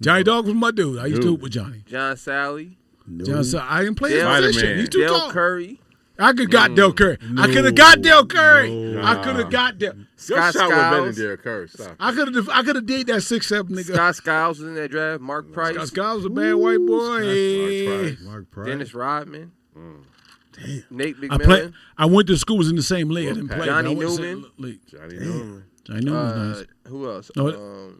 Johnny Dog was my dude. I used to Dude. hoop with Johnny. John Sally. John, so I didn't play his Spider-Man. position. He's too Dale tall. Curry. I could got Del Curry. I could have got Del Curry. I could have got Del. Your Scott shot was better than Skiles. Derek Curry. Stop. I could have did that 6'7" nigga. Scott Skiles was in that draft. Mark Price. Scott Skiles was a bad white boy. Mark Price. Dennis Rodman. Nate I played. McMillan. I went to school was in the same league. I didn't play. Johnny but I went to the Newman. same league. Johnny Newman. Johnny Newman was nice. Who else? No,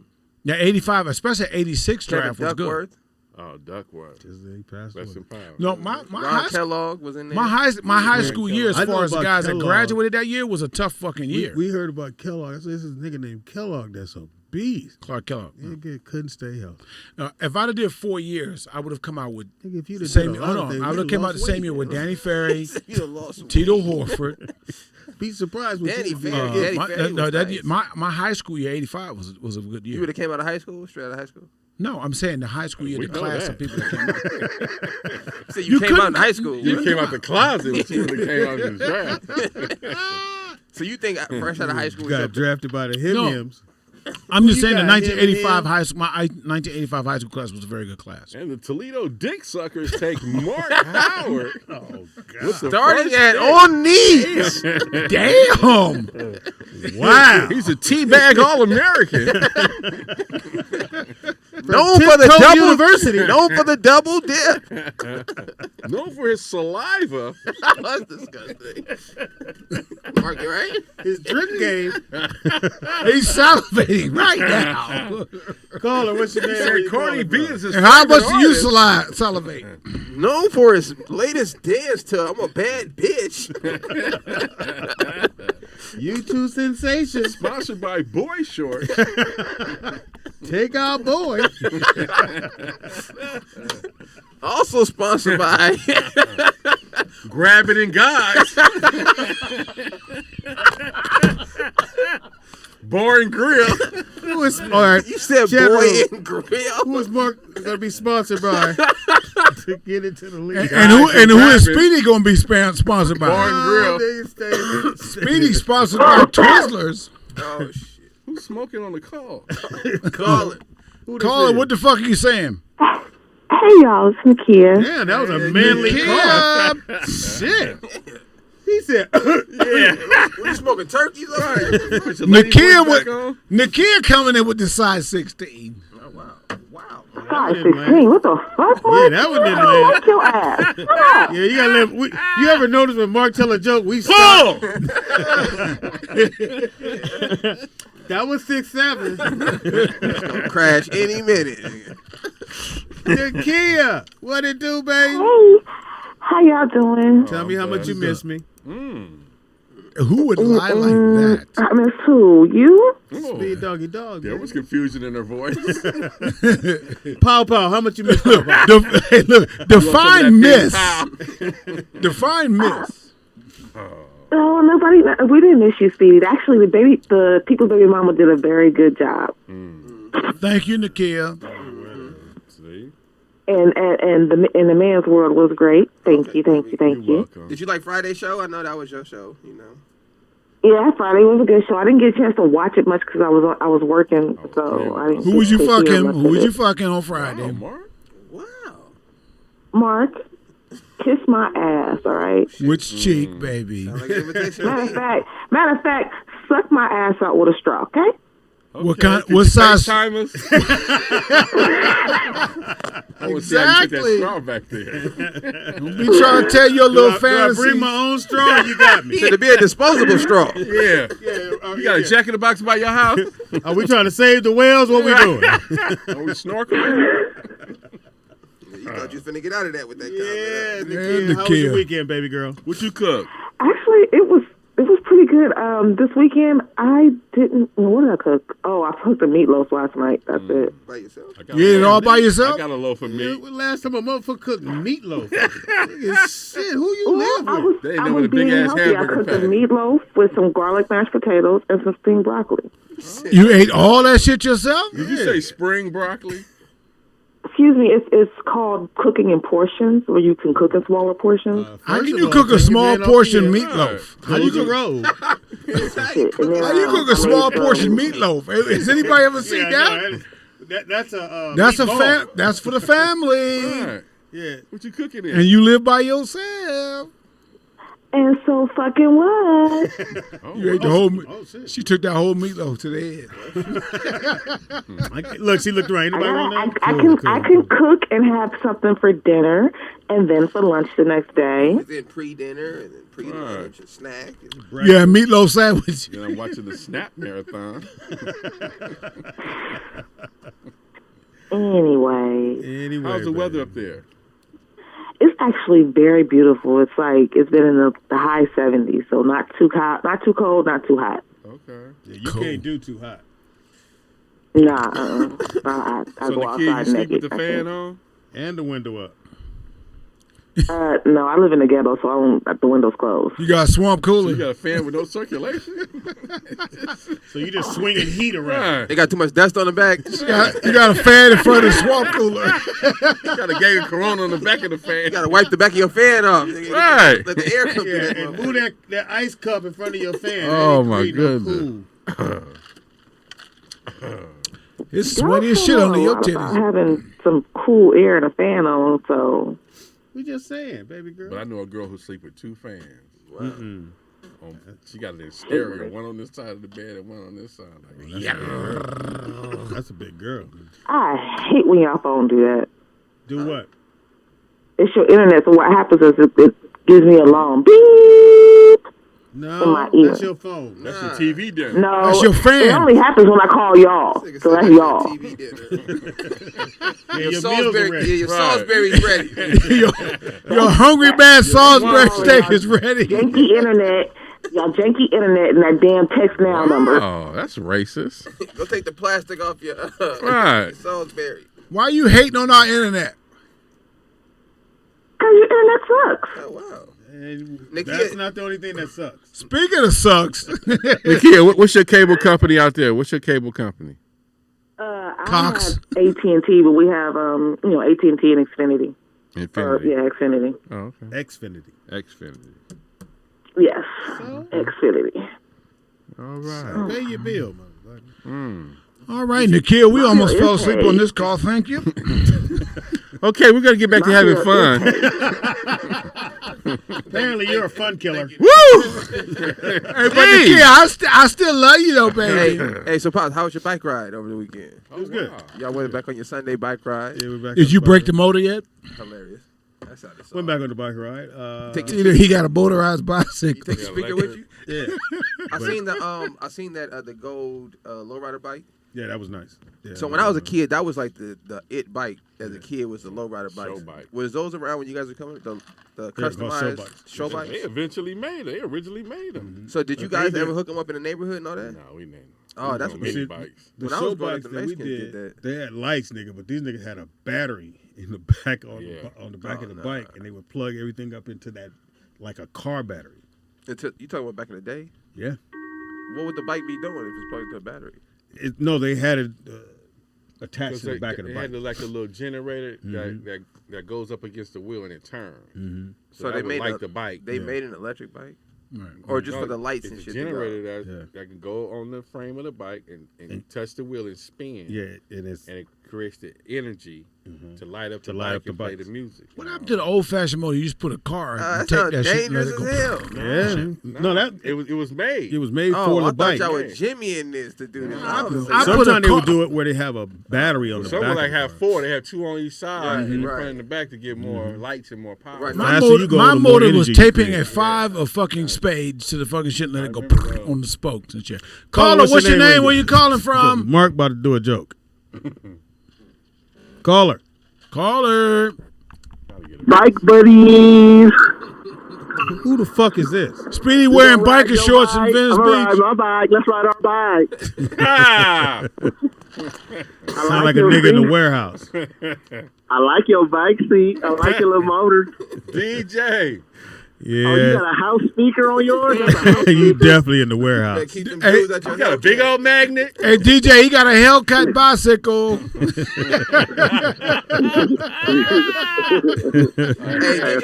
Yeah, 85, especially 86 Kevin draft was good. Duckworth. Oh, Duckworth. He passed Rest away. in power. No, my Ron high, Kellogg was in there. my high school year, as I know far as the about guys that Kellogg. graduated that year, was a tough fucking year. We heard about Kellogg. I said, this is a nigga named Kellogg that's a beast. Clark Kellogg. Nigga couldn't stay healthy. If I'd have did 4 years, I would have come out with Nigga, if you'd the have same. did a lot Hold of on, things, I would have you'd came out lost the same weight. year with Danny Ferry, You done lost some Tito weight. Horford. Be surprised with Danny you. Ferry. Danny Ferry was nice. my high school year 85 was a good You year. would have came out of high school, straight out of high school. No, I'm saying the high school year, We the know class that. of people that came out. So you came out in couldn't- high school. You came out the closet, but you would have came out in the draft. So you think fresh out of high school? You got drafted by the Himyams. I'm just You saying the got 1985 him. high school, my 1985 high school class was a very good class. And the Toledo Dick Suckers take Mark Howard. Oh, God. with the Starting first at pick. on knees. Damn! Wow. He's a teabag All-American. Known for the Tiptoe double University. Known for the double dip. Known for his saliva. That's disgusting. Mark, you right? His drip game. He's salivating right now. Caller, what's your name? Where you Cardi calling B from? is his And how much favorite do you artist. salivate? Known for his latest dance to "I'm a Bad Bitch." YouTube sensation. Sponsored by Boy Shorts. Take our boy. Also sponsored by Grab it in guys. Bar and Grill. Who is, all right. You said General, Boy and Grill. Who is Mark going to be sponsored by to get into the league? And who is Speedy going to be sponsored by? Bar and Grill. Speedy sponsored by Twizzlers. Oh shit! Who's smoking on the call? Call it. Call it. What the fuck are you saying? Hey y'all, it's Nakia. Yeah, that was a manly call. Shit. He said, "Yeah, we smoking turkeys." Nakia coming in with the size 16. Oh wow! Size 16. What the fuck? Yeah, that one didn't land. Fuck your ass. Yeah, you gotta live. You ever notice when Mark tell a joke, we stop? That was 6'7". It's gonna crash any minute. Nakia, what it do, baby? Hey, how y'all doing? Tell me how much you miss me. Who would lie like that? I miss who? You? Speed doggy dog. There was confusion in her voice. Pow pow, how much you miss? Pow, pow? Hey, look, define miss. Define miss. Oh, nobody. We didn't miss you, Speedy. Actually, the people's baby mama did a very good job. Thank you, Nakia. See? And the man's world was great. Thank you. Welcome. Did you like Friday's show? I know that was your show. You know. Yeah, Friday was a good show. I didn't get a chance to watch it much because I was working. So I didn't. Who was you get to hear fucking? much Who of was you it. fucking on Friday? Mark? Wow. Mark, kiss my ass. All right. Which cheek, baby? Sound like an invitation. Matter of fact, suck my ass out with a straw. Okay. What kind? What size? Timers? Exactly. That straw back there. Don't be trying to tell your little fantasy. Do I bring my own straw? You got me. Should it be a disposable straw? Yeah. You got a Jack in the Box by your house? Are we trying to save the whales? What we doing? Are we snorkeling? You thought you was finna get out of that with that Yeah, comment. Nakia, how was your weekend, baby girl? What you cook? Actually, it was pretty good. This weekend, I didn't. What did I cook? Oh, I cooked the meatloaf last night. That's it. By yourself? You ate it all by yourself? I got a loaf of meat. Last time a motherfucker cooked meatloaf. Shit, who you live with? They ain't I never was a big being ass healthy. I hamburger cooked the patty. meatloaf with some garlic mashed potatoes and some steamed broccoli. You ate all that shit yourself? Did you say spring broccoli? Excuse me, it's called cooking in portions, where you can cook in smaller portions. How can you cook a small portion meatloaf? How you cook roll? Shit, and then, How you cook a small portion meatloaf? Has anybody ever seen that? That's a That's a meatball. That's for the family. Right. Yeah. What you cooking in? And you live by yourself. And so fucking what? You ate the whole. Shit. She took that whole meatloaf to the head. Look, she looked around. Anybody on that? I can cook and have something for dinner, and then for lunch the next day. Then pre-dinner and then pre-lunch and snack. Yeah, meatloaf sandwich. Then I'm watching the Snap Marathon. Anyway, How's the weather up there? it's actually very beautiful. It's like it's been in the high 70s, so not too hot, not too cold, not too hot. Okay. Yeah, you can't do too hot. Nah, I So go the outside kid, you naked. sleep with the I fan think. on? And the window up. No, I live in the ghetto, so I don't. The windows closed. You got a swamp So cooler. you got a fan with no circulation? So you just swinging heat around. Right. They got too much dust on the back. You got a fan in front of the swamp cooler. You got a gang of Corona on the back of the fan. You gotta wipe the back of your fan off. Right. Let the air come through Yeah, that and motherfucker. move that ice cup in front of your fan. Oh, That ain't my creating no goodness. cool. It's sweaty as shit under your About titties. having some cool air and a fan on, so We just saying, baby girl. But I know a girl who sleep with two fans. Wow. She got a stereo, one on this side of the bed and one on this side. Like, That's a big girl. I hate when y'all phone do that. Do what? It's your internet, so what happens is it gives me alarm. Beep. In No, my ear. that's your phone. that's your TV dinner. No, That's your fan. It only happens when I call y'all. Nigga So said that's your y'all. TV dinner. Yeah, Your your meals are Salisbury, ready. yeah, your Right. Salisbury's ready. Your hungry man Salisbury Wow. steak is ready. Janky internet. Y'all janky internet and that damn text now number. Oh, that's racist. Go take the plastic off your Right. Salisbury. Why you hating on our internet? Because your internet sucks. Oh wow. And that's not the only thing that sucks. Speaking of sucks, Nakia, what's your cable company out there? What's your cable company? Cox. I have AT&T, but we have AT&T and Xfinity. Infinity. Xfinity. Oh, okay. Xfinity. Yes, Xfinity. All right. Pay your bill, motherfucker. All right, Nikhil, we almost fell asleep on this call. Thank you. Okay, we got to get back to having fun. Apparently, you're a fun killer. Woo! Hey, but Nikhil, I still love you, though, baby. Hey, so Pops, how was your bike ride over the weekend? It was good. Y'all went back on your Sunday bike ride? Yeah, we're back Did you break the motor yet? Hilarious. That's how this Went back on the bike ride. Either he got a motorized bicycle. You take your speaker with you? Yeah. I seen that the gold lowrider bike. Yeah, that was nice. Yeah, So when I was a kid, that was like the it bike. As a kid, was the lowrider bike. Show bike. Was those around when you guys were coming? The customized show bikes. They originally made them. So did you guys ever hook them up in the neighborhood and all that? No, we didn't. Oh, that's mini what bikes. The When I show was growing up, bikes the that we Mexicans did did, that. they had lights, nigga, but these niggas had a battery in the back on the back of the bike, and they would plug everything up into that like a car battery. You talking about back in the day? Yeah. What would the bike be doing if it's plugged into a battery? No, they had it attached to the back of the It bike. had like a little generator that goes up against the wheel and it turns. Mm-hmm. So they made the bike. They made an electric bike, or just for the lights and it's shit. a generator that can go on the frame of the bike and touch the wheel and spin. Yeah, and it creates the energy to light up the light bike up the and play bikes. the music. What happened to the old-fashioned motor? You just put a car and That take sounds that shit and let dangerous it as go. hell. Yeah. No, that it was made. it was made Oh, for I the bike. thought y'all were Jimmy in this to do this. I put Sometimes a they would car- do it where they have a battery on the Some back. would like of the have car. four. They have two on each side, in the right. front and the back to get more lights and more power. Right. My Faster motor, you go, my the more motor was energy you taping create. at 5 of fucking spades to the fucking shit and let it go remember those. on the spokes and shit. Caller, Caller, what's your name? Where you calling from? Mark about to do a joke. Caller. Caller. Bike buddies. Who the fuck is this? Speedy wearing biker shorts in Venice I'm Beach. ride my bike. Let's ride our bike. Ah! Sound like a nigga in the warehouse. I like your bike seat. I like your little motor. DJ. Yeah. Oh, you got a house speaker on yours? That's a house you definitely in the warehouse. Keep them dudes at your You got a big old magnet. Hey, DJ, he got a Hellcat bicycle. Hey, If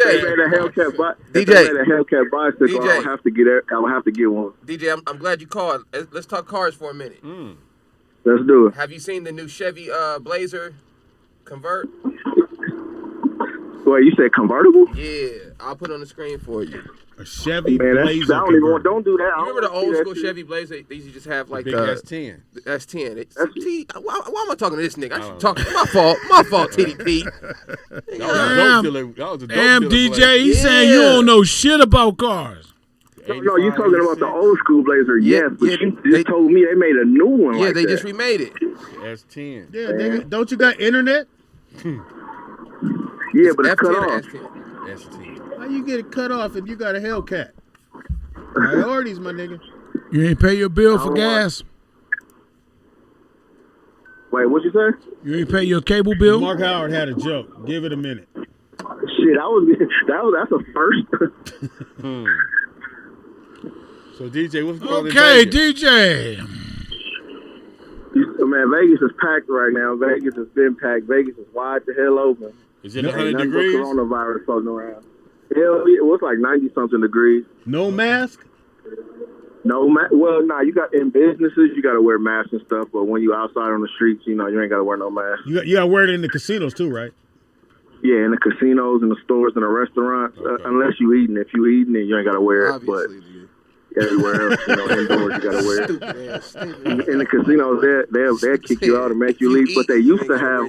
they made a Hellcat bicycle, DJ. I'll have to get it. I'll have to get one. DJ, I'm glad you called. Let's talk cars for a minute. Let's do it. Have you seen the new Chevy Blazer Convert? Wait, you said convertible? Yeah, I'll put it on the screen for you. A Chevy Man, that's, I Blazer. don't even want. convertible. Don't do that. I You don't remember the wanna see old that school shit. Chevy Blazer? They used to just have like Big the S10. S10. See, why am I talking to this nigga? I should talk. My fault. My fault. TDP. Damn, DJ, he's saying you don't know shit about cars. No, you're talking about the old school Blazer. Yeah, Yes, but yeah, you just told me they made a new one. Yeah, like they that. just remade it. S10. Yeah, nigga. Don't you got internet? Yeah, but it's cut F10 or off. S10. S10. How you get it cut off if you got a Hellcat? Priorities, my nigga. You ain't pay your bill for gas. Wait, what you say? You ain't pay your cable bill. Mark Howard had a joke. Give it a minute. Shit, that's a first. So DJ, what's going on? Okay, in Vegas? DJ. Man, Vegas is packed right now. Vegas has been packed. Vegas is wide the hell open. Is it Ain't 100 nothing but degrees? coronavirus floating around. Hell, it was like 90-something degrees. No mask? No, well, nah, you got in businesses, you got to wear masks and stuff. But when you outside on the streets, you ain't got to wear no mask. You got to wear it in the casinos too, right? Yeah, in the casinos, in the stores, in the restaurants, unless you eating. If you eating, then you ain't got to wear it. Obviously, But everywhere else, indoors, you got to wear it. stupid. In the casinos, they'll kick you out and make you leave. But they used to have,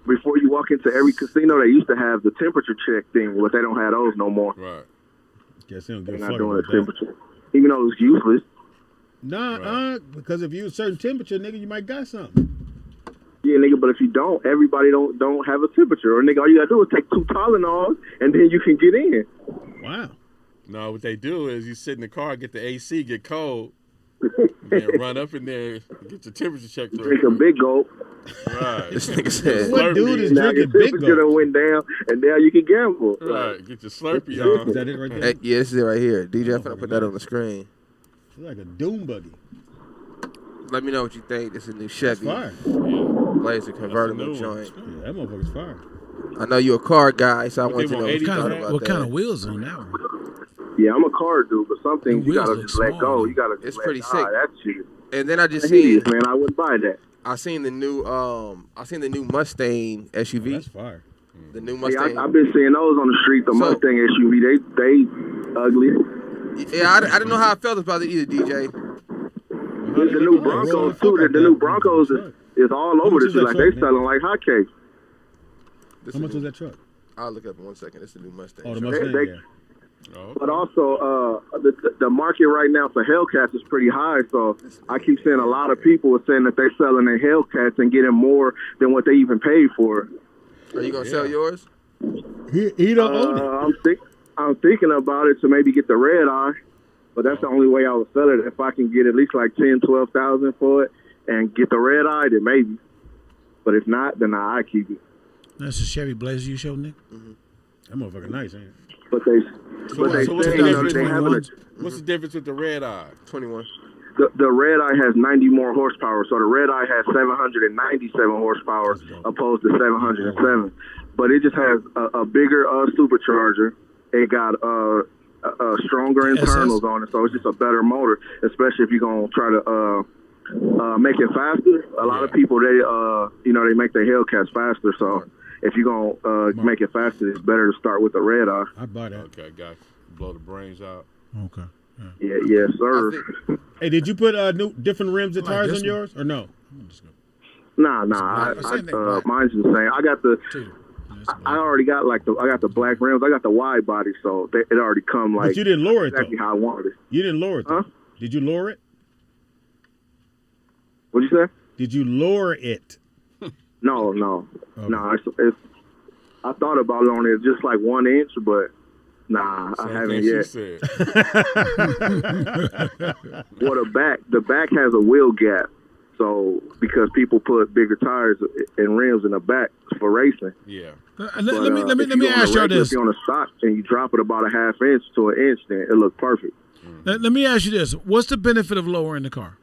before you walk into every casino, they used to have the temperature check thing, but they don't have those no more. Right. Guess they don't They're give a not fuck doing the about that. temperature. Even though it's useless. Nah, because if you a certain temperature, nigga, you might got something. Yeah, nigga, but if you don't, everybody don't have a temperature. Or, nigga, all you got to do is take 2 Tylenols, and then you can get in. Wow. No, what they do is you sit in the car, get the AC, get cold, Then run up in there, get your temperature checked. Drink a big gulp. Right. This nigga said. What dude is Now drinking your big temperature gulp? went down, and now you can gamble. Right. Get your Slurpee Is on. that it right there? Hey, yeah, this is it right here. DJ, I'm finna put that on the screen. It's like a doom buggy. Let me know what you think. This is a new Chevy Fire. Blazer convertible new one. joint. Yeah, that motherfucker's fire. I know you're a car guy, so I want to know what you 80 thought about What that. kind of wheels on that one? Yeah, I'm a car dude, but some things The you gotta wheels just look let small, go. though. You gotta just It's let pretty go. sick. That shit. And then I just Hideous, seen, man. I wouldn't buy that. I seen the new Mustang SUV. That's fire. The new Yeah, Mustang. I've been seeing those on the street. The So- Mustang SUV, they ugly. Yeah, I didn't know how I felt about it either, DJ. There's the new Broncos too. The new Broncos is all over this shit. Like they selling like hotcakes. How much was that truck? I'll look up in 1 second. It's the new Mustang. Oh, the Mustang, yeah. But also, the market right now for Hellcats is pretty high. So I keep seeing a lot of people are saying that they're selling their Hellcats and getting more than what they even paid for. Are you gonna sell yours? He don't own it. I'm thinking about it to maybe get the red eye, but that's the only way I would sell it. If I can get at least like 10,000-12,000 for it and get the red eye, then maybe. But if not, then I keep it. That's a Chevy Blazer you showed, Nick? Mm-hmm. That motherfucker nice, ain't it? But they So what's the say, difference? they have What's the difference with the red eye? 21. the red eye has 90 more horsepower. So the red eye has 797 horsepower opposed to 707. But it just has a bigger supercharger. It got stronger internals on it, so it's just a better motor. Especially if you're gonna try to make it faster. A lot of people they make their Hellcats faster. So if you're gonna make it faster, it's better to start with the red eye. I buy that. Okay, got you. Blow the brains out. Okay. Yeah, yes, sir. Hey, did you put new different rims and tires on yours or no? Nah. Mine's the same. I got the. I already got I got the black rims. I got the wide body, so it already come like. But you didn't lower it exactly though. how I wanted it. You didn't lower it though. Huh? Did you lower it? What'd you say? Did you lower it? No. It's I thought about it on it just like 1 inch, but nah, I haven't yet. Well, the back has a wheel gap. So, because people put bigger tires and rims in the back for racing. Yeah. Let me ask you this. If you're on a stock and you drop it about a half inch to an inch, then it looks perfect. Let me ask you this. What's the benefit of lowering the car?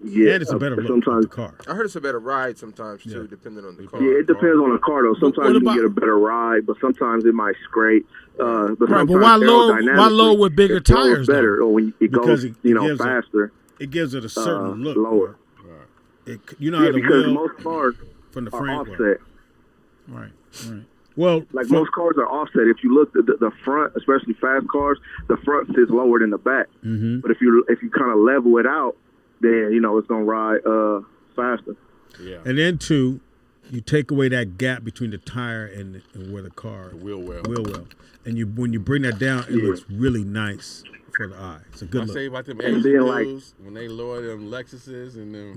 Yeah, and it's a better look sometimes of the car. I heard it's a better ride sometimes too, depending on the car. Yeah, it depends on the car though. Sometimes you can get a better ride, but sometimes it might scrape. But why low with bigger tires? Better, or when it goes, faster. It gives it a certain look. Lower. How the because wheel most cars from the are frame offset. Right. Well, most cars are offset. If you look at the front, especially fast cars, the front sits lower than the back. Mm-hmm. But if you kind of level it out, then it's gonna ride faster. Yeah. And then two, you take away that gap between the tire and where the car wheel well. And when you bring that down, it looks really nice for the eye. It's a good look. I say about them And Asian then, dudes, when they lower them Lexuses and them,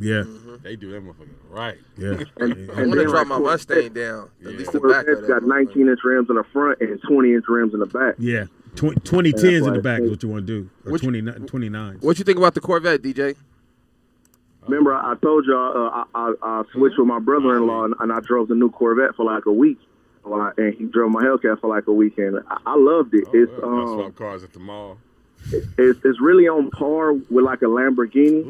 they do that motherfucker right. Yeah. I want to drop my Mustang down. At least the back of that. Got 19-inch rims in the front and 20-inch rims in the back. Yeah. 2010s in the back is what you want to do. Or 29. What you think about the Corvette, DJ? Remember, I told y'all I switched with my brother-in-law and I drove the new Corvette for like a week. And he drove my Hellcat for like a weekend. I loved it. It's swap cars at the mall. It's really on par with like a Lamborghini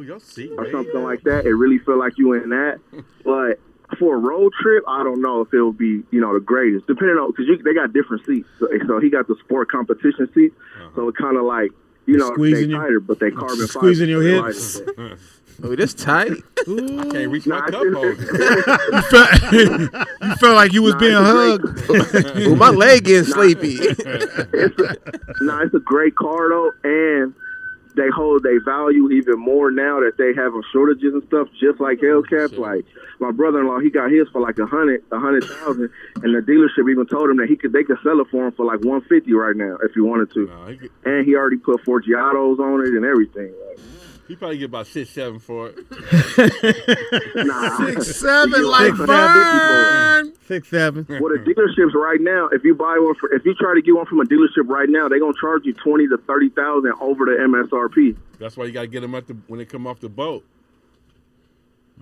or something like that. It really feel like you in that. But for a road trip, I don't know if it'll be the greatest. Depending on because they got different seats. So he got the sport competition seats. So it kind of like they tighter, but they carbon fiber. Squeezing your hips. Oh, this tight. I can't reach my cup holder. You felt like you was being hugged. Ooh, my leg getting sleepy. It's a great car though, and they hold their value even more now that they have shortages and stuff, just like Hellcats. Like my brother-in-law, he got his for like 100,000, and the dealership even told him that they could sell it for him for like 150 right now if he wanted to. And he already put Forgiatos on it and everything. He probably get about 6-7 for it. 6-7 like Vern. 6, 7. Well, the dealerships right now, if you try to get one from a dealership right now, they're gonna charge you $20,000 to $30,000 over the MSRP. That's why you gotta get them when they come off the boat.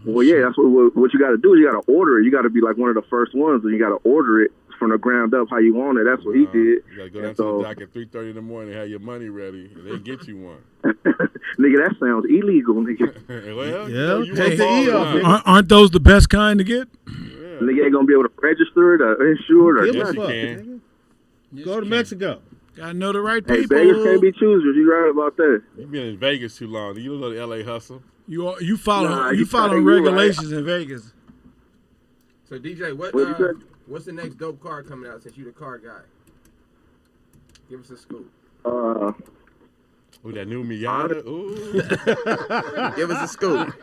Well, yeah, that's what you got to do. Is you got to order it. You got to be like one of the first ones, and you got to order it from the ground up how you want it. That's what he did. You gotta go down to the dock at 3:30 in the morning and have your money ready, and they get you one. Nigga, that sounds illegal, nigga. Well, yeah, you take the E off. Aren't those the best kind to get? Yeah. Nigga ain't gonna be able to register it or insure it or Yes, nothing. you can. Go to Mexico. Gotta know the right Hey, people. Vegas can't be choosers. You right about that. You've been in Vegas too long. You don't know the LA hustle. You follow you regulations in Vegas. So DJ, what's the next dope car coming out since you the car guy? Give us a scoop. Ooh, that new Miata. Ooh. Give us a scoop.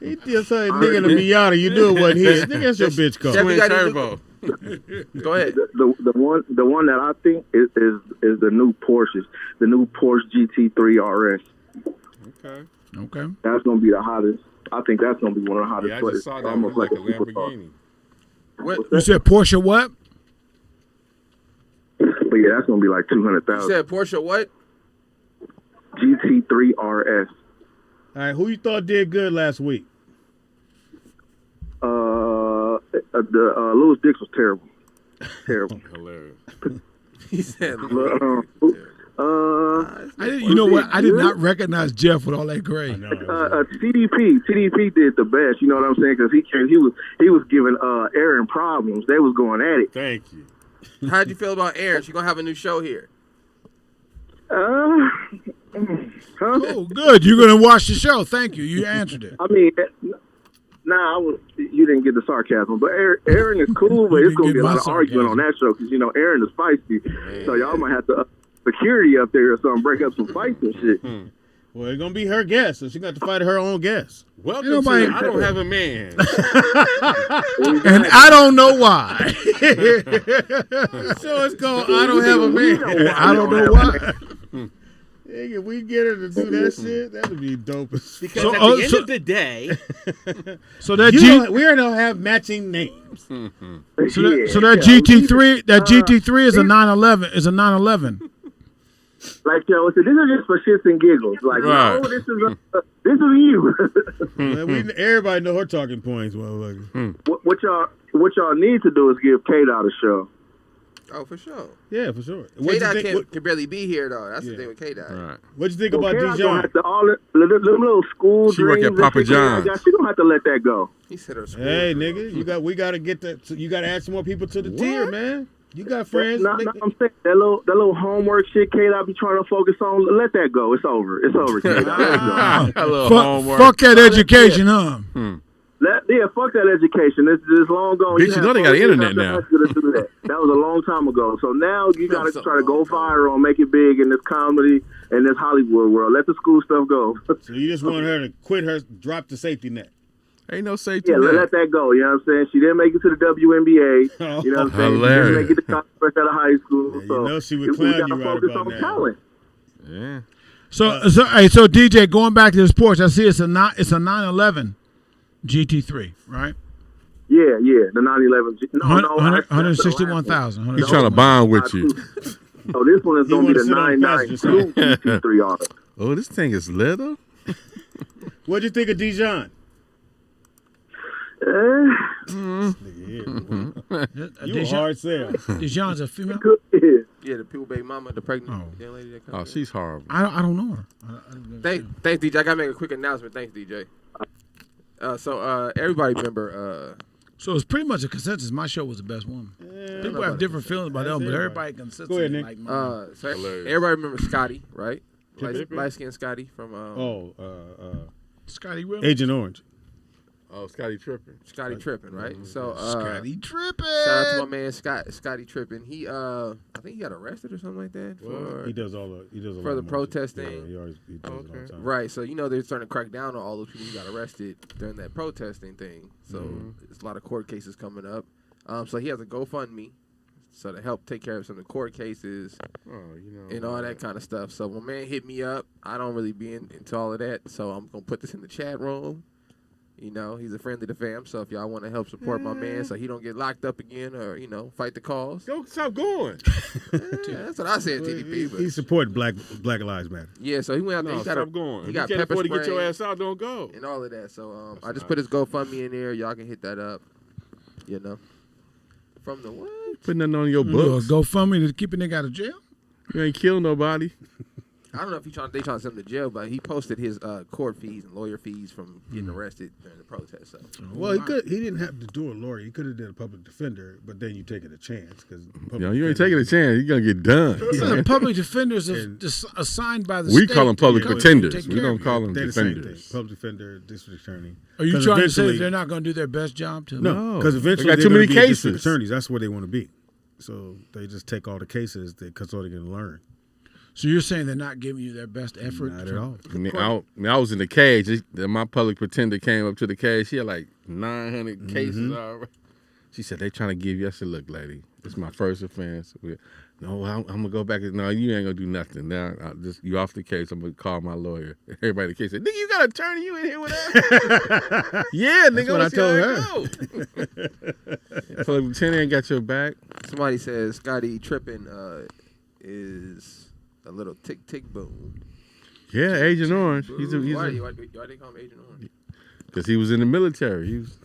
He just said, nigga, in the Miata, you knew it wasn't his. Nigga, that's your bitch car. Twin turbo. Go ahead. The one that I think is the new Porsches, the new Porsche GT3 RS. Okay. That's gonna be the hottest. I think that's gonna be one of the hottest. Yeah, I just saw that. Almost like a Lamborghini. What? You said Porsche what? But yeah, that's gonna be like 200,000. You said Porsche what? GT3 RS. All right, who you thought did good last week? Lewis Dix was terrible. Terrible. Hilarious. He said. You know what? I did not recognize Jeff with all that gray. TDP did the best. You know what I'm saying? Because he was giving Aaron problems. They was going at it. Thank you. How'd you feel about Aaron? She's gonna have a new show here. Oh, good. You're gonna watch the show. Thank you. You answered it. I mean, you didn't get the sarcasm, but Aaron is cool, but it's gonna be a lot of argument on that show because Aaron is feisty, so y'all might have to security up there or something, break up some fights and shit. Well, it's gonna be her guest, so she got to fight her own guest. Welcome to I Don't Have a Man. And I don't know why. So it's called I Don't Have a Man. I don't know why. If we get her to do that shit, that would be dope. Because at the end of the day, so that we don't have matching names. So that GT3 is a 911. Is a 911. Like Joe said, this is just for shits and giggles. Like, no, this is you. Everybody know her talking points, motherfucker. What y'all need to do is give K-Dot a show. Oh, for sure. Yeah, for sure. K-Dot can barely be here, though. That's the thing with K-Dot. Right. What'd you think about Dijon? All the little school she work at Papa John's. She don't have to let that go. He said her school. Hey, nigga, we got to get that. You got to add some more people to the tier, man. You got friends. No, I'm saying that little homework shit K-Dot be trying to focus on. Let that go. It's over. It's over. Fuck that education, huh? Fuck that education. It's long gone. Bitch, you know they got the internet now. That was a long time ago. So now you got to try to go viral and make it big in this comedy and this Hollywood world. Let the school stuff go. So you just want her to quit drop the safety net. Ain't no safety net. Let that go. You know what I'm saying? She didn't make it to the WNBA. You know what I'm saying? Hilarious. She didn't make it to college out of high school. Yeah, you know she would clown you right about that. Talent. Yeah. So DJ, going back to this Porsche, I see it's a 911 GT3, right? Yeah, the 911. No, 161,000. He's trying to bond with you. Oh, this one is going to be the 992 GT3 auto. Oh, this thing is little. What'd you think of Dijon? You a hard sell. Dijon's a female? Yeah, the people baby mama, the pregnant young lady that comes. Oh, she's horrible. I don't know her. Thanks, DJ. I got to make a quick announcement. Thanks, DJ. So everybody remember. So it's pretty much a consensus. My show was the best one. Yeah, people have different feelings about them, but everybody consensus. Go ahead, Nick. Like so everybody remember Scotty, right? Light skinned Scotty from. Scotty Will. Agent Orange. Oh, Scotty Trippin'. Scotty Trippin', right? So Scotty Trippin'. Shout out to my man Scotty Trippin'. He I think he got arrested or something like that. He does all the protesting. Yeah, he does it all the time. Right. So they're starting to crack down on all those people who got arrested during that protesting thing. So there's a lot of court cases coming up. So he has a GoFundMe. So to help take care of some of the court cases and all that kind of stuff. So my man hit me up. I don't really be into all of that. So I'm gonna put this in the chat room. You know, he's a friend of the fam. So if y'all want to help support my man so he don't get locked up again or, fight the cause. Go stop going. That's what I said, TDP. He supported Black Lives Matter. Yeah, so he went out there. No, stop going. He got can't pepper afford to spray get your ass out, don't go. and all of that. So I just put his GoFundMe in there. Y'all can hit that up. From the what? Put nothing on your books. GoFundMe to keep a nigga out of jail? You ain't kill nobody. I don't know if they trying to send him to jail, but he posted his court fees and lawyer fees from getting arrested during the protest. So. Well, he didn't have to do a lawyer. He could have did a public defender, but then you taking a chance because you ain't taking a chance. You're gonna get done. Yeah. Public defenders are assigned by the we state. call them public pretenders. We don't call them they're defenders. The same thing. Public defender, district attorney. Are you trying to say they're not going to do their best job too? No, because eventually they got too many cases. District attorneys. That's where they want to be. So they just take all the cases because all they're going to learn. So you're saying they're not giving you their best effort? Not at all. I was in the cage. My public pretender came up to the cage. She had like 900 cases already. She said, they trying to give you. I said, look, lady, this is my first offense. No, I'm going to go back. No, you ain't going to do nothing. Now, you off the case. I'm going to call my lawyer. Everybody in the case said, nigga, you got an attorney? You in here with us? Yeah, nigga. That's what I told her. So lieutenant ain't got your back. Somebody says Scotty tripping is a little tick boom. Yeah, Agent Orange. Why do they call him Agent Orange? Because he was in the military. He was,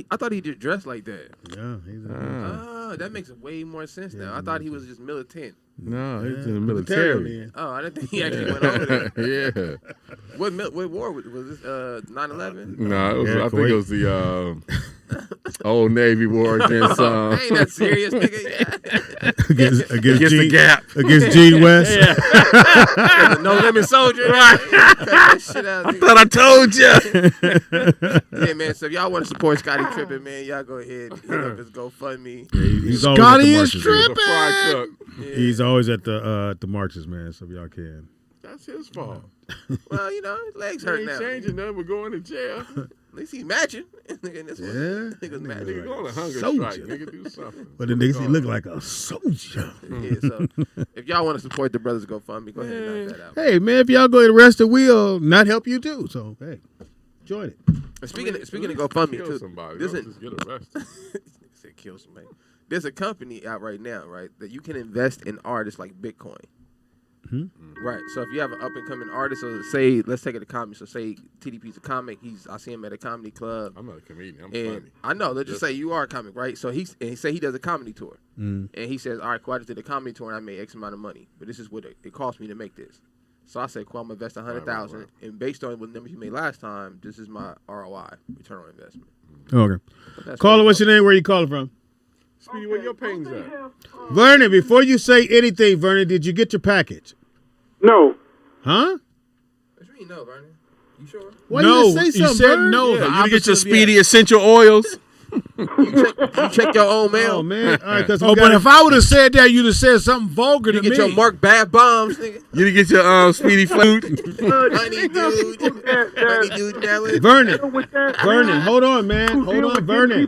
I thought he just dressed like that. Yeah, that makes way more sense now. I thought he was just militant. No, he was in the military. Oh, I didn't think he actually went over there. Yeah. What war was this? 9/11? No, I think it was the Old Navy war against. Ain't that serious, nigga? against the Gap. Against Gene West. Yeah. No Limit Soldier. Right. I thought I told you. Yeah, man. So if y'all want to support Scotty tripping, man, y'all go ahead and hit up his GoFundMe. Yeah, Scotty is tripping. Yeah. He's always at the marches, man. So if y'all can. That's his fault. Well, his legs hurt now. He ain't changing nothing. We're going to jail. At least he's matching. Nigga's matching. Nigga, go on a hunger strike. Nigga, do something. But the niggas, he look like a soldier. Yeah, so if y'all want to support the brothers GoFundMe, go ahead and knock that out. Hey, man, if y'all go to the rest of we'll not help you too. So, hey, join it. Speaking of GoFundMe, kill too. Somebody. Don't just get arrested. Said kill somebody. There's a company out right now, right, that you can invest in artists like Bitcoin. Right. So if you have an up and coming artist, so say, let's take it to comedy. So say TDP's a comic. I see him at a comedy club. I'm not a comedian. I'm funny. I know. Let's just say you are a comic, right? So he say he does a comedy tour, and he says, all right, cool, I just did a comedy tour and I made X amount of money, but this is what it cost me to make this. So I said, cool, I'm gonna invest $100,000, right. And based on what numbers you made last time, this is my ROI, return on investment. Okay. Caller, what's your name? Where you calling from? Speedy, where your paintings at? Vernon, before you say anything, Vernon, did you get your package? No. Huh? What you mean no, Vernon? You sure? Why no, you say you said no. Yeah, you get your Speedy essential oils. You check your own mail. Oh, man. All right, but if I would have said that, you'd have said something vulgar to me. You get your Marc Bad Bombs, nigga. You didn't get your Speedy flute. Honey dude, Nelly. Vernon, hold on, man. Hold on, Vernon.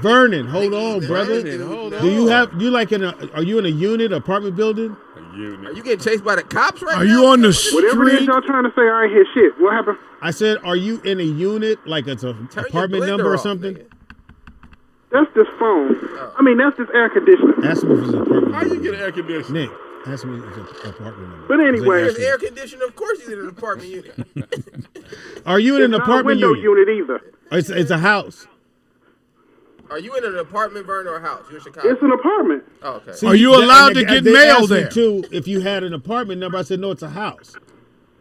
Vernon, hold on, brother. Do you are you in a unit, apartment building? Are you getting chased by the cops right now? Are you on the street? Whatever it is y'all trying to say, I ain't hear shit. What happened? I said, are you in a unit, like it's an apartment number or something? Nigga. That's this phone. I mean, that's this air conditioner. Ask me if it's an apartment How number. you get an air conditioner? Nick, ask me if it's an apartment number. But anyway. There's air conditioner. Of course he's in an apartment unit. Are you in an apartment unit? It's not a window unit either. It's a house. Are you in an apartment, Vernon, or a house? You in Chicago? It's an apartment. Oh, okay. See, are you allowed to get mail there? Too, if you had an apartment number, I said no, it's a house.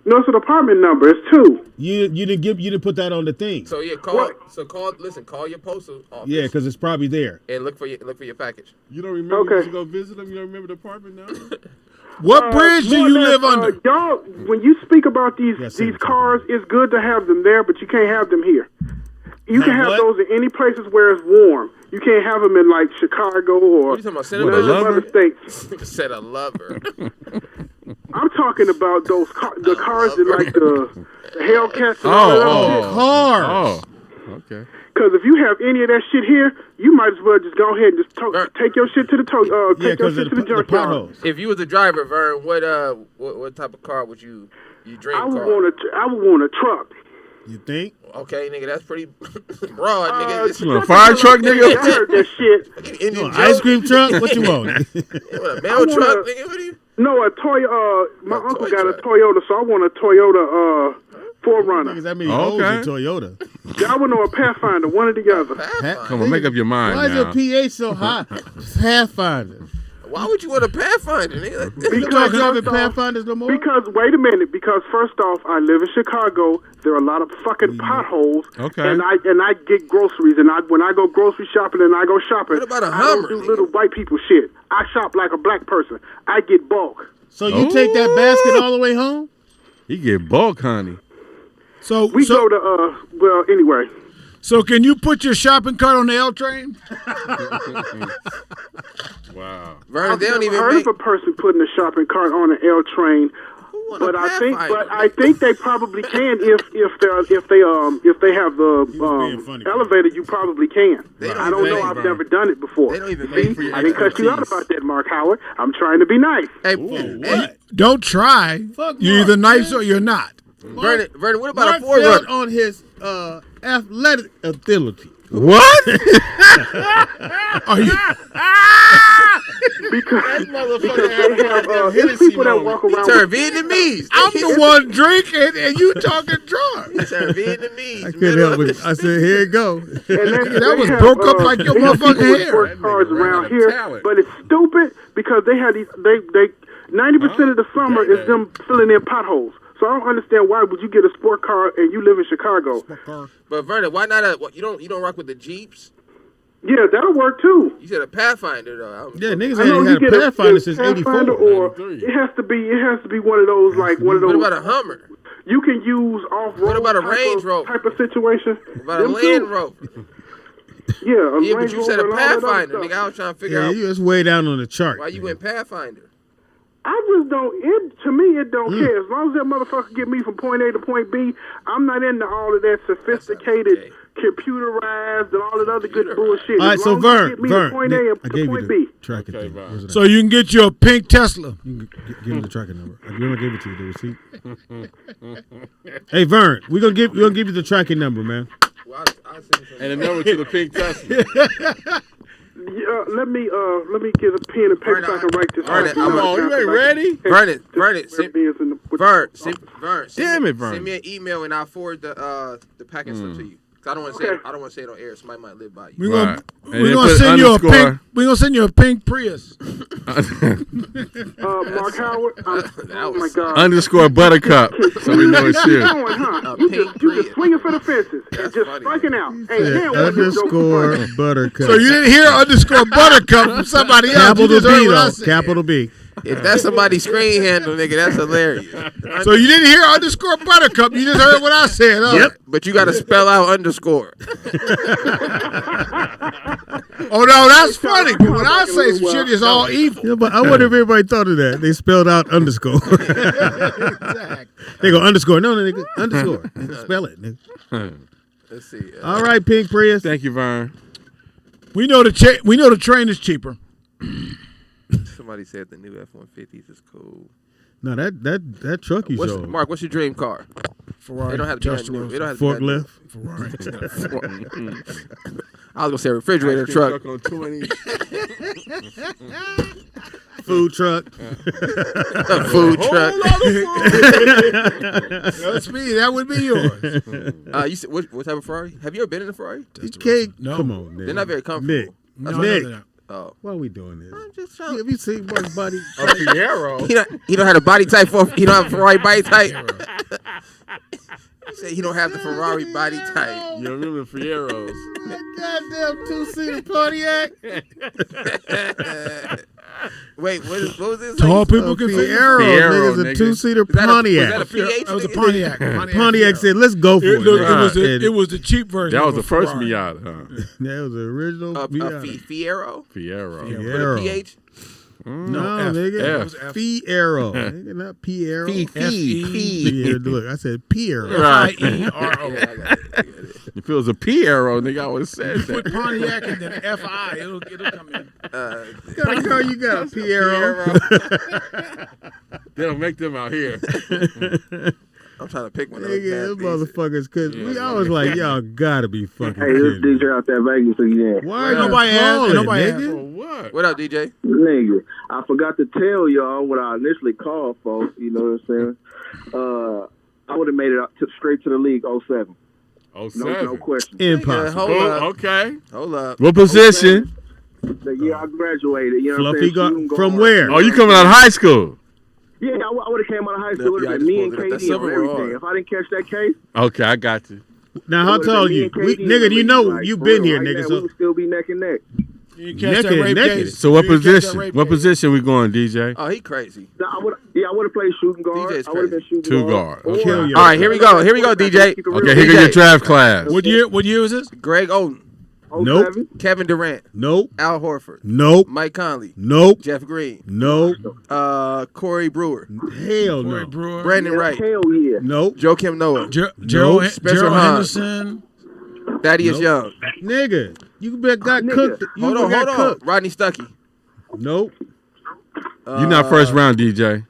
No, it's an apartment number. It's 2. You didn't put that on the thing. So yeah, call your postal office. Yeah, because it's probably there. And look for your package. You don't remember to go visit them? You don't remember the apartment now? What bridge do you live under? Y'all, when you speak about these cars, it's good to have them there, but you can't have them here. You can have those in any places where it's warm. You can't have them in like Chicago or other states. Said a lover. I'm talking about the cars that like the Hellcats and all that shit. Cars. Oh, okay. Because if you have any of that shit here, you might as well just go ahead and just take your shit to the take your shit to the junkyard. If you was the driver, Vern, what type of car would you dream I would car. want a truck. You think? Okay, nigga, that's pretty broad, nigga. You want a fire truck, nigga? I heard that shit. You want an ice cream truck? What you want? You want a mail truck, nigga? What do you? No, a Toyota. My uncle got a Toyota, so I want a Toyota 4Runner. That means Toyota. Yeah, I would know a Pathfinder, one or the other. Come on, make up your mind. Why now. is your pH so high? Pathfinder. Why would you want a Pathfinder, nigga? Because you having Pathfinders no more? Because wait a minute. Because first off, I live in Chicago. There are a lot of fucking potholes. Okay. And I get groceries. And when I go grocery shopping and I go shopping, What about a I Hummer, don't do little white people shit. I shop like a black person. I get bulk. So you take that basket all the way home? You get bulk, honey. So We go to well, anyway. So can you put your shopping cart on the L train? Wow. Vernon, I've they don't never even heard make. of a person putting a shopping cart on an L train. But I think they probably can if they have the elevator. You probably can. I don't know. I've never done it before. They don't even make for your I didn't cut you out about that, Mark Howard. I'm trying to be nice. Hey, Don't try. You're either nice or you're not. Vernon, what about Mark a 4Runner? on his athletic ability. What? Are you? Because they have it's people that walk around. Turn Vietnamese. I'm the one drinking and you talking drunk. Turn Vietnamese. I couldn't help it. I said, here it go. That was broke up like your motherfucking hair. Sports cars around here, but it's stupid because they have these. They 90% of the summer is them filling in potholes. So I don't understand why would you get a sport car and you live in Chicago. But Vernon, why not you don't rock with the Jeeps? Yeah, that'll work too. You said a Pathfinder though. Yeah, niggas ain't had a Pathfinder since Pathfinder, 84. or it has to be one of those like one of those. What about a Hummer? You can use off road. What about a Range Rover type of situation? What about a Land Rover? Yeah, but you said a Pathfinder, nigga. I was trying to figure out. Yeah, you was way down on the chart. Why you went Pathfinder? I just don't. To me, it don't care. As long as that motherfucker get me from point A to point B, I'm not into all of that sophisticated, computerized, and all that other good bullshit. All right, so Vern, point A and I gave point you B. the tracking thing. So you can get you a pink Tesla. Give me the tracking number. I never gave it to you, the receipt. Hey Vern, we're gonna give you the tracking number, man. Well, And a number to the pink Tesla. Yeah, let me get a pen and paper so I can write this. Come on, you ain't ready? Vernon, Damn it, Vernon. Send me an email and I'll forward the package slip to you. Cause I don't want to say it on air. Somebody might live by you. We're gonna send you a pink. We're gonna send you a pink Prius. Mark Howard. Oh my God. Underscore Buttercup. So we know it's you. You just swinging for the fences and just striking out. Hey, Underscore Buttercup. So you didn't hear underscore Buttercup from somebody else. Capital B though. Capital B. If that's somebody's screen handle, nigga, that's hilarious. So you didn't hear underscore Buttercup. You just heard what I said. Huh? Yep. But you got to spell out underscore. Oh no, that's funny. But when I say some shit, it's all evil. Yeah, but I wonder if everybody thought of that. They spelled out underscore. Exactly. They go underscore. No, nigga, underscore. Nigga, spell it. Nigga. Let's see. All right, Pink Prius. Thank you, Vern. We know the train is cheaper. Somebody said the new F-150s is cool. No, that truck you showed. Mark, what's your dream car? Ferrari. They don't have to be new. They don't have to Forklift. Ferrari. I was gonna say refrigerator truck. On 20. Food truck. Food truck. No, Speedy, that would be yours. You said what type of Ferrari? Have you ever been in a Ferrari? You can't. No. Come on, Nick. They're not very comfortable. Nick. Oh. Why are we doing this? I'm just trying. Have you seen Mark's body? A Fiero. He don't have a body type for. He don't have a Ferrari body type. He said he don't have the Ferrari body type. You remember the Fieros? Goddamn two-seater Pontiac. Wait, what was this? Tall people can Fiero, Fiero, nigga, nigga. a two-seater Was that Pontiac. a PH? That was a nigga? Pontiac. Pontiac said, "Let's go for it." It was the cheap version. That was of the a first Ferrari. Miata, huh? That was the original Miata. Fiero? Fiero. With a Fiero. PH? No, F. nigga. F. It was Fiero. Nigga, not Piero. Fee. Yeah, look, I said Piero. Right. F-I-E-R-O. I got it. If it was a Piero, nigga, I would have said Put that. Pontiac and then F-I. It'll come in. What kind of car you got, Piero? They don't make them out here. I'm trying to pick one of Nigga, those them motherfuckers could. I was like, y'all gotta be fucking Hey, this kidding me. DJ out there Vegas again. Why ain't nobody asking, nigga? What? What up, DJ? Nigga, I forgot to tell y'all what I initially called, folks. You know what I'm saying? I would have made it straight to the league 07. 07? No question. Impossible. Hold up. Okay. Hold up. What position? The year I graduated, you know what I'm Fluffy saying? from where? Oh, you coming out of high school? Yeah, I would have came out of high school. It would have been me and KD on everything. If I didn't catch that case. Okay, I got you. Now, how tall are you? Nigga, you know you been here, nigga. So we would still be neck and neck. Naked. So what position? What position we going, DJ? Oh, he crazy. I would have played shooting guard. DJ's I would have been shooting Two guard. guard. Okay. All right, here we go. Here we go, DJ. Okay, here go your draft class. What year was this? Greg Oden. Nope. Kevin Durant. Nope. Al Horford. Nope. Mike Conley. Nope. Jeff Green. Nope. Corey Brewer. Hell Corey no. Brewer. Brandon Wright. Hell yeah. Nope. Joakim Noah. Gerald Spencer Hahn. Henderson. Thaddeus Nope. Young. Nigga, you got Nigga. cooked. Hold on. Rodney Stuckey. Nope. You're not first round, DJ.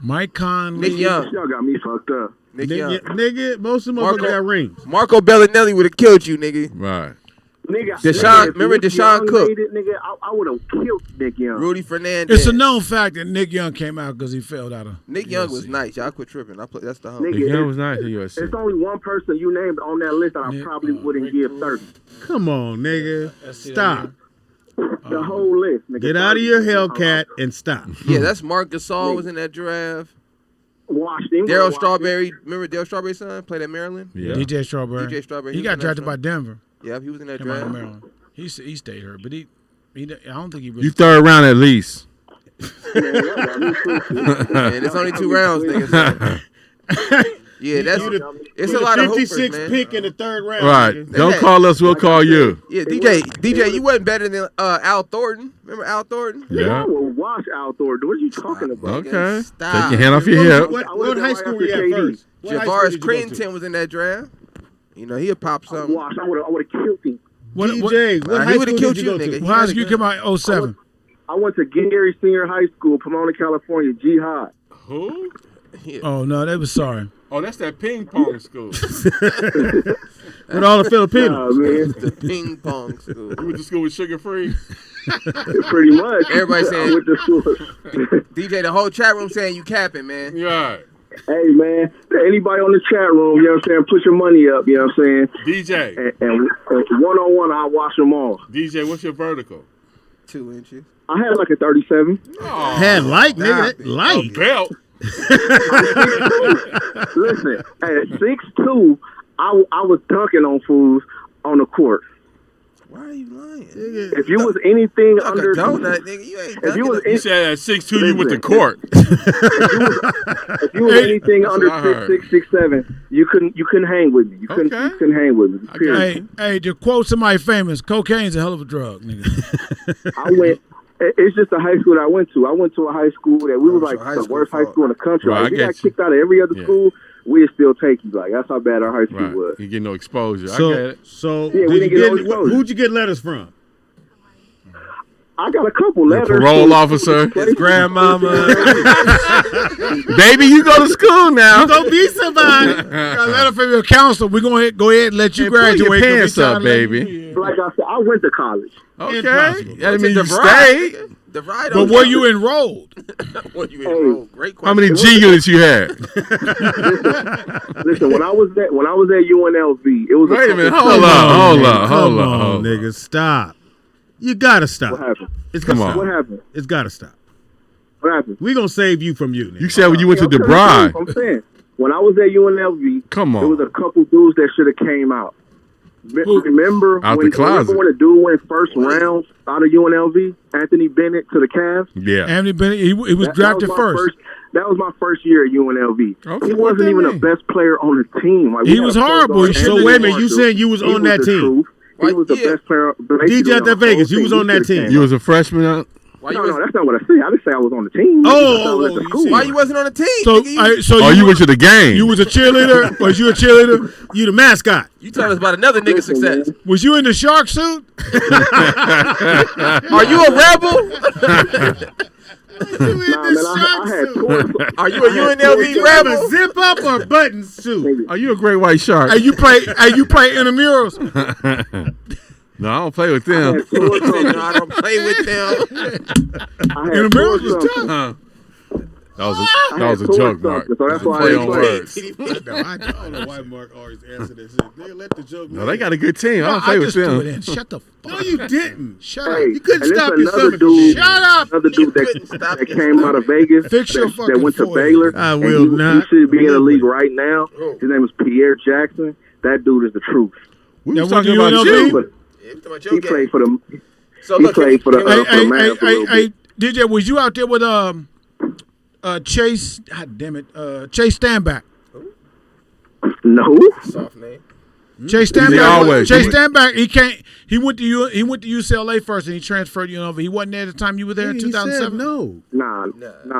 Mike Conley. Nick Young. Y'all got me fucked up. Nick Young. Nigga, most of them motherfuckers got rings. Marco Bellinelli would have killed you, nigga. Right. Nigga, Remember Nick Deshaun Young Cook? made it, nigga, I would have killed Nick Young. Rudy Fernandez. It's a known fact that Nick Young came out because he failed out of. Nick Young was nice. Y'all quit tripping. That's the whole. Nigga, That was nice at USC. There's only one person you named on that list that I probably wouldn't give 30. Come on, nigga. Stop. The whole list, nigga. Get out of your Hellcat and stop. Yeah, that's Marc Gasol was in that draft. Washington. Daryl Strawberry. Remember Daryl Strawberry's son? Played at Maryland? Yeah. DJ Strawberry. DJ Strawberry. He got drafted by Denver. Yeah, he was in that Came out of draft. Maryland. He stayed hurt, but he I don't think he really. You third round at least. Man, it's only 2 rounds, nigga. Yeah, it's a lot of hoopers, 56 man. pick in the third round. Right. Nigga. Don't call us, we'll call you. Yeah, DJ, you wasn't better than Al Thornton. Remember Al Thornton? Yeah, I will watch Al Thornton. What are you talking about? Okay. Stop. Take your hand off your hip. What high school were you at first? What high school Javaris did you go to? Creighton was in that draft. You know, he'll pop something. I would have killed him. DJ, what he high would've school killed did you you, go nigga. to? Well, high school came out 07. I went to Gary Senior High School, Pomona, California, Jihad. Who? Oh no, they was sorry. Oh, that's that ping pong school. With all the Filipinos. Man. The ping pong school. You went to school with Sugar Free? Pretty much. Everybody I saying, went to school. DJ, the whole chat room saying you capping, man. Right. Hey, man, anybody on the chat room, you know what I'm saying, put your money up, you know what I'm saying? DJ. And one-on-one, I'll watch them all. DJ, what's your vertical? 2 inches. I had like a 37. Oh, Had light, nigga. Stop it. Light. belt. Listen, at 6'2", I was dunking on fools on the court. Why are you lying? If you was anything Like under... a donut, nigga. You ain't If you was You said at 6'2", you went to court. If you was anything That's under what I heard. 6'6", 6'7", you couldn't hang with me. You couldn't hang with me. Period. Hey, to quote somebody famous, cocaine's a hell of a drug, nigga. I went. It's just a high school that I went to. I went to a high school that we was like the worst high school in the country. Right, Like, we I got get you. kicked out of every other school. We'd still take you. Like, that's how bad our high school Right. was. You get no exposure. I get it. So Yeah, we didn't get no exposure. who'd you get letters from? I got a couple Your letters. parole officer. His grandmama. Baby, you go to school now. You gonna be somebody. Got a letter from your counselor. We're going to go ahead and let you Hey, pull your graduate. pants up, baby. Like I said, I went to college. Okay. Impossible. That means you DeVry. stayed. DeVry But were you enrolled? Were you enrolled? Great question. How many G units you had? Listen, when I was at UNLV, it was Wait a minute. couple- Hold Come on, on, nigga. Stop. You gotta stop. What happened? It's Come gotta on. stop. What happened? It's gotta stop. What happened? We gonna save you from you, nigga. You said when you went to I'm telling DeBry. you, I'm saying, when I was at UNLV, Come there was on. a couple dudes that should have came out. Remember Out the when closet. when a dude went first round out of UNLV, Anthony Bennett to the Cavs? Yeah. Anthony Bennett, he was That drafted was my first. That was my first year at UNLV. Okay, He what wasn't that even mean? the best player on the team. Like, we He had was a point horrible. guard, He So Anthony wait a minute, you Marshall. saying you was He on that the team? truth. He was the Yeah. best player. DJ at the Vegas, you was on that team. You was a freshman? Why No, you that's not what I said. I didn't say I was on the team. Oh, I said I was at the you school. see. Why you wasn't on the team? So, nigga? Oh, you went to the game. You was a cheerleader? Was you a cheerleader? You the mascot. You telling us about another nigga's success. Was you in the shark suit? Are you a rebel? I had tours. Are you a UNLV rebel? Zip up or button suit? Are you a great white shark? Hey, you play intramurals? No, I don't play with them. I don't play with them. Intramurals was tough. That was a joke, Mark. So that's why play I on words. I don't know why Mark always answer that shit. They let the joke. No, they got a good team. I don't play with them. Shut the fuck up. No, you didn't. Shut up. You couldn't stop another yourself. dude. Shut up. Another dude that came out of Vegas Fix your that fucking went to forehead. Baylor. I and will not. He should be in the league right now. His name is Pierre Jackson. That dude is the truth. We Now, was what talking do you about know, you. But he played for the. So He look, played for the. Hey, DJ, was you out there with Chase? God damn it, Chase Standback. No. soft name. Chase He Standback. always- Chase Standback. He can't. He went to UCLA first, and he transferred. He wasn't there at the time you were there in He 2007. said no. Nah,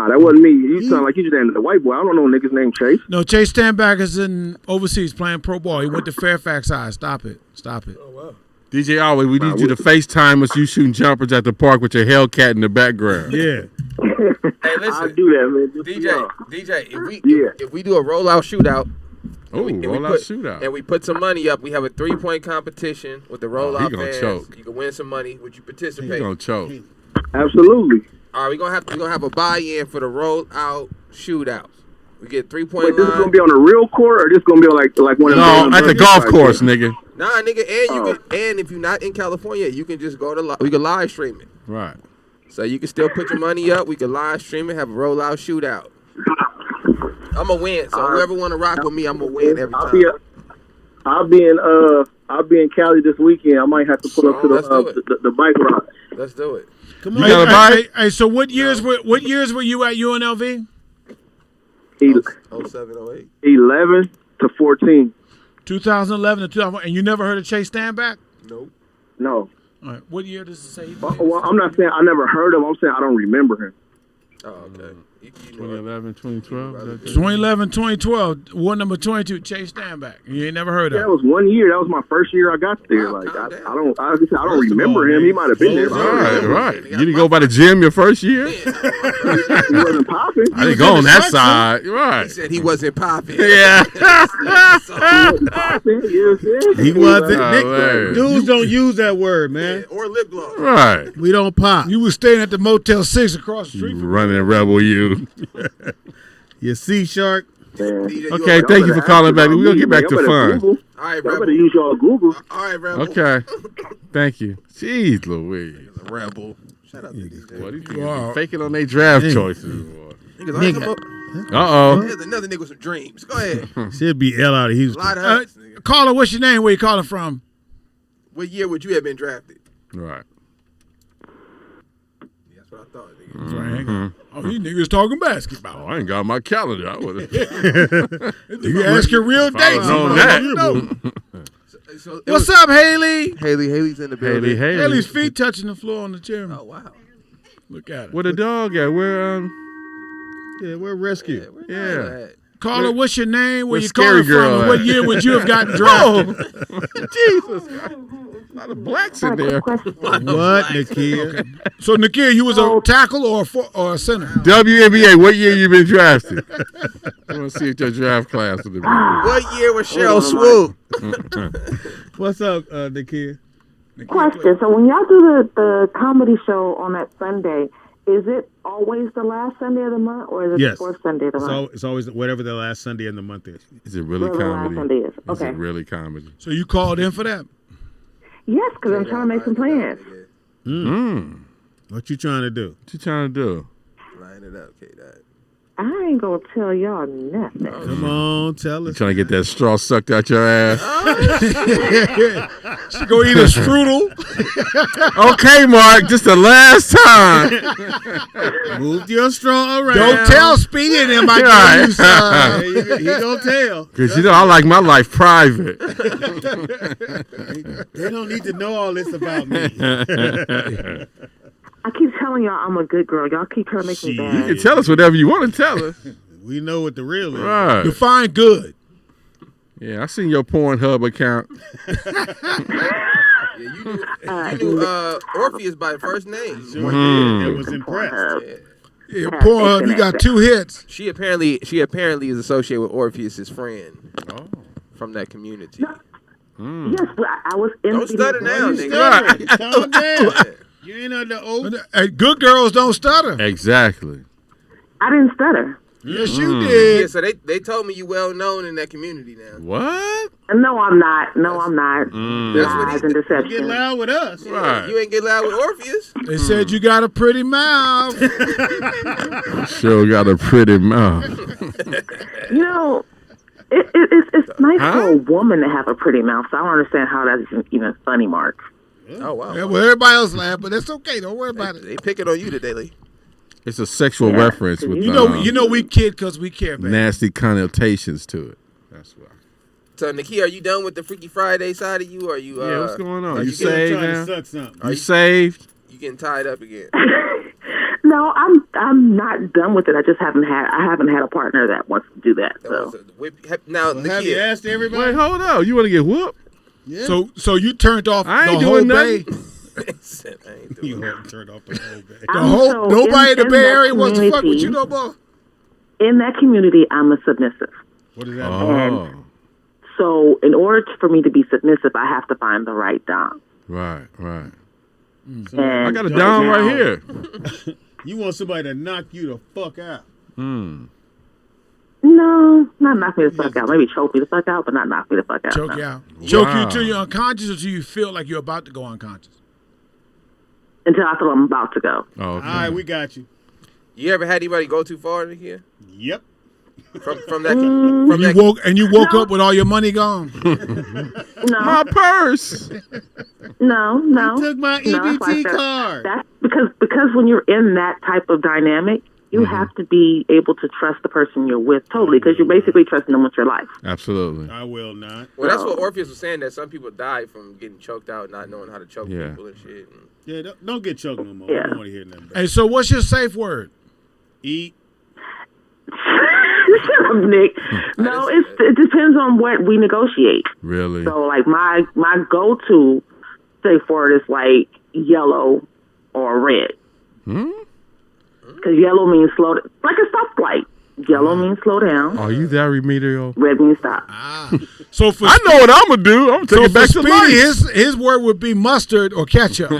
that wasn't me. You sound like you just named the white boy. I don't know a nigga's name Chase. No, Chase Standback is in overseas playing pro ball. He went to Fairfax High. Stop it. Oh wow. DJ Always, we need you to FaceTime us. You shooting jumpers at the park with your Hellcat in the background. Yeah. Hey, listen. I'll do that, man. Just DJ, Yeah. if we do a rollout shootout, Oh, rollout shootout. and we put some money up, we have a 3-point competition with the rollout he gonna fans. choke. You can win some money. Would you He's participate? gonna choke. Absolutely. All right, we're gonna have a buy-in for the rollout shootouts. We get 3-point Wait, this is line. gonna be on the real court, or this gonna be like one of No, them at the golf course, nigga. Nah, nigga, and you can, and if you're not in California, you can just go to we can live stream it. Right. So you can still put your money up. We can live stream it, have a rollout shootout. I'm gonna win. So whoever want to rock with me, I'm gonna win every time. I'll be in Cali this weekend. I might have to pull up to the bike ride. Let's do it. Come You on. got a bike? Hey, so what years were you at UNLV? 07, 08. 11 to 14. 2011 to 2000, and you never heard of Chase Standback? Nope. No. All right. What year does it say? He played? Well, I'm not saying I never heard of him. I'm saying I don't remember him. Oh, okay. You know 2011, 2012. 2011, 2012, war number 22, Chase Standback. You ain't never heard of That him. was 1 year. That was my first year I got there. Wow, Like calm I don't remember all, him. He man, might have been there. but I don't Right, remember him. right. You didn't go by the gym your first year? He wasn't popping. I didn't go on that side. He Right. said he wasn't popping. Yeah. He wasn't popping. You know what I'm saying? He wasn't. Oh, Nick, man. dudes don't use that word, man. Or lip gloss. Right. We don't pop. You was staying at the Motel 6 across the street from Running Rebel you. You see, Shark? Man. DJ, Okay, you thank you for calling back. We're going to get back to Y'all better fun. Google. all right, Y'all Rebel. better use y'all Google. All right, Rebel. Okay. Thank you. Jeez Louise. Rebel. Shout out to DJ. Boy, these niggas Wow. be faking on their draft choices. Boy. Nigga. Uh-oh. There's another nigga with some dreams. Go ahead. Should be L out of A Houston. lot of us, nigga. Caller, what's your name? Where you calling from? What year would you have been drafted? Right. That's what I thought, nigga. Oh, these niggas talking basketball. Oh, I ain't got my calendar. I would have. You ask your real dates. known that. So What's up, Haley? Haley's in the building. Haley's feet touching the floor on the chair. Oh, wow. Look at it. Where the dog at? Where Yeah, we're rescue. Yeah. Caller, what's your name? Where where you Scary calling Girl from? And at? what year would you have gotten drafted? Jesus. A lot of blacks in there. What, Nakia? So, Nakia, you was a tackle or a center? WNBA, what year you been drafted? I want to see if your draft class will be. What year was Cheryl Swoop? What's up, Nakia? Question. So when y'all do the comedy show on that Sunday, is it always the last Sunday of the month, or is it Yes. the fourth Sunday of the month? It's always whatever the last Sunday in the month is. Is it really Whatever the last comedy? Sunday is. Is Okay. it really comedy? So you called in for that? Yes, because I'm trying to make some plans. What you trying to do? What you trying to do? Line it up, K-Dot. I ain't gonna tell y'all nothing. Come on, tell us. Trying to get that straw sucked out your ass? She go eat a strudel. Okay, Mark, just the last time. Move your straw around. Don't tell Speedy and him I Right. got you, son. He gonna tell. Because, you know, I like my life private. They don't need to know all this about me. I keep telling y'all I'm a good girl. Y'all keep trying to make me Shit. You bad. can tell us whatever you want to tell us. We know what the real is. Right. Define good. Yeah, I seen your Pornhub account. Yeah, you knew Orpheus by first name. Sure did. It was impressed. Yeah, Pornhub, you got 2 hits. She apparently is associated with Orpheus's friend from that community. Yes, but I was in Don't stutter now, nigga. Calm down. You ain't under oath. Hey, good girls don't stutter. Exactly. I didn't stutter. Yes, you did. Yeah, so they told me you well known in that community now. What? No, I'm not. No, I'm not. Lies and deception. Get loud with us. Right. You ain't get loud with Orpheus. They said you got a pretty mouth. Sure got a pretty mouth. You know, it's nice for a woman to have a pretty mouth, so I don't understand how that's even funny, Mark. Oh, wow. Yeah, well, everybody else laugh, but that's okay. Don't worry about it. They pick it on you today, Lee. It's a sexual reference with you know we kid because we care, baby. Nasty connotations to it. That's why. So, Nikki, are you done with the Freaky Friday side of you? Or are you? Yeah, what's going on? Are You saved now? Are you saved? You getting tied up again? No, I'm not done with it. I just haven't had a partner that wants to do that. So now, Nikki, have you asked everybody? Wait, hold on. You want to get whooped? Yeah. So you turned off I ain't the whole doing bay? You turned off the whole bay. Nobody in the Bay Area wants to fuck with you no more? In that community, I'm a submissive. What does that mean? And so in order for me to be submissive, I have to find the right dom. Right. And I got a dom right here. You want somebody to knock you the fuck out. No, not knock me the fuck out. Maybe choke me the fuck out, but not knock me the fuck out. Choke you out. Choke you till you're unconscious or till you feel like you're about to go unconscious? Until I feel I'm about to go. Oh, okay. All right, we got you. You ever had anybody go too far in here? Yep. From that. You woke up with all your money gone. No. My purse. No. You took my EBT card. That's because when you're in that type of dynamic, you have to be able to trust the person you're with totally, because you're basically trusting them with your life. Absolutely. I will not. Well, that's what Orpheus was saying, that some people die from getting choked out, not knowing how to choke people and shit. Yeah, don't get choked no more. I don't want to hear nothing. Hey, so what's your safe word? Eat. Shut up, Nick. No, it depends on what we negotiate. Really? So, like, my go-to safe word is, like, yellow or red. Because yellow means slow down. Like a stoplight. Yellow means slow down. Are you that remedial? Red means stop. So for I know what I'm going to do. I'm going to take it back to life. His word would be mustard or ketchup.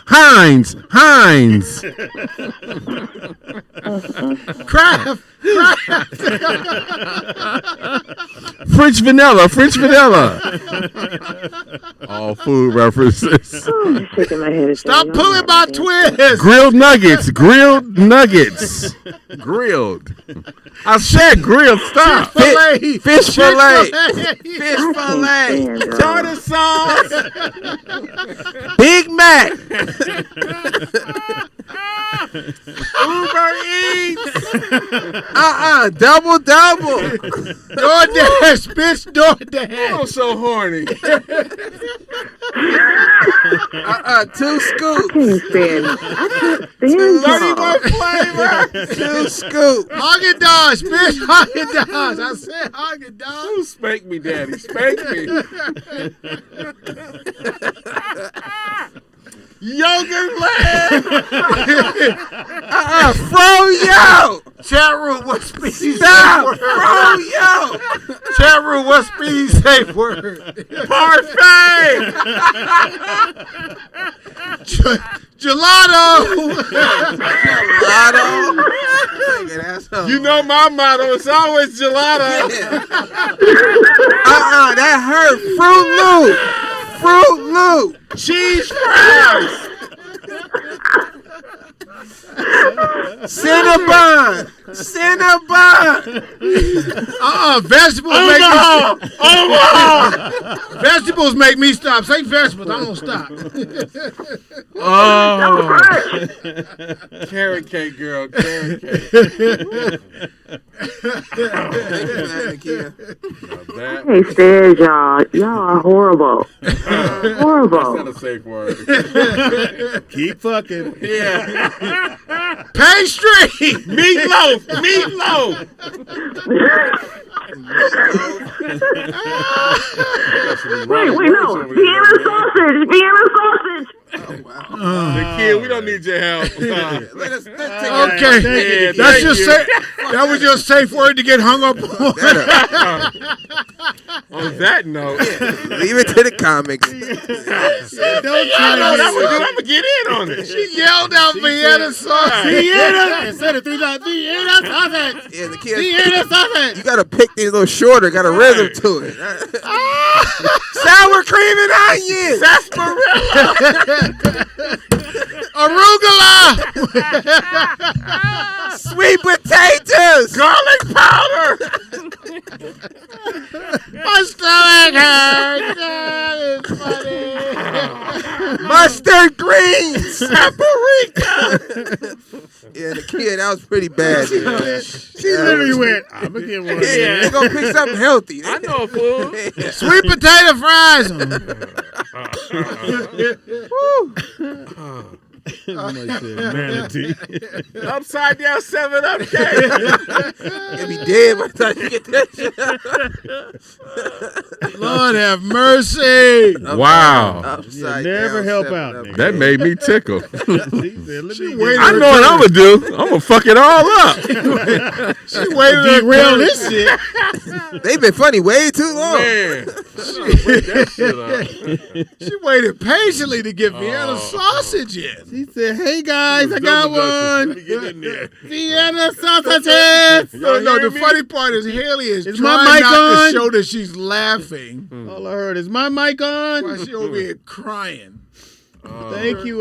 Heinz. Kraft. French vanilla. All food references. I'm shaking my head. Stop pulling my twist. Grilled nuggets. Grilled. I said grilled. Stop. Fish fillet. Tartar sauce. Big Mac. Uber Eats. Double. DoorDash, bitch, DoorDash. I'm so horny. 2 scoops. I can't stand 31 flavor. 2 scoops. Haagen-Dazs, bitch, Haagen-Dazs. I said Haagen-Dazs. Spank me, daddy. Spank me. Yogurt land. Fro-yo. Chat room, what's Speedy Stop. safe word? Fro-yo. Chat room, what's Speedy safe word? Parfait. Gelato. You know my motto. It's always gelato. That hurt. Fruit Loop. Cheese fries. Cinnabon. Vegetables make me stop. Say vegetables, I'm gonna stop. Carrot cake, girl. Carrot cake. Hey, stairs, y'all. Y'all are horrible. Horrible. That's not a safe word. Keep fucking. Yeah. Pastry. Meatloaf. Wait, no. Vienna sausage. Oh, wow. The kid, we don't need your help. Let's take Okay, that's just say. That was your safe word to get hung up on. On that note, leave it to the comics. Don't try to. I'm gonna get in on it. She yelled out Vienna sausage. Vienna instead of 3 times. Vienna sausage. Yeah, the kid. Vienna sausage. You gotta pick these a little shorter. Got a rhythm to it. Sour cream and onions. Sarsaparilla. Arugula. Sweet potatoes. Garlic powder. My stomach hurts. That is funny. Mustard greens. Paprika. Yeah, the kid, that was pretty bad. She literally went, I'm going to get one. Yeah, they're going to pick something healthy. I know, fool. Sweet potato fries. Manatee. Upside down 7-Up cake. You'll be dead by the time you get that shit. Lord have mercy. Wow. Upside never down help 7-Up. out, nigga. That made me tickle. Said, I know what I'm going to do. I'm going to fuck it all up. She waited to derail this shit. They've been funny way too long. Man. That shit up. She waited patiently to get Vienna sausage in. He said, hey guys, I got Let one. me get in there. Vienna sausages. No, the funny part is Haley is Is trying my mic not on? to show that she's laughing All I heard is my mic on. while she over here crying. Thank you,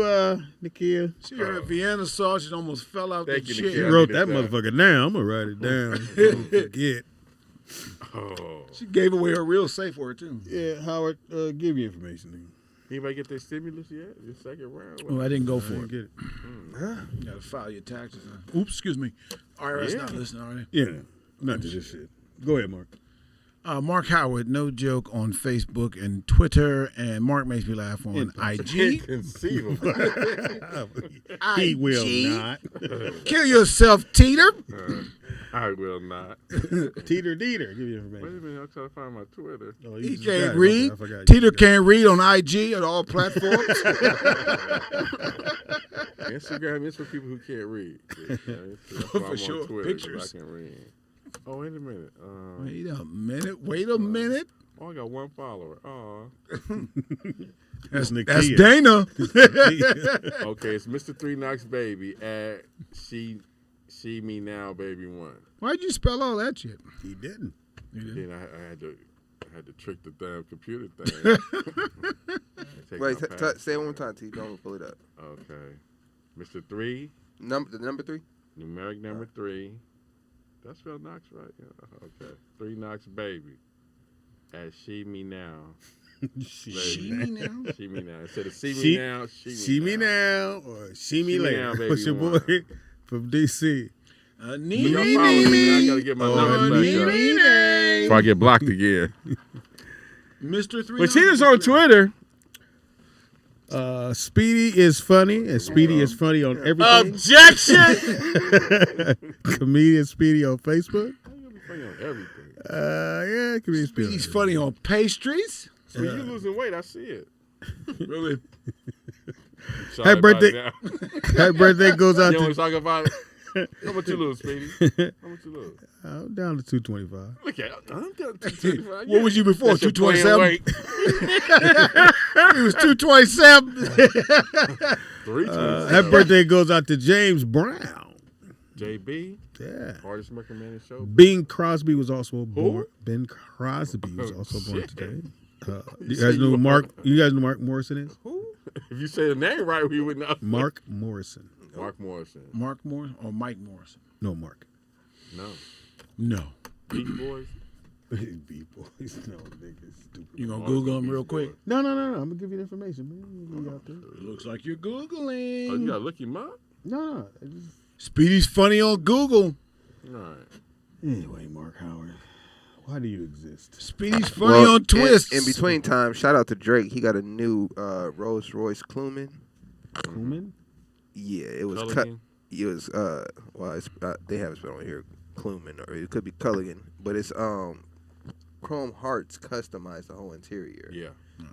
Nakia. She heard Vienna sausage almost fell out the Thank you, chair. You Nakia. wrote that motherfucker down. I'm going to write it down. Don't forget. She gave away her real safe word, too. Yeah, Howard, give your information, nigga. Anybody get their stimulus yet? The second round? Oh, I didn't go for I it. get it. You got to file your taxes. Oops, excuse me. IRS not listening, are they? Yeah, not to this shit. Go ahead, Mark. Mark Howard, no joke, on Facebook and Twitter, and Mark makes me laugh on IG. Inconceivable. He will IG. not. Kill yourself, Teeter. I will not. Teeter Deeter, give you Wait a information. minute, I'm trying to find my Twitter. Oh, He just got can't it. read. I forgot. Teeter can't read on IG on all platforms. Instagram is for people who can't read. That's For why I'm sure. on Twitter, Pictures. 'cause I can read. Oh, wait a minute. Wait a minute. Oh, I got one follower. Oh. That's Nakia. Dana. Okay, it's Mr. 3 Knox Baby at she me now baby 1. Why'd you spell all that shit? He didn't. Then I had to trick the damn computer thing. Wait, say it one more time, T. Don't pull it up. Okay. Mr. 3. The number 3? Numeric number 3. That's spelled Knox, right? Yeah. Okay. 3 Knox Baby. At she me now. She me now? She me now. Instead of see me She- now, See me now or see me See me later. now, baby, What's your boy one. from DC? Y'all follow me, man. I gotta get my numbers back up. Before I get blocked again. Mr. 3. But she is on Twitter. Speedy is funny, and Speedy is funny on everything. Objection! Comedian Speedy on Facebook. How you gonna be funny on everything? Yeah, Comedian Speedy. He's funny on pastries. So you losing weight, I see it. Really? Sorry Happy about birthday. it now. Happy birthday goes out You want to to. talk about it? How much you lose, Speedy? How much you lose? I'm down to 225. Look at I'm down to 225. What was you before? That's your playing 227? weight. He was 227. 327. Happy birthday goes out to James Brown. JB, Yeah. Artist Recommended Show. Bing Crosby was also born. Ben Crosby was Oh, also born shit. today. You guys know who Mark? You guys know who Mark Morrison is? Who? If you say the name right, we would know. Mark Morrison. Mark Morrison. Mark Morrison or Mike Morrison? No, Mark. No. No. Beach Boys. Beat Boys. No, nigga, stupid. You gonna Google him real quick? No. I'm gonna give you the information, man. You out there. Looks like you're Googling. Oh, you gotta look him up? No. Speedy's funny on Google. All right. Anyway, Mark Howard, why do you exist? Speedy's funny on Twists. In between time, shout out to Drake. He got a new Rolls Royce Cluman. Cluman? Yeah, it was cut. Culligan? It was it's, they have it spelled on here, Cluman, or it could be Culligan, but it's Chrome Hearts customized the whole interior. Yeah.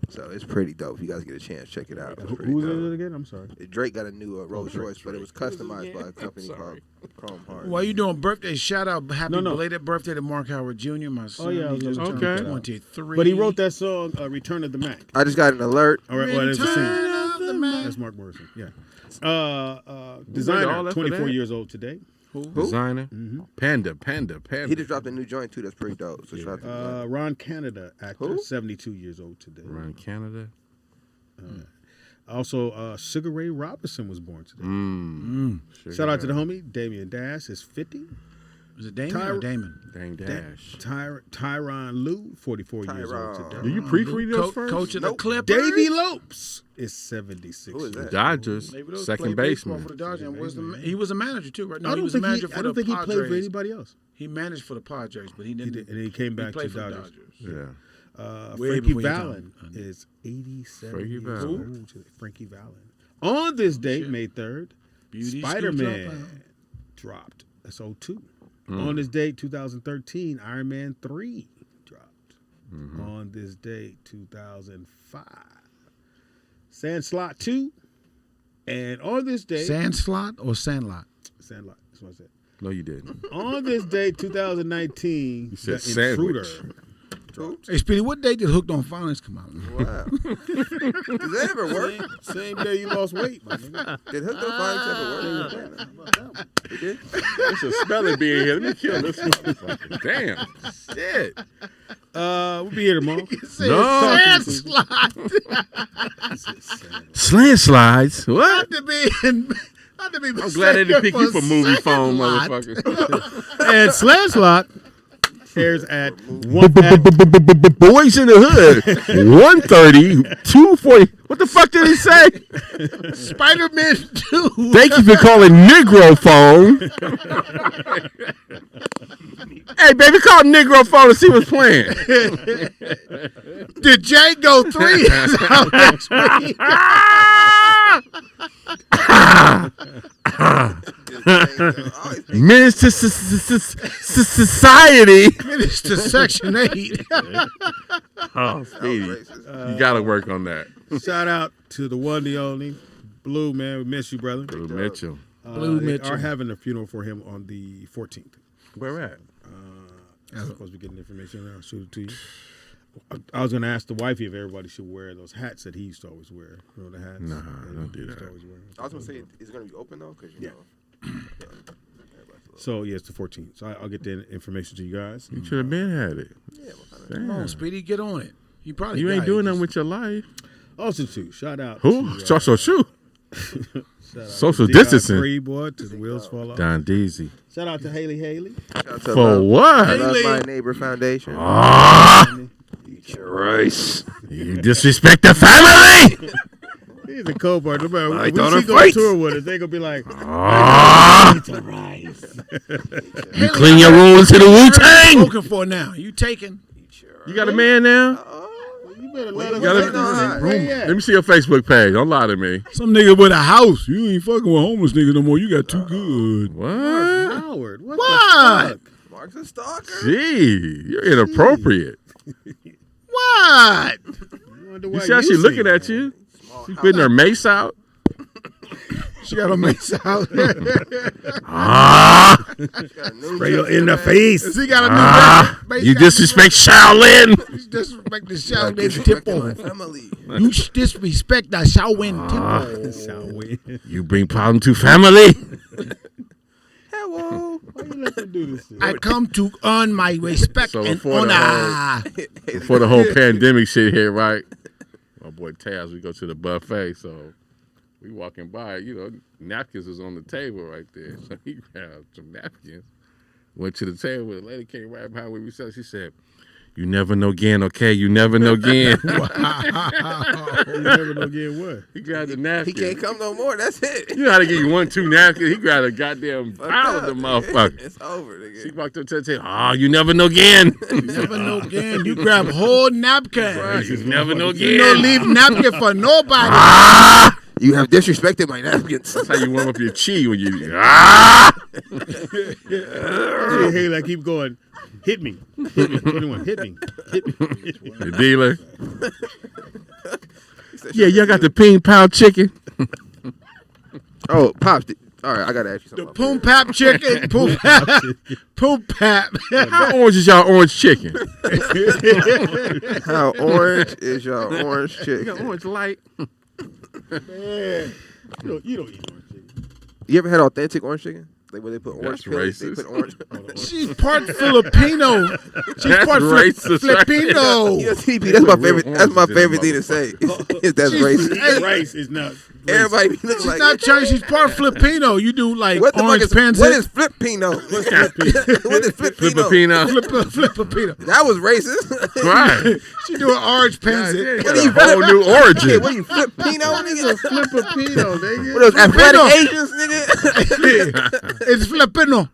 So it's pretty dope. If you guys get a chance, check it out. Who's in it again? I'm sorry. Drake got a new Rolls Royce, but it was customized by a company called Chrome Heart. While you doing birthday, shout out, happy belated birthday to Mark Howard Jr., my son. Oh, yeah. He just turned 23. But he wrote that song, Return of the Mac. I just got an alert. All right, Return of the Mac. That's Mark Morrison, yeah. Designer, 24 years old today. Who? Designer? Mm-hmm. Panda. He just dropped a new joint, too. That's pretty dope. So shout out to Ron Canada, actor, 72 years old today. Ron Canada. Also, Sugar Ray Robinson was born today. Shout out to the homie, Damian Dash, is 50. Is it Damon or Damon? Dang Dash. Tyronn Lue, 44 years old today. Do you proofread those first? Coach of the Clippers. Davey Lopes is 76. Who is that? Dodgers, second baseman. For the Dodgers and he was a manager too, right? No, I he was a manager I don't think he played for anybody else. He managed for the Padres, but he didn't. And he came back to Dodgers. Yeah. Frankie Vallen is 87 years old. Frankie Vallen. On this date, May 3rd, Spider-Man dropped. That's 02. On this date, 2013, Iron Man 3 dropped. On this date, 2005, Sandslot 2. And on this date... Sandslot or Sandlot? Sandlot. That's what I said. No, you didn't. On this date, 2019, you said The Intruder. Hey, Speedy, what day did Hooked on Finance come out? Wow. Did that ever work? Same day you lost weight, my nigga. Did Hooked on Finance ever work? It did? It's a smelling being here. Let me kill this motherfucker. Damn. Shit. We'll be here tomorrow. Slant slides. What? I'm glad they didn't pick you for movie phone, motherfucker. And Slant airs at Boys in the Hood. 130, 240. What the fuck did he say? Spider-Man 2. Thank you for calling Negro Phone. Hey, baby, call Negro Phone and see what's playing. The Django 3 is out next week. Menace to society. Menace to Section 8. Oh, Speedy. You got to work on that. Shout out to the one, the only Blue, man. We miss you, brother. Blue Mitchell. They are having a funeral for him on the 14th. Where at? I'm supposed to be getting information. I'll shoot it to you. I was going to ask the wifey if everybody should wear those hats that he used to always wear. You know the hats? Nah, don't do that. I was going to say, is it going to be open, though? Because, you know. So, yeah, it's the 14th. So, I'll get the information to you guys. You should have been had it. Yeah, come on, Speedy, get on it. You ain't doing nothing with your life. Also, too, shout out. Who? To, Social distancing. Free boy, to the wheels fall off. Don Deasy. Shout out to Haley. For what? I Love My Neighbor Foundation. Eat your rice. You disrespect the family. He's a co-part. No matter when we go on tour with us, they gonna be like, eat the rice. You clean your room to the Wu-Tang. Looking for now. You taking? You got a man now? You better let us Let me see your Facebook page. Don't lie to me. Some nigga with a house. You ain't fucking with homeless niggas no more. You got too good. What? Mark Howard. What? The fuck? Mark's a stalker. Gee, you're inappropriate. What? You see how she looking at you? She's putting her mace out. She got her mace out. Spray her in the face. She got a new mace. You disrespect Shaolin. You disrespect the Shaolin temple. You disrespect the Shaolin temple. You bring problem to family. Hello. Why you let them do this shit? I come to earn my respect and honor. Before the whole pandemic shit hit, right? My boy Taz, we go to the buffet, so we walking by, you know, napkins was on the table right there. So he grabbed some napkins, went to the table, the lady came right behind where we sat. She said, "You never know again, okay? You never know again." Wow. You never know again what? He grabbed the napkin. He can't come no more. That's it. You know how to give you 1-2 napkins? He grabbed a goddamn pile of the motherfucker. It's over. Nigga. She walked up to the table. "Oh, you never know again." You never know again. You grab whole napkin. Right, you never know again. You don't leave napkin for nobody. You have disrespected my napkins. That's how you warm up your chi when you. Hey, like keep going. Hit me. 21. Hit me. The dealer. Yeah, y'all got the ping pow chicken. Oh, Pops. All right, I gotta ask you something. The Poom Pap chicken. Poom Pap. Poom Pap. How orange is y'all orange chicken? How orange is y'all orange chicken? You got orange light. Man, you don't eat orange chicken. You ever had authentic orange chicken? Like where they put orange That's peels, they racist. put orange. She's part Filipino. She's That's part racist, Filipino. You know, TDP, that's my favorite. That's my favorite thing to say. Is that's racist. Rice is not. Everybody looks She's like not Chinese. She's part Filipino. You do like what the orange fuck is, pancit. what is Filipino? What is Filipino? Filipino. That was racist. Right. She do an orange pancit. What are you whole new origin? What are you Filipino, nigga? Filipino, nigga. What are those athletic Filipino. Asians, nigga? It's Filipino.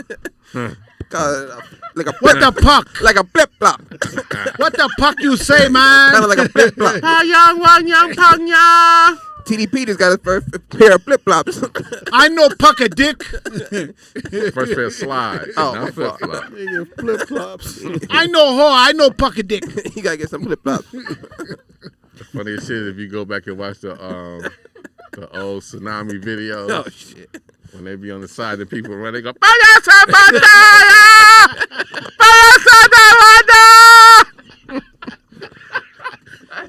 Like a What the puck? like a flip flop. What the puck you say, man? Kind of like a flip flop. TDP just got his first pair of flip flops. I know puck a dick. First pair of slides. Oh, not flip flop. Nigga, flip flops. I know ho. I know puck a dick. You gotta get some flip flops. Funniest shit is if you go back and watch the old tsunami videos. Oh shit. When they be on the side, the people run, they go,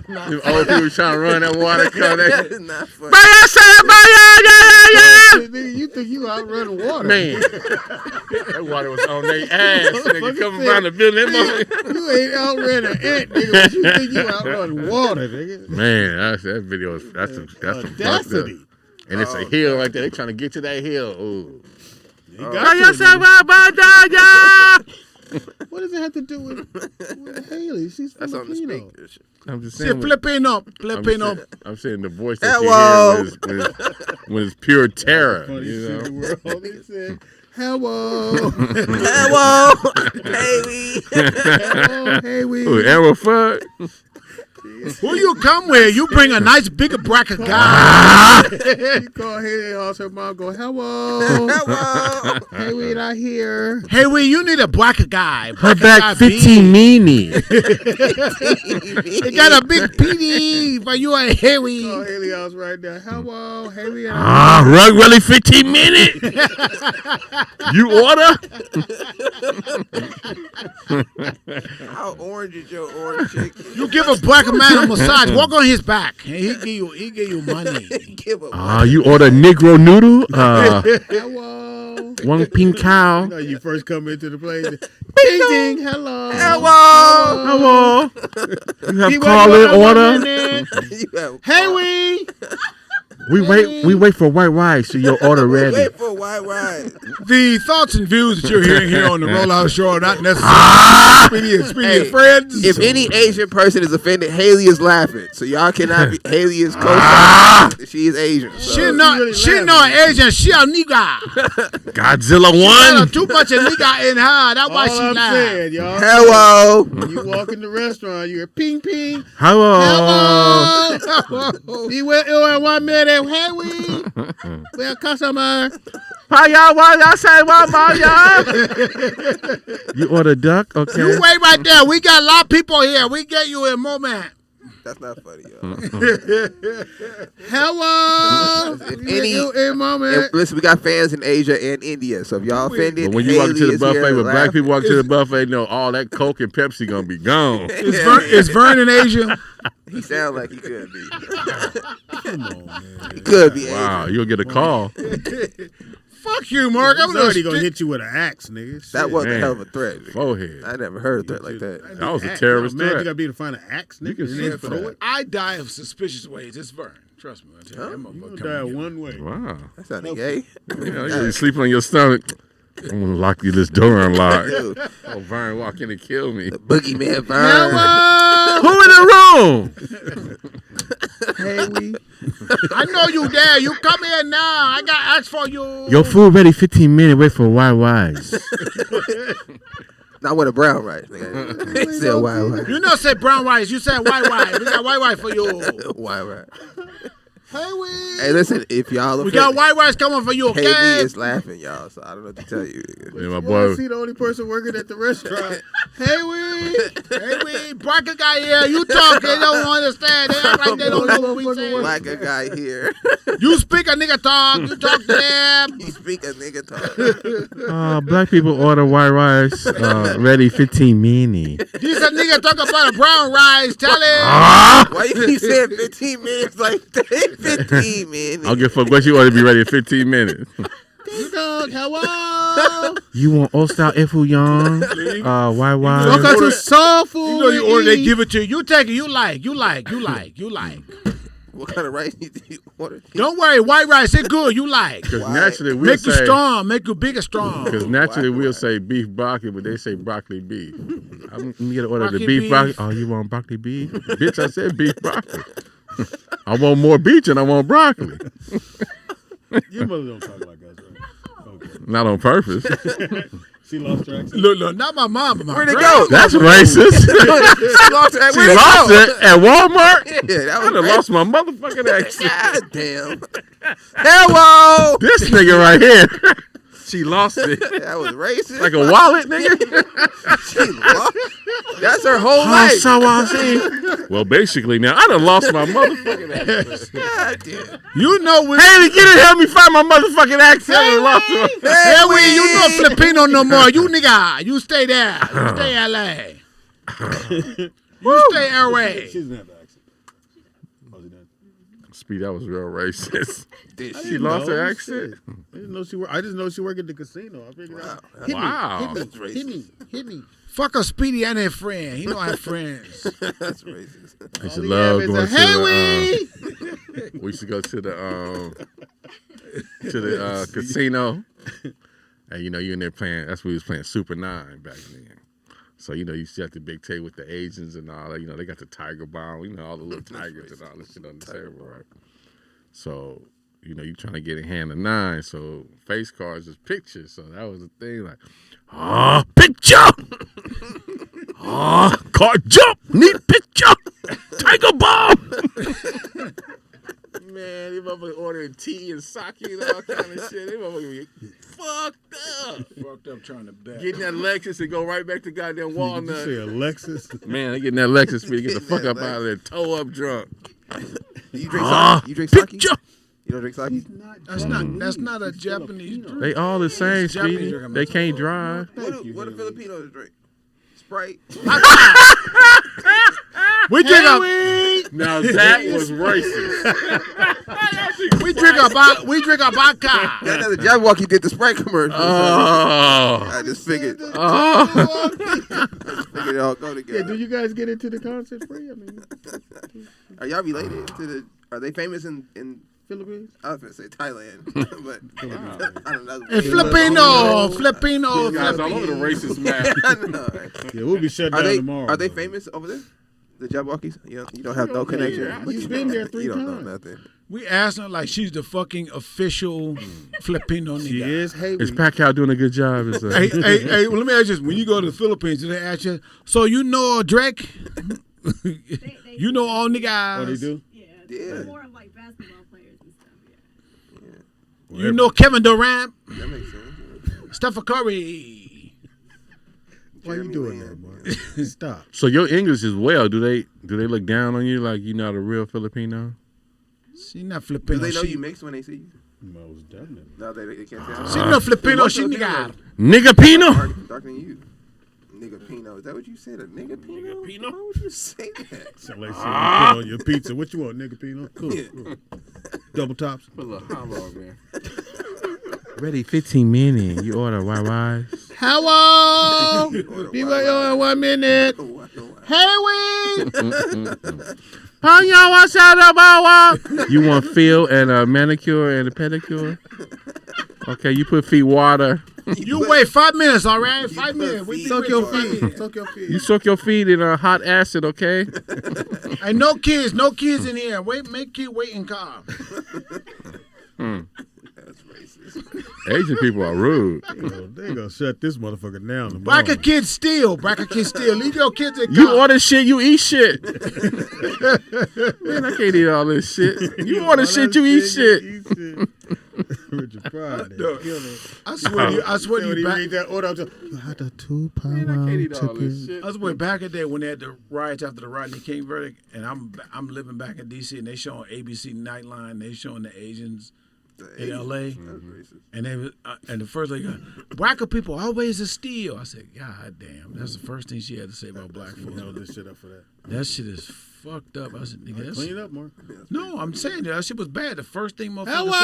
Them old people trying to run that water car. That is not funny. Nigga, you think you outrun water? Man, that water was on their ass. Nigga coming around the building. You ain't outrun an ant, nigga, but you think you outrun water, nigga. Man, that video is that's some fucked up. Audacity. And it's a hill right there. They trying to get to that hill. Ooh. What does it have to do with Haley? She's That's on the Filipino. speakers. I'm just Say saying. Filipino. Filipino. I'm saying the voice that Hello. you hear when it's pure terror. Funny You shit in the know? world. They said, hello. Hello. Hey, we. Hello, hey, we. Ooh, Arrow Fudd. Who you come with? You bring a nice bigger bracket guy. You call Haley house, her mom go, hello. Hello. Hey, we not here. Hey, we, you need a bracket guy. Her Bracket back guy 15 meanie. They got a big PD, but you ain't Call Harry. Haley house right now. Hello, Haley. Rug really 15 minute. You order? How orange is your orange chicken? You give a black man a massage. Walk on his back, and he give you money. Give a You order Negro noodle? Hello. One pink cow. You know, you first come into the place. Ding, ding. Hello. Hello. You have call in order? You have Hey, we. We wait for white rice so your order ready. wait for white rice. The thoughts and views that you're hearing here on the Rollout Show are not necessarily Speedy and friends. If any Asian person is offended, Haley is laughing. So y'all cannot be. Haley is co-signing. She is Asian. So. She not Asian. She a nigga. Godzilla Got 1. too much of nigga in her. That's why All she I'm laugh. saying, y'all. Hello. When you walk in the restaurant, you hear ping, ping. Hello. Be with you in 1 minute. Hey, we. We're a customer. You order duck? Okay. You wait right there. We got a lot of people here. We get you in a moment. That's not funny, y'all. Hello. Listen, we got fans in Asia and India. So if y'all offended, But when you walk Haley to the is buffet, here when black laughing. people walk to the buffet, know all that Coke and Pepsi gonna be gone. Is Vern in Asia? He sounds like he could be. Come on, man. He could be Wow, Asian. you'll get a call. Fuck you, Mark. I'm He's already gonna hit you with an axe, nigga. Shit. That wasn't a Man. hell of a threat. Forehead. I never heard a threat like that. That was a terrorist Man, you threat. gotta be able to find an axe, nigga. can and then sue for throw that. it. I die of suspicious ways. It's Vern. Trust me. I tell you, that You motherfucker gonna die coming one way. Wow. That sounded gay. You sleeping on your stomach. I'm gonna lock you this door unlocked. Dude, Oh, Vern walk in and kill me. Boogeyman Vern. Who in the room? Hey, we. I know you there. You come here now. I got asked for you. Your food ready 15 minutes. Wait for white rice. Not with a brown rice. Nigga. He said white rice. You know, say brown rice. You said white rice. We got white rice for you. White rice. Hey, we. Hey, listen, if y'all We got white rice coming for you, okay? KB is laughing, y'all, so I don't know what to tell you. Yeah, my boy. See the only person working at the restaurant. Hey, we. Black guy here. You talk. They don't understand. They act like they don't know what we say. Black guy here. You speak a nigga talk. You talk to them. You speak a nigga talk. Black people order white rice. Ready 15 minutes. This a nigga talk about a brown rice. Tell him. Why you keep saying 15 minutes like that? 15 minutes. I'll give a fuck what you order to be ready in 15 minutes. You talk. Hello. You want old style efouillon? White rice. All kinds of soul food. You know you order, they give it to you. You take it. You like. What kind of rice you order? Don't worry, white rice, it's good. You like. Because naturally we'll make say, you strong, make you big and strong. Because naturally we'll say beef broccoli, but they say broccoli beef. I'm gonna get an order of the Broccoli beef broccoli. Oh, you want broccoli beef? Bitch, I said beef broccoli. I want more beef and I want broccoli. Your mother don't talk like us, right? Okay. Not on purpose. She lost her accent. Look, not my mom, but my Where'd it grandma. go? That's racist. She lost it. She lost it at Walmart? Yeah, that I done lost my motherfucking accent. God damn. Hello. This nigga right here. She lost it. That was racist. Like a wallet, nigga? She lost. That's her whole life. Well, basically, now, I done lost my motherfucking accent. God damn. You know we. Haley, get it, help me find my motherfucking accent. I lost it. Hey, we, you know Filipino no more. You nigga, you stay there. You stay LA. You stay LA. She doesn't have an accent. Oh, she doesn't. Speed, that was real racist. She lost her accent. I didn't know she worked. I just know she worked at the casino. I figured out. Wow. Hit me. Fuck a Speedy and their friend. He don't have friends. That's racist. I used to love going to Hey, we used to go to the casino. And, you know, you in there playing, that's what we was playing Super 9 back then. So, you know, you see at the big table with the Asians and all that. You know, they got the tiger bomb. You know, all the little tigers and all that shit on the table, right? So, you know, you trying to get a hand of 9. So, face cards is pictures. So, that was the thing. Like, picture! Card jump! Need picture! Tiger bomb! Man, they motherfuckers ordering tea and sake and all kind of shit. They motherfuckers be fucked up. Fucked up trying to bet. Getting that Lexus and go right back to goddamn Walnut. You say a Lexus? Man, they getting that Lexus speed. Get the fuck up out of there. Toe up drunk. You drink sake? You drink sake? Picture! You don't drink sake? That's not a Japanese drink. They all the same, Speedy. They can't drive. What do Filipinos drink? Sprite? We drink a. Now that was racist. We drink a vodka. That's the Jabberwocky did the Sprite commercial. Oh. I just figured. Oh. Figured it all go together. Yeah, do you guys get into the concert free? I mean, Are y'all related to the? Are they famous in Philippines? I was gonna say Thailand, but I don't know. Filipino. You guys all over the racist map. I know. Yeah, we'll be shut down tomorrow. Are they famous over there? The Jabberwockies? You don't have no connection. You've been there 3 You don't times. know nothing. We asked her like she's the fucking official Filipino She nigga. is. Hey, Is Pacquiao doing a good job? Hey, well, let me ask you this. When you go to the Philippines, do they ask you, so you know Drake? You know all niggas? Oh, they do? Yeah. Yeah. More of like basketball players and stuff, yeah. You know Kevin Durant? That makes sense. Stephen Curry? Why you doing that, boy? Stop. So your English is well. Do they look down on you like you're not a real Filipino? She not Do Filipino. they know she, you mixed when they see you? Most definitely. No, they can't tell. She not Filipino. She nigga. Nigga Pino? Darker than you. Nigga Pino. Is that what you said? A nigga Pino? Nigga Pino? Why would you say that? So like put on your pizza. What you want, nigga Pino? Cool. Double tops. Put a little hollow on there. Ready 15 minutes. You order white rice. Hello. Be right on 1 minute. Hey, we. You want feel and a manicure and a pedicure? Okay, you put feet water. You wait 5 minutes, all right? 5 minutes. We Soak your feet. Soak your feet. You soak your feet in a hot acid, okay? And no kids in here. Wait, make kid wait in car. That's racist. Asian people are rude. They gonna shut this motherfucker down tomorrow. Blacker kids steal. Blacker kids steal. Leave your kids at You order shit, you eat shit. Man, I can't eat all this shit. You order shit, you eat shit. Richard Pryor. I swear you back. Read that order. You had the 2 pound. Man, I can't eat all this shit. I swear back in the day when they had the riots after the Rodney King verdict, and I'm living back in D.C. and they showing ABC Nightline, they showing the Asians in L.A. And they and the first lady goes, blacker people always a steal. I said, God damn, that's the first thing she had to say about black folks. You know this shit up for that. That shit is fucked up. I said, nigga, Clean it up, Mark. No, I'm saying that shit was bad. The first thing motherfuckers said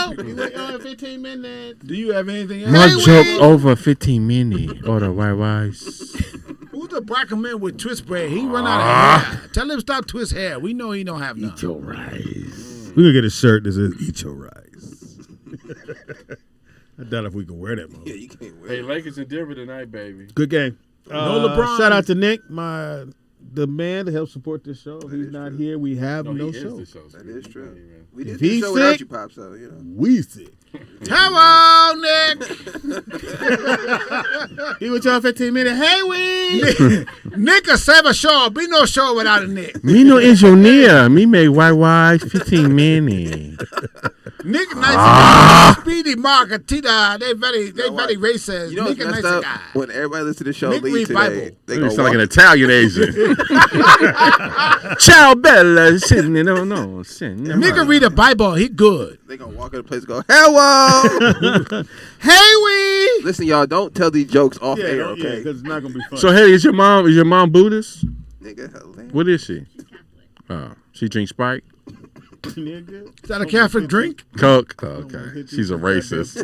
about black people. You wait on 15 minutes. Do you have anything else? More joke over 15 minutes. Order white rice. Who's the black man with twist braid? He run out of hair. Tell him stop twist hair. We know he don't have none. Eat your rice. We're gonna get a shirt that says "Eat your rice." I doubt if we can wear that. Yeah, you can't wear. Hey, Lakers in Denver tonight, baby. Good game. No LeBron. Shout out to Nick, the man to help support this show. If he's not here, we have no show. That is true. We did If the he's show without sick, you, Pop. So you know. We sick. Hello, Nick. He was on 15 minutes. Hey, we. Nick will save a show. Be no show without a Nick. Me no engineer. Me make white rice 15 minutes. Nick nice Speedy, Marc, and Tita. They very racist. You know Nick what's a messed nice up? guy. When everybody listens to the show Nick lead read today, Bible. they You go sound like an Italian Asian. Ciao, Bella. Sitting in no. Nick can read the Bible. He good. They gonna walk in the place and go, hello. Hey, we. Listen, y'all, don't tell these jokes off air, okay? because it's not gonna be fun. So hey, is your mom Buddhist? Nigga, hilarious. What is she? Oh, she drinks Sprite. Is that a Catholic drink? Coke. Oh, okay. She's a racist.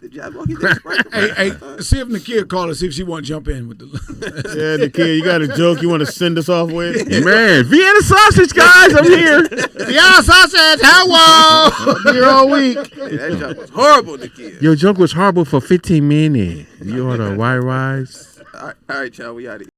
Did y'all walk in there? Hey, see if Nakia called her, see if she want to jump in with the. Yeah, Nakia, you got a joke you want to send us off with? Man, Vienna sausage, guys, I'm here. Vienna sausage, hello. I'm here all week. Hey, that joke was horrible, Nakia. Your joke was horrible for 15 minutes. You order white rice. All right, y'all, we out of here.